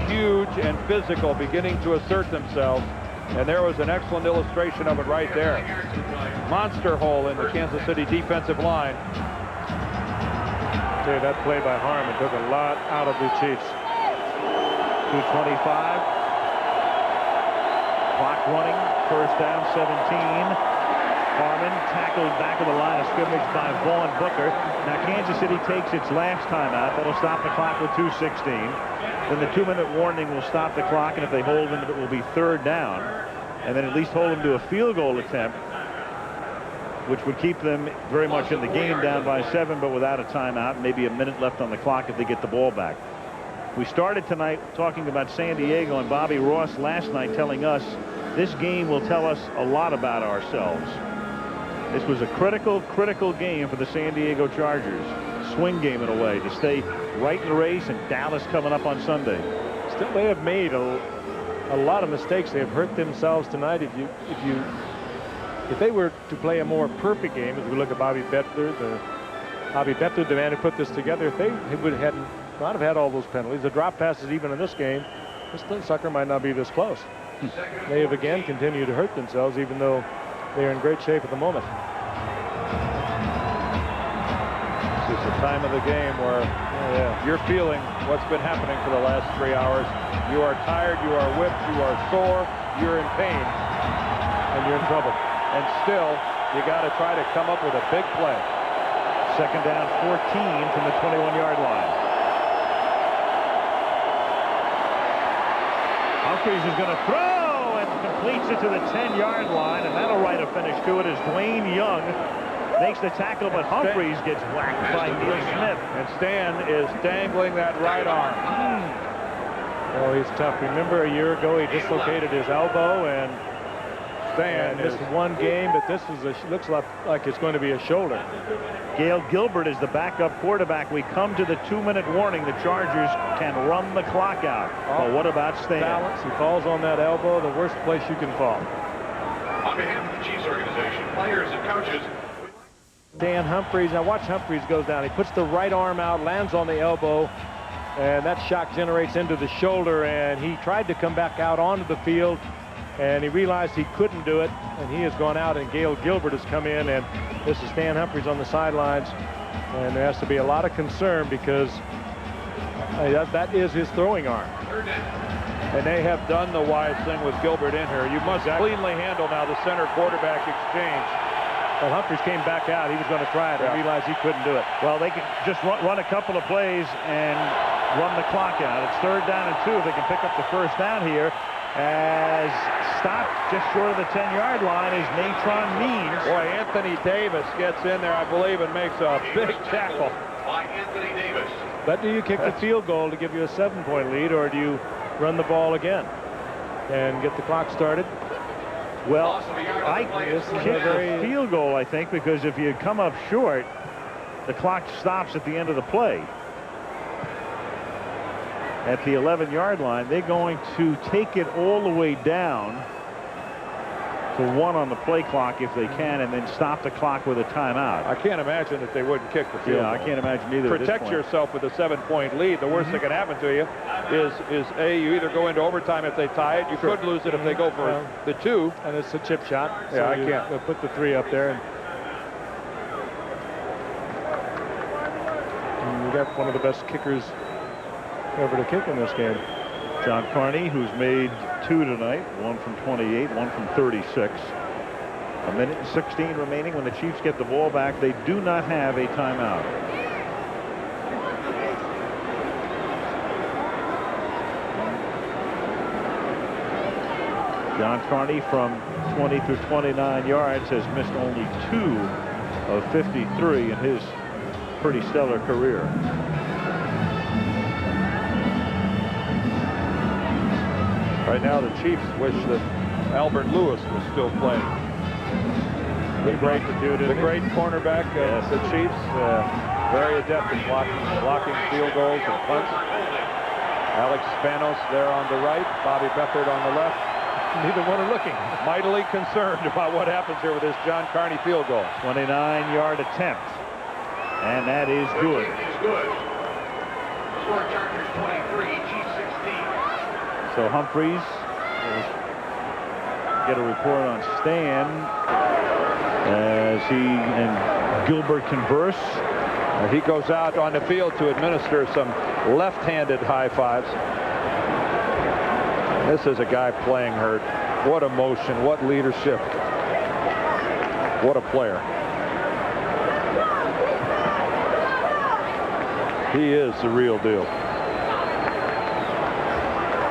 huge and physical, beginning to assert themselves. And there was an excellent illustration of it right there. Monster hole in the Kansas City defensive line. I'll tell you, that play by Harmon took a lot out of the Chiefs. 2:25. Clock running. First down, 17. Harmon tackled back of the line of scrimmage by Vaughn Booker. Now Kansas City takes its last timeout. That'll stop the clock with 2:16. Then the 2-minute warning will stop the clock, and if they hold them, it will be 3rd down. And then at least hold them to a field goal attempt, which would keep them very much in the game, down by 7, but without a timeout. Maybe a minute left on the clock if they get the ball back. We started tonight talking about San Diego, and Bobby Ross last night telling us this game will tell us a lot about ourselves. This was a critical game for the San Diego Chargers. Swing game in a way to stay right in the race, and Dallas coming up on Sunday. Still, they have made a lot of mistakes. They have hurt themselves tonight. If they were to play a more perfect game, as we look at Bobby Bettler, the man who put this together, if they would not have had all those penalties, the drop passes even in this game, this sucker might not be this close. They have again continued to hurt themselves, even though they are in great shape at the moment. This is the time of the game where you're feeling what's been happening for the last 3 hours. You are tired, you are whipped, you are sore, you're in pain, and you're in trouble. And still, you got to try to come up with a big play. 2nd down, 14 from the 21-yard line. Humphries is going to throw and completes it to the 10-yard line, and that'll write a finish to it as Dwayne Young makes the tackle, but Humphries gets whacked by Neil Smith. And Stan is dangling that right arm. Oh, he's tough. Remember a year ago he dislocated his elbow, and Stan missed 1 game, but this looks like it's going to be a shoulder. Gail Gilbert is the backup quarterback. We come to the 2-minute warning. The Chargers can run the clock out. But what about Stan? Balance. He falls on that elbow, the worst place you can fall. On behalf of the Chiefs organization, players and coaches. Dan Humphries. Now watch Humphries goes down. He puts the right arm out, lands on the elbow, and that shock generates into the shoulder, and he tried to come back out onto the field, and he realized he couldn't do it, and he has gone out, and Gail Gilbert has come in, and this is Stan Humphries on the sidelines, and there has to be a lot of concern because that is his throwing arm. And they have done the wise thing with Gilbert in here. You must cleanly handle now the center quarterback exchange. Well, Humphries came back out. He was going to try it and realized he couldn't do it. Well, they can just run a couple of plays and run the clock out. It's 3rd down and 2. If they can pick up the 1st down here. As stopped just short of the 10-yard line is Natron Means. Boy, Anthony Davis gets in there, I believe, and makes a big tackle. By Anthony Davis. But do you kick the field goal to give you a 7-point lead, or do you run the ball again and get the clock started? Well, I kick the field goal, I think, because if you come up short, the clock stops at the end of the play. At the 11-yard line, they're going to take it all the way down to 1 on the play clock if they can, and then stop the clock with a timeout. I can't imagine that they wouldn't kick the field goal. I can't imagine either. Protect yourself with a 7-point lead. The worst that can happen to you is A, you either go into overtime if they tie it. You could lose it if they go for the 2. And it's a chip shot. Yeah, so I can't put the 3 up there. And we got one of the best kickers ever to kick in this game. John Carney, who's made 2 tonight, 1 from 28, 1 from 36. 1:16 remaining. When the Chiefs get the ball back, they do not have a timeout. John Carney from 20 through 29 yards has missed only 2 of 53 in his pretty stellar career. Right now, the Chiefs wish that Albert Lewis was still playing. The great cornerback of the Chiefs, very adept in blocking field goals and punts. Alex Spanos there on the right, Bobby Beathard on the left. Neither one are looking mightily concerned about what happens here with this John Carney field goal. 29-yard attempt, and that is good. Score Chargers 23, Chiefs 16. So Humphries will get a report on Stan as he and Gilbert converse. He goes out on the field to administer some left-handed high fives. This is a guy playing hurt. What emotion, what leadership, what a player. He is the real deal.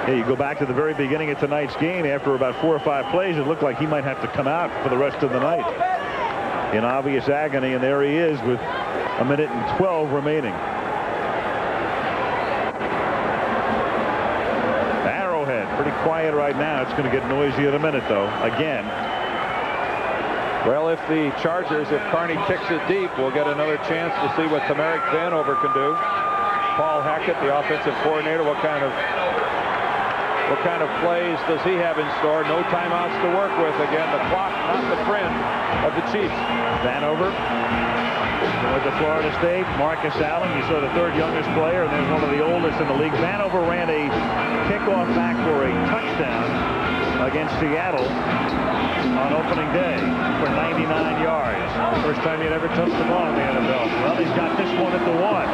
Yeah, you go back to the very beginning of tonight's game. After about 4 or 5 plays, it looked like he might have to come out for the rest of the night in obvious agony, and there he is with 1:12 remaining. Arrowhead pretty quiet right now. It's going to get noisy in a minute, though, again. Well, if the Chargers, if Carney kicks it deep, we'll get another chance to see what Tamarick Vanover can do. Paul Hackett, the offensive coordinator, what kind of plays does he have in store? No timeouts to work with. Again, the clock not the friend of the Chiefs. Vanover with the Florida State. Marcus Allen, you saw the 3rd youngest player, and then one of the oldest in the league. Vanover ran a kickoff back for a touchdown against Seattle on opening day for 99 yards. First time he'd ever touched the ball in the NFL. Well, he's got this one at the 1.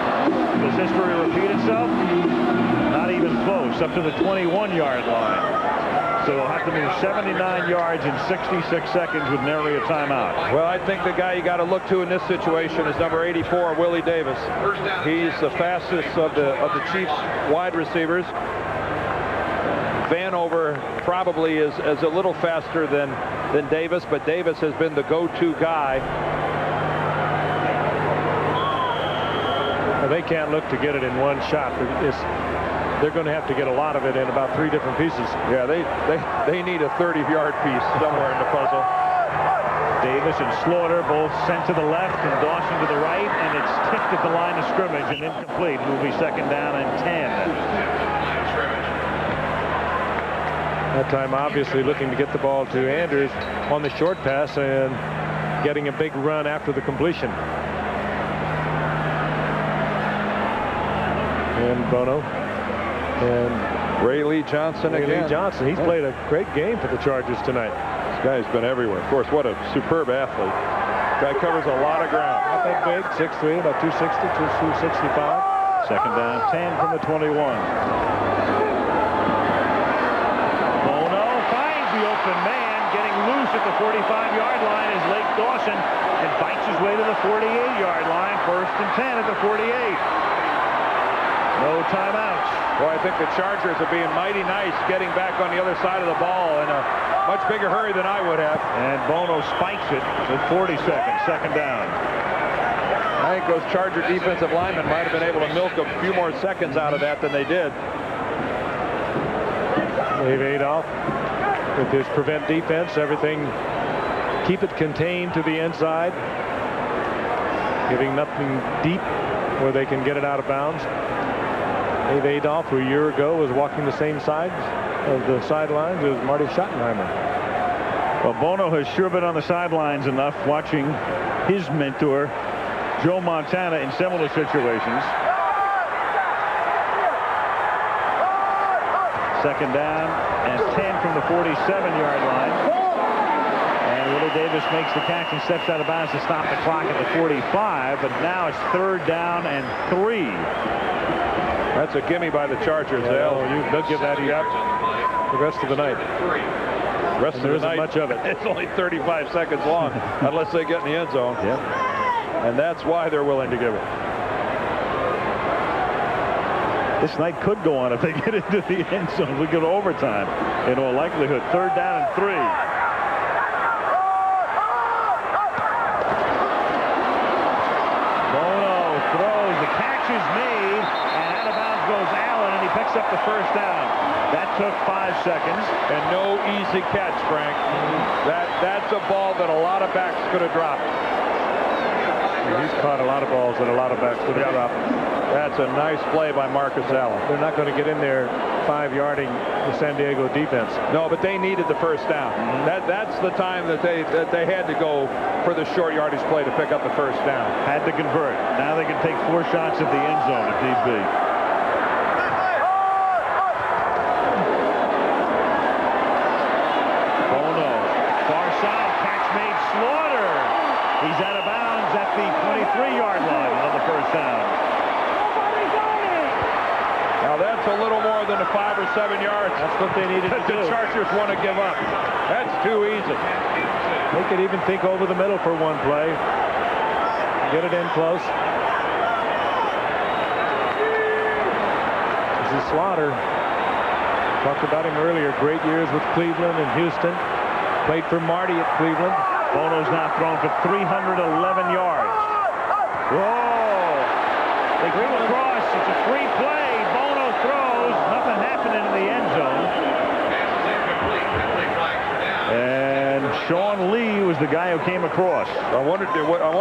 Does history repeat itself? Not even close, up to the 21-yard line. So they'll have to move 79 yards in 66 seconds with nary a timeout. Well, I think the guy you got to look to in this situation is number 84, Willie Davis. He's the fastest of the Chiefs wide receivers. Vanover probably is a little faster than Davis, but Davis has been the go-to guy. Well, they can't look to get it in one shot. They're going to have to get a lot of it in about 3 different pieces. Yeah, they need a 30-yard piece somewhere in the puzzle. Davis and Slaughter both sent to the left and Dawson to the right, and it's tipped at the line of scrimmage and incomplete. Will be 2nd down and 10. That time obviously looking to get the ball to Andrews on the short pass and getting a big run after the completion. And Bono and Ray Lee Johnson again. Lee Johnson, he's played a great game for the Chargers tonight. This guy's been everywhere. Of course, what a superb athlete. Guy covers a lot of ground. Not that big, 6'3", about 260, 265. 2nd down, 10 from the 21. at the 45-yard line is Lake Dawson and fights his way to the 48-yard line. 1st and 10 at the 48. No timeouts. Well, I think the Chargers are being mighty nice getting back on the other side of the ball in a much bigger hurry than I would have. And Bono spikes it with 40 seconds. 2nd down. I think those Charger defensive linemen might have been able to milk a few more seconds out of that than they did. Dave Adolph with his prevent defense, everything, keep it contained to the inside, giving nothing deep where they can get it out of bounds. Dave Adolph, who a year ago was walking the same sides of the sidelines as Marty Schottenheimer. Well, Bono has sure been on the sidelines enough watching his mentor, Joe Montana, in similar situations. 2nd down and 10 from the 47-yard line. And Willie Davis makes the catch and steps out of bounds to stop the clock at the 45. But now it's 3rd down and 3. That's a gimme by the Chargers. They'll give that the rest of the night. Rest of the night, much of it. It's only 35 seconds long unless they get in the end zone. Yep. And that's why they're willing to give it. This night could go on if they get into the end zone. We go to overtime in all likelihood. 3rd down and 3. Bono throws. The catch is made, and out of bounds goes Allen, and he picks up the 1st down. That took 5 seconds. And no easy catch, Frank. That's a ball that a lot of backs could have dropped. He's caught a lot of balls that a lot of backs could have dropped. That's a nice play by Marcus Allen. They're not going to get in there 5-yarding the San Diego defense. No, but they needed the 1st down. That's the time that they had to go for the short yardage play to pick up the 1st down. Had to convert. Now they can take 4 shots at the end zone if need be. Bono, far side, catch made. Slaughter. He's out of bounds at the 23-yard line on the 1st down. Now that's a little more than the 5 or 7 yards. That's what they needed to do. The Chargers want to give up. That's too easy. They could even think over the middle for one play. Get it in close. This is Slaughter. Talked about him earlier. Great years with Cleveland and Houston. Played for Marty at Cleveland. Bono's now thrown for 311 yards. Whoa! They come across. It's a free play. Bono throws. Nothing happening in the end zone. And Sean Lee was the guy who came across. I wonder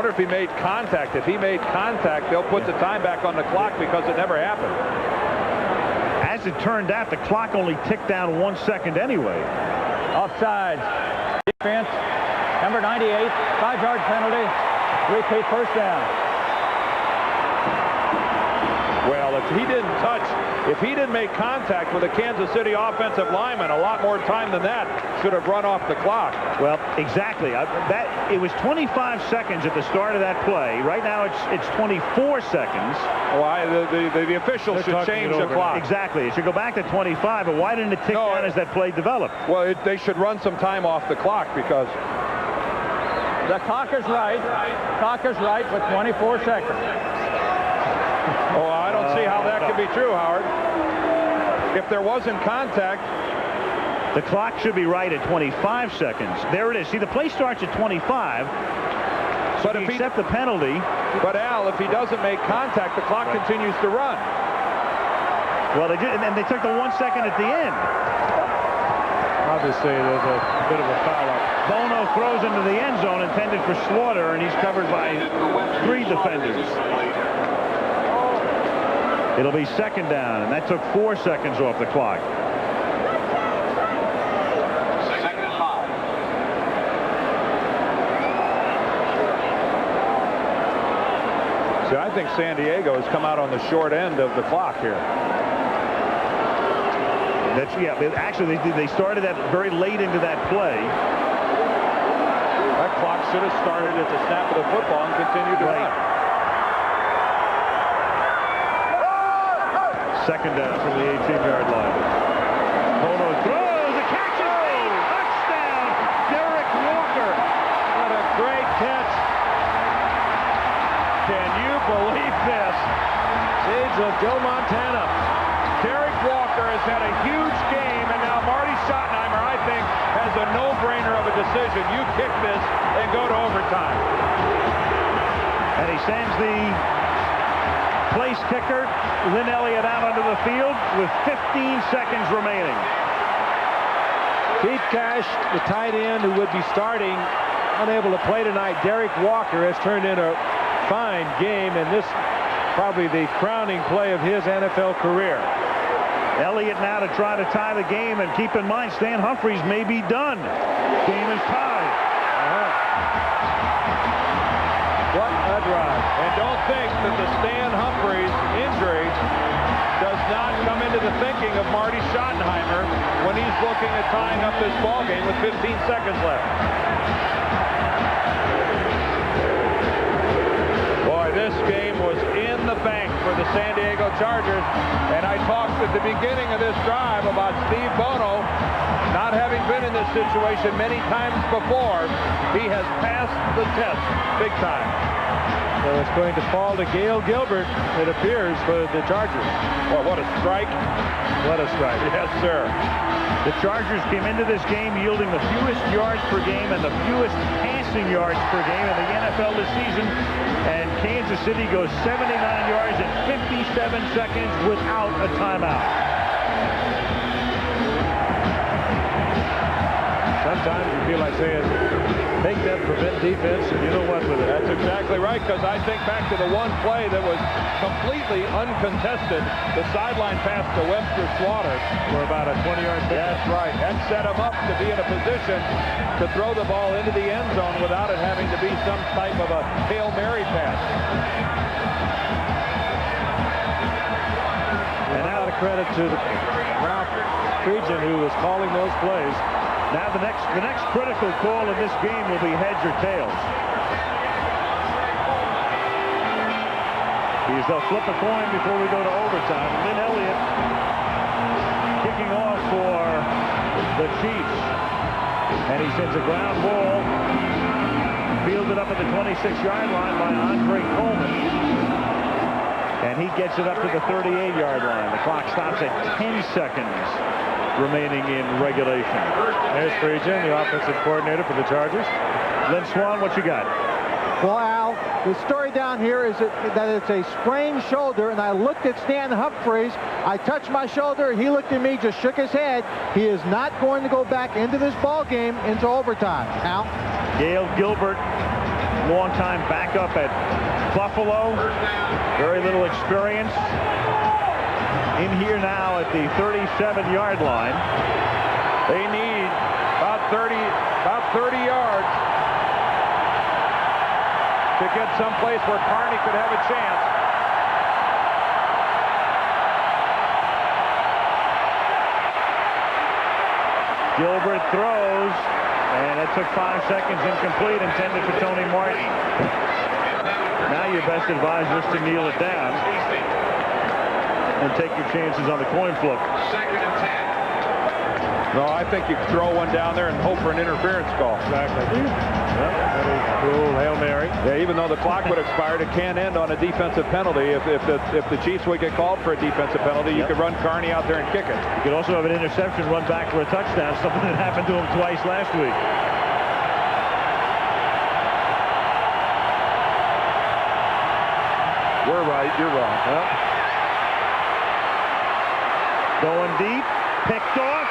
if he made contact. If he made contact, they'll put the time back on the clock because it never happened. As it turned out, the clock only ticked down 1 second anyway. Offside. Defense. Number 98. 5-yard penalty. Repeat 1st down. Well, if he didn't make contact with a Kansas City offensive lineman, a lot more time than that should have run off the clock. Well, exactly. It was 25 seconds at the start of that play. Right now, it's 24 seconds. Why the officials should change the clock. Exactly. It should go back to 25. But why didn't it tick down as that play developed? Well, they should run some time off the clock because the clock is right. Clock is right with 24 seconds. Oh, I don't see how that could be true, Howard. If there wasn't contact, the clock should be right at 25 seconds. There it is. See, the play starts at 25. So if he accept the penalty. But Al, if he doesn't make contact, the clock continues to run. Well, they did, and they took the 1 second at the end. Obviously, there's a bit of a foul up. Bono throws into the end zone intended for Slaughter, and he's covered by 3 defenders. It'll be 2nd down, and that took 4 seconds off the clock. See, I think San Diego has come out on the short end of the clock here. Actually, they started that very late into that play. That clock should have started at the snap of the football and continued to run. 2nd down from the 18-yard line. Bono throws. The catch is made. Touchdown. Derek Ward. this. Shades of Joe Montana. Derek Walker has had a huge game, and now Marty Schottenheimer, I think, has a no-brainer of a decision. You kick this and go to overtime. And he sends the place kicker, Lynn Elliott, out onto the field with 15 seconds remaining. Pete Cash, the tight end who would be starting, unable to play tonight. Derek Walker has turned in a fine game, and this probably the crowning play of his NFL career. Elliott now to try to tie the game, and keep in mind, Stan Humphries may be done. Game is tied. What a drive. And don't think that the Stan Humphries injury does not come into the thinking of Marty Schottenheimer when he's looking at tying up this ball game with 15 seconds left. Boy, this game was in the bank for the San Diego Chargers, and I talked at the beginning of this drive about Steve Bono not having been in this situation many times before. He has passed the test big time. So it's going to fall to Gail Gilbert, it appears, for the Chargers. Boy, what a strike. What a strike. Yes, sir. The Chargers came into this game yielding the fewest yards per game and the fewest passing yards per game in the NFL this season. And Kansas City goes 79 yards in 57 seconds without a timeout. Sometimes you feel like saying, take that prevent defense, and you know what with it. That's exactly right, because I think back to the one play that was completely uncontested, the sideline pass to Webster Slaughter. For about a 20-yard pickup. That's right. That set him up to be in a position to throw the ball into the end zone without it having to be some type of a Hail Mary pass. And a lot of credit to Ralph Friedgen, who was calling those plays. Now the next critical call in this game will be heads or tails. They'll flip a coin before we go to overtime. Lynn Elliott kicking off for the Chiefs. And he sends a ground ball fielded up at the 26-yard line by Andre Coleman. And he gets it up to the 38-yard line. The clock stops at 10 seconds remaining in regulation. There's Friedgen, the offensive coordinator for the Chargers. Lynn Swan, what you got? Well, Al, the story down here is that it's a sprained shoulder, and I looked at Stan Humphries. I touched my shoulder. He looked at me, just shook his head. He is not going to go back into this ball game into overtime. Al? Gail Gilbert, longtime backup at Buffalo. Very little experience. In here now at the 37-yard line. They need about 30 yards to get someplace where Carney could have a chance. Gilbert throws, and it took 5 seconds, incomplete, intended for Tony Martin. Now you're best advised just to kneel it down and take your chances on the coin flip. Second and 10. No, I think you throw one down there and hope for an interference call. Exactly. Yep. Cool. Hail Mary. Yeah, even though the clock would expire, it can end on a defensive penalty. If the Chiefs would get called for a defensive penalty, you could run Carney out there and kick it. You could also have an interception, run back for a touchdown, something that happened to him twice last week. We're right, you're wrong. Yep. Going deep, picked off.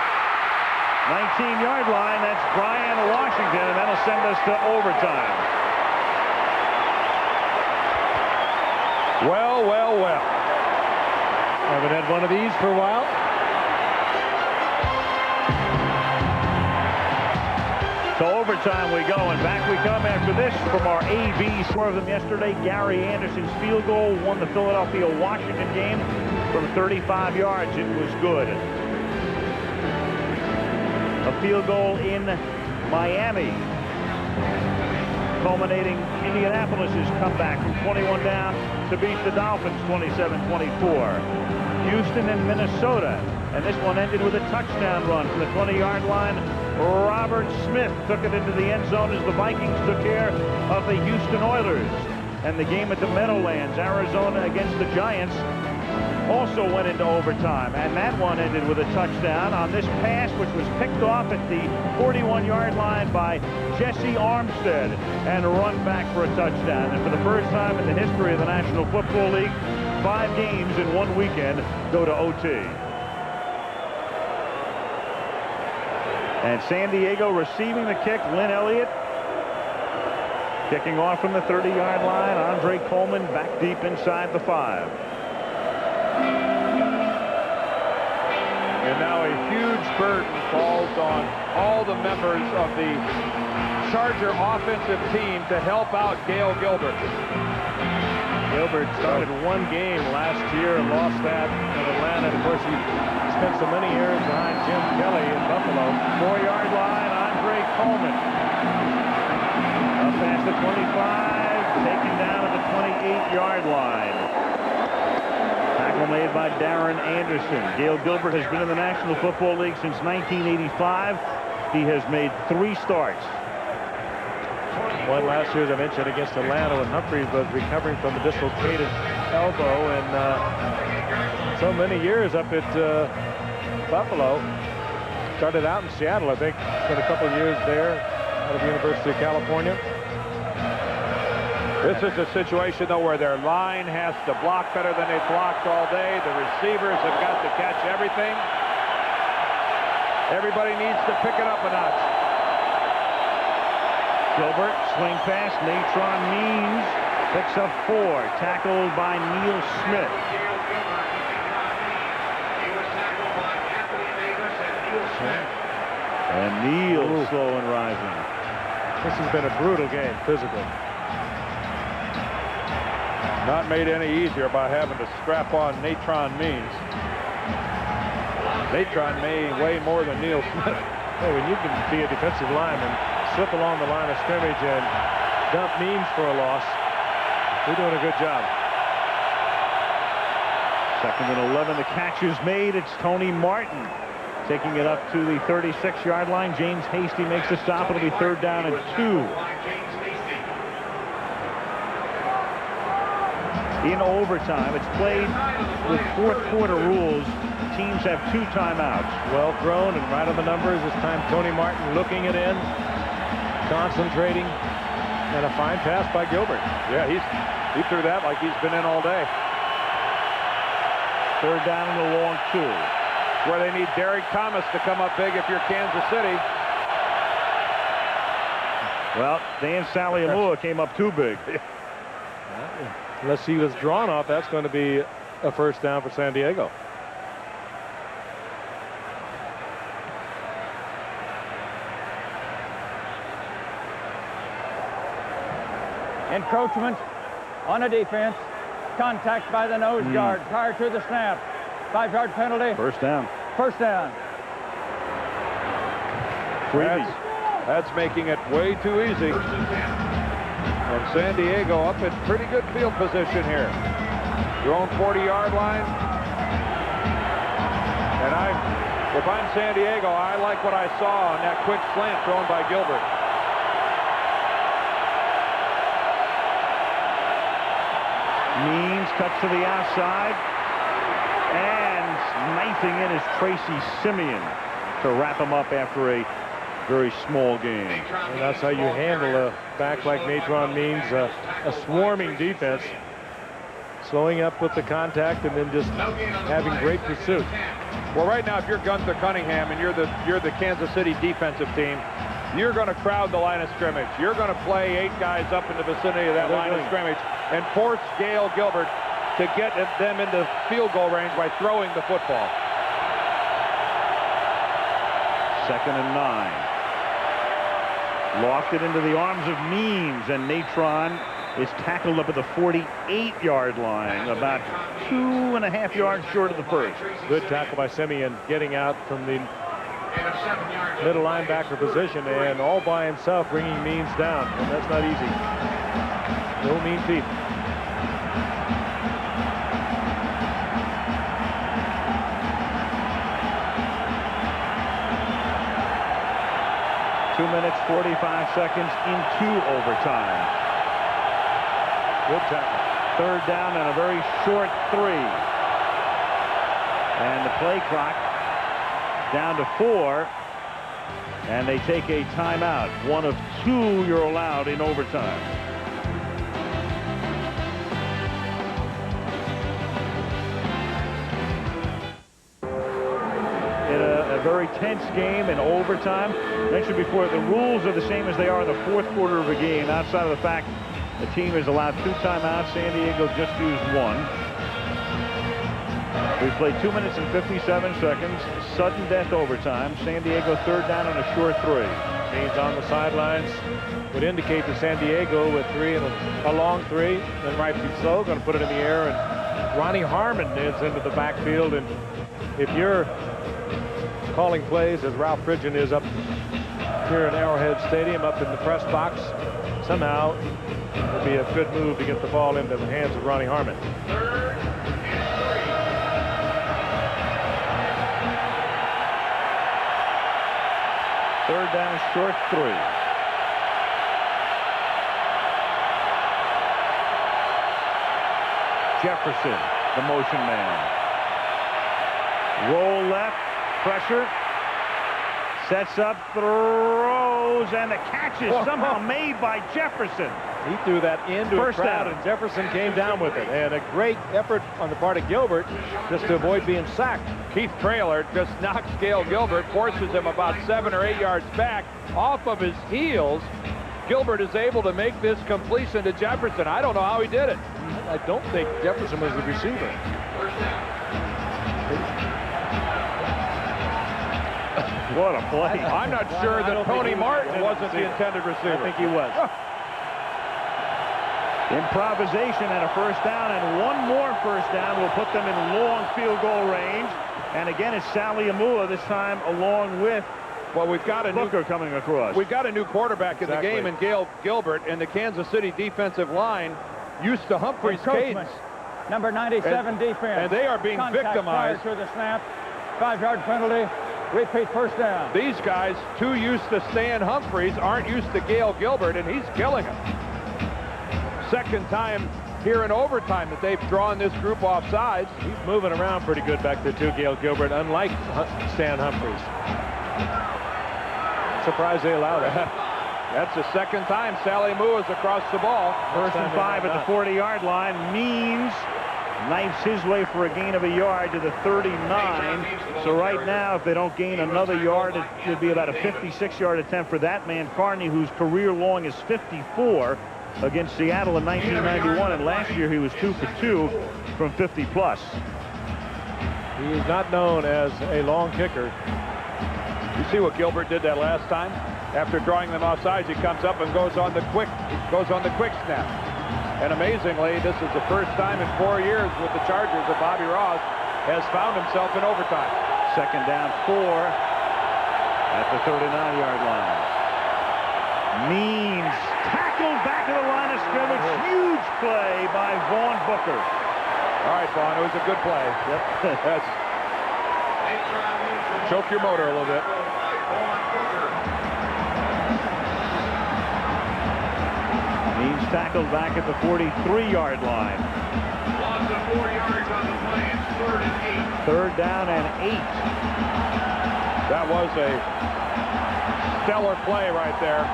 19-yard line, that's Brian Washington, and that'll send us to overtime. Well, well, well. Haven't had one of these for a while. To overtime we go, and back we come after this from our AB. Four of them yesterday. Gary Anderson's field goal won the Philadelphia-Washington game from 35 yards. It was good. A field goal in Miami, culminating Indianapolis's comeback from 21 down to beat the Dolphins 27-24. Houston and Minnesota, and this one ended with a touchdown run from the 20-yard line. Robert Smith took it into the end zone as the Vikings took care of the Houston Oilers. And the game at the Meadowlands, Arizona against the Giants, also went into overtime. And that one ended with a touchdown on this pass, which was picked off at the 41-yard line by Jesse Armstead and run back for a touchdown. And for the first time in the history of the National Football League, 5 games in one weekend go to OT. And San Diego receiving the kick, Lynn Elliott. Kicking off from the 30-yard line, Andre Coleman back deep inside the 5. And now a huge burden falls on all the members of the Charger offensive team to help out Gail Gilbert. Gilbert started one game last year and lost that in Atlanta. Of course, he spent so many years behind Jim Kelly in Buffalo. 4-yard line, Andre Coleman. Up past the 25, taken down at the 28-yard line. Tackle made by Darren Anderson. Gail Gilbert has been in the National Football League since 1985. He has made 3 starts. One last year, as I mentioned, against Atlanta when Humphreys was recovering from a dislocated elbow, and so many years up at Buffalo. Started out in Seattle, I think. Spent a couple of years there out of the University of California. This is a situation, though, where their line has to block better than they've blocked all day. The receivers have got to catch everything. Everybody needs to pick it up a notch. Gilbert, swing pass, Natron Means picks up 4, tackled by Neil Smith. And Neil slow and rising. This has been a brutal game, physically. Not made any easier by having to strap on Natron Means. Natron may weigh more than Neil Smith. Hey, when you can be a defensive lineman, slip along the line of scrimmage and dump Means for a loss, you're doing a good job. 2nd and 11, the catch is made. It's Tony Martin taking it up to the 36-yard line. James Hasty makes the stop. It'll be 3rd down and 2. In overtime, it's played with 4th quarter rules. Teams have 2 timeouts. Well thrown and right on the numbers. This time Tony Martin looking it in, concentrating, and a fine pass by Gilbert. Yeah, he threw that like he's been in all day. 3rd down and a long 2. Where they need Derek Thomas to come up big if you're Kansas City. Well, Dan Saliamua came up too big. Unless he was drawn off, that's going to be a 1st down for San Diego. Encroachment on a defense. Contact by the nose guard prior to the snap. 5-yard penalty. 1st down. 1st down. That's making it way too easy. And San Diego up in pretty good field position here. Your own 40-yard line. And if I'm San Diego, I like what I saw on that quick slant thrown by Gilbert. Means cuts to the outside, and knifing in is Tracy Simeon to wrap him up after a very small game. And that's how you handle a back like Natron Means, a swarming defense, slowing up with the contact and then just having great pursuit. Well, right now, if you're Gunther Cunningham and you're the Kansas City defensive team, you're going to crowd the line of scrimmage. You're going to play 8 guys up in the vicinity of that line of scrimmage and force Gail Gilbert to get them into field goal range by throwing the football. 2nd and 9. Lofted into the arms of Means, and Natron is tackled up at the 48-yard line, about 2.5 yards short of the 1st. Good tackle by Simeon, getting out from the middle linebacker position and all by himself bringing Means down, and that's not easy. No mean feat. Two minutes, 45 seconds into overtime. Good tackle. Third down and a very short 3. And the play clock down to 4. And they take a timeout. 1 of 2 you're allowed in overtime. In a very tense game in overtime. Mentioned before, the rules are the same as they are in the fourth quarter of a game, outside of the fact the team is allowed 2 timeouts. San Diego just used 1. We played 2 minutes and 57 seconds. Sudden death overtime. San Diego third down and a short 3. Means on the sidelines would indicate to San Diego with 3 and a long 3. Then rightfully so, going to put it in the air. And Ronnie Harmon is into the backfield. And if you're calling plays as Ralph Pridgeon is up here in Arrowhead Stadium, up in the press box, somehow it would be a good move to get the ball into the hands of Ronnie Harmon. Third down, short 3. Jefferson, the motion man. Roll left, pressure. Sets up, throws, and the catch is somehow made by Jefferson. He threw that into a First crowd, down. and Jefferson came down with it. And a great effort on the part of Gilbert just to avoid being sacked. Keith Traylor just knocks Gail Gilbert, forces him about 7 or 8 yards back off of his heels. Gilbert is able to make this completion to Jefferson. I don't know how he did it. I don't think Jefferson was the receiver. What a play. I'm not sure that Tony Martin wasn't the intended receiver. I think he was. Improvisation and a first down, and 1 more first down will put them in long field goal range. And again, it's Sally Amua this time, along with Well, we've got a Booker coming across. We've got a new quarterback in the game, and Gail Gilbert, and the Kansas City defensive line used to Humphrey's cadence. Number 97 defense. And they are being Contact victimized. prior to the snap. 5-yard penalty. Repeat first down. These guys, too used to Stan Humphreys, aren't used to Gail Gilbert, and he's killing them. Second time here in overtime that they've drawn this group off sides. He's moving around pretty good back there too, Gail Gilbert, unlike Stan Humphreys. Surprised they allowed it. That's the second time Sally Moore is across the ball. First and 5 at the 40-yard line. Means knifes his way for a gain of a yard to the 39. So right now, if they don't gain another yard, it would be about a 56-yard attempt for that man, Carney, whose career long is 54 against Seattle in 1991. And last year, he was 2 for 2 from 50-plus. He is not known as a long kicker. You see what Gilbert did that last time? After drawing them offsides, he comes up and goes on the quick snap. And amazingly, this is the first time in 4 years with the Chargers that Bobby Ross has found himself in overtime. Second down 4 at the 39-yard line. Means tackled back to the line of scrimmage. Huge play by Vaughn Booker. All right, Vaughn, it was a good play. Yep. That's choke your motor a little bit. Means tackled back at the 43-yard line. Loss of 4 yards on the play. It's 3rd and 8. Third down and 8. That was a stellar play right there.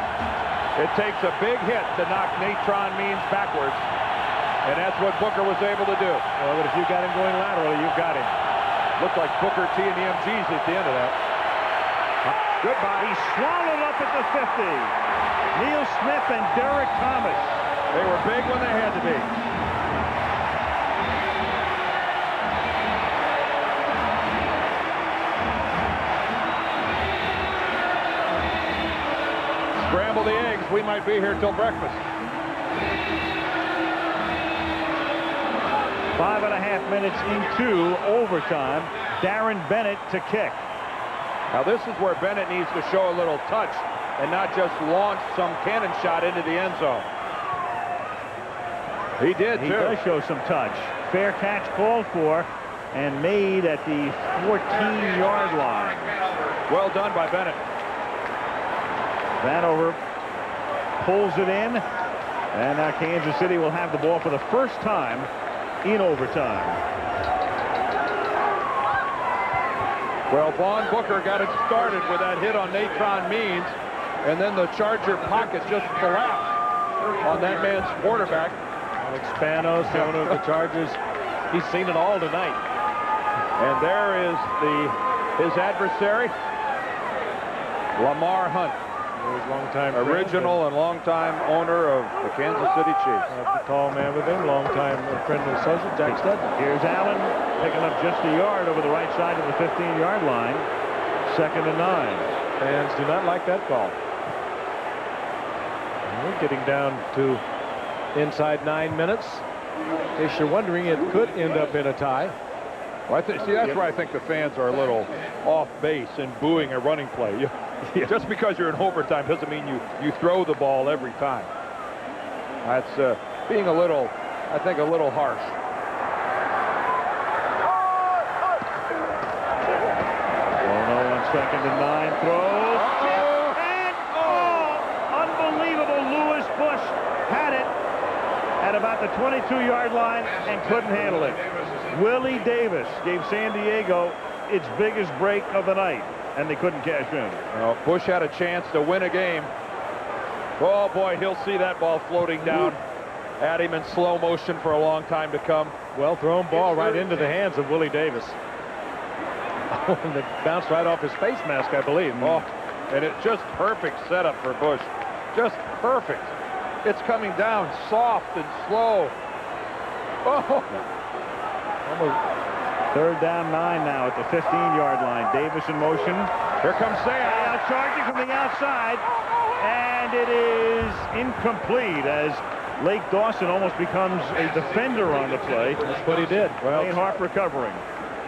It takes a big hit to knock Natron Means backwards. And that's what Booker was able to do. Well, but if you got him going laterally, you've got him. Looked like Booker T and the MGs at the end of that. Goodbye. He's swallowed up at the 50. Neil Smith and Derek Thomas. They were big when they had to be. Scramble the eggs. We might be here till breakfast. 5.5 minutes into overtime. Darren Bennett to kick. Now this is where Bennett needs to show a little touch and not just launch some cannon shot into the end zone. He did, He too. does show some touch. Fair catch called for and made at the 14-yard line. Well done by Bennett. Vanover pulls it in. And now Kansas City will have the ball for the first time in overtime. Well, Vaughn Booker got it started with that hit on Natron Means, and then the Charger pocket just collapsed on that man's quarterback. Alex Spanos, the owner of the Chargers, he's seen it all tonight. And there is his adversary, Lamar Hunt, Longtime original and longtime owner of the Kansas City Chiefs. The tall man with him, longtime friend and associate, Jack Stedman. Here's Allen picking up just a yard over the right side of the 15-yard line. 2nd and 9. Fans do not like that call. And we're getting down to inside 9 minutes. In case you're wondering, it could end up in a tie. Well, see, that's where I think the fans are a little off base in booing a running play. Just because you're in overtime doesn't mean you throw the ball every time. That's being a little, I think, a little harsh. On 2nd and 9 throws. And unbelievable. Lewis Bush had it at about the 22-yard line and couldn't handle it. Willie Davis gave San Diego its biggest break of the night, and they couldn't cash in. Well, Bush had a chance to win a game. Oh boy, he'll see that ball floating down at him in slow motion for a long time to come. Well thrown ball right into the hands of Willie Davis. Oh, and it bounced right off his face mask, I believe. Oh, and it's just perfect setup for Bush. Just perfect. It's coming down soft and slow. Oh. Almost. 3rd down 9 now at the 15-yard line. Davis in motion. Here comes Sam. Charging from the outside, and it is incomplete as Lake Dawson almost becomes a defender on the play. That's what he did. Well, Wayne Harper covering.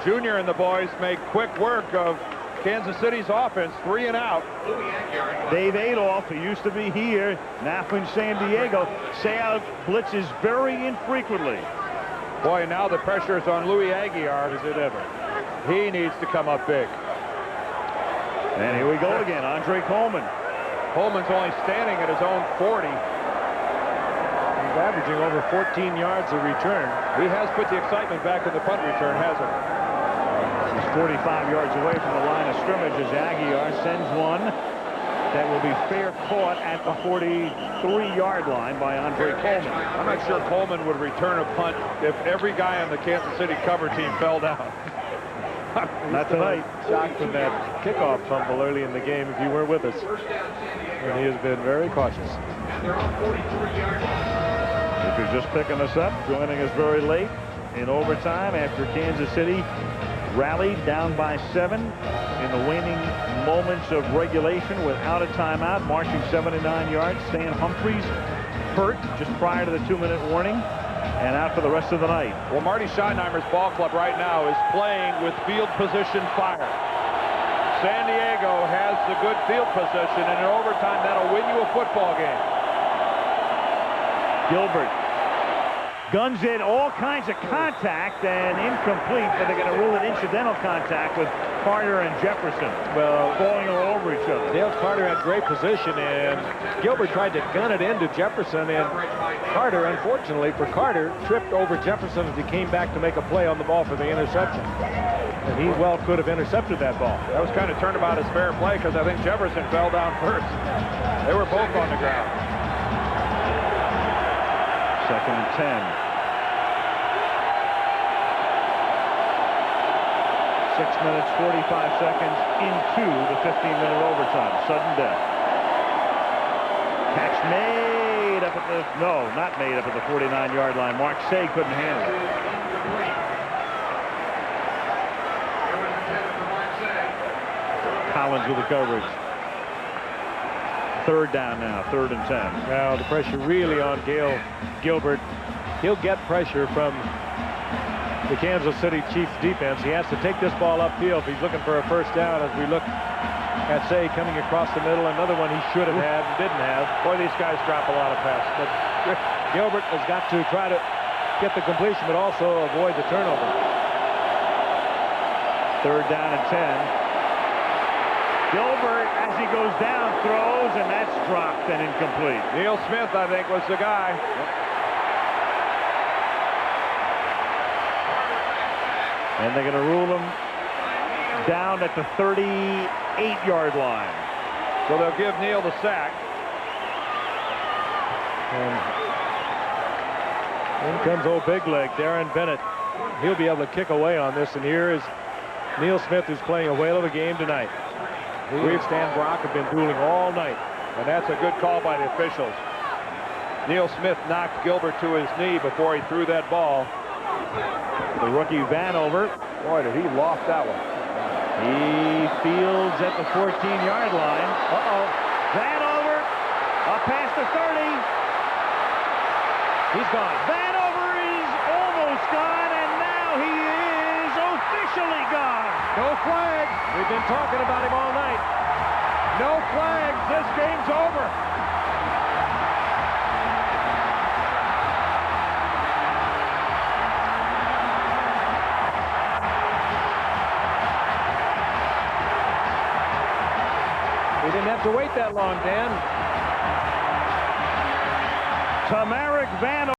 Junior and the boys make quick work of Kansas City's offense. 3 and out. Dave Adolph, who used to be here, now in San Diego, say out blitzes very infrequently. Boy, now the pressure is on Louis Aguiar as it ever. He needs to come up big. And here we go again. Andre Coleman. Coleman's only standing at his own 40. He's averaging over 14 yards a return. He has put the excitement back in the punt return, hasn't he? He's 45 yards away from the line of scrimmage as Aguiar sends one that will be fair caught at the 43-yard line by Andre Coleman. I'm not sure Coleman would return a punt if every guy on the Kansas City cover team fell down. Not tonight. Shocked from that kickoff fumble early in the game if you weren't with us. And he has been very cautious. If you're just picking us up, joining us very late in overtime after Kansas City rallied down by 7 in the waning moments of regulation without a timeout, marching 79 yards. Stan Humphries hurt just prior to the 2-minute warning and out for the rest of the night. Well, Marty Schottenheimer's ball club right now is playing with field position fire. San Diego has the good field position, and in overtime that'll win you a football game. Gilbert guns in, all kinds of contact and incomplete, but they're going to rule it incidental contact with Carter and Jefferson. Well, falling all over each other. Dale Carter had great position, and Gilbert tried to gun it into Jefferson, and Carter, unfortunately for Carter, tripped over Jefferson as he came back to make a play on the ball for the interception. And he well could have intercepted that ball. That was kind of turned about as fair play because I think Jefferson fell down first. They were both on the ground. 2nd and 10. 6 minutes, 45 seconds into the 15-minute overtime. Sudden death. Catch made up at the, no, not made up at the 49-yard line. Mark Say couldn't handle it. Collins with the coverage. 3rd down now, 3rd and 10. Now the pressure really on Gilbert. He'll get pressure from the Kansas City Chiefs defense. He has to take this ball upfield if he's looking for a first down. As we look at Say coming across the middle, another one he should have had and didn't have. Boy, these guys drop a lot of passes. But Gilbert has got to try to get the completion, but also avoid the turnover. 3rd down and 10. Gilbert, as he goes down, throws, and that's dropped and incomplete. Neil Smith, I think, was the guy. And they're going to rule him down at the 38-yard line. So they'll give Neil the sack. And in comes old big leg, Darren Bennett. He'll be able to kick away on this. And here is Neil Smith, who's playing a whale of a game tonight. He and Stan Brock have been dueling all night. And that's a good call by the officials. Neil Smith knocked Gilbert to his knee before he threw that ball. The rookie Vanover. Boy, did he loft that one. He fields at the 14-yard line. Vanover up past the 30. He's gone. Vanover is almost gone, and now he is officially gone. No flags. We've been talking about him all night. No flags. This game's over. We didn't have to wait that long, Dan. Tamarick Vanover.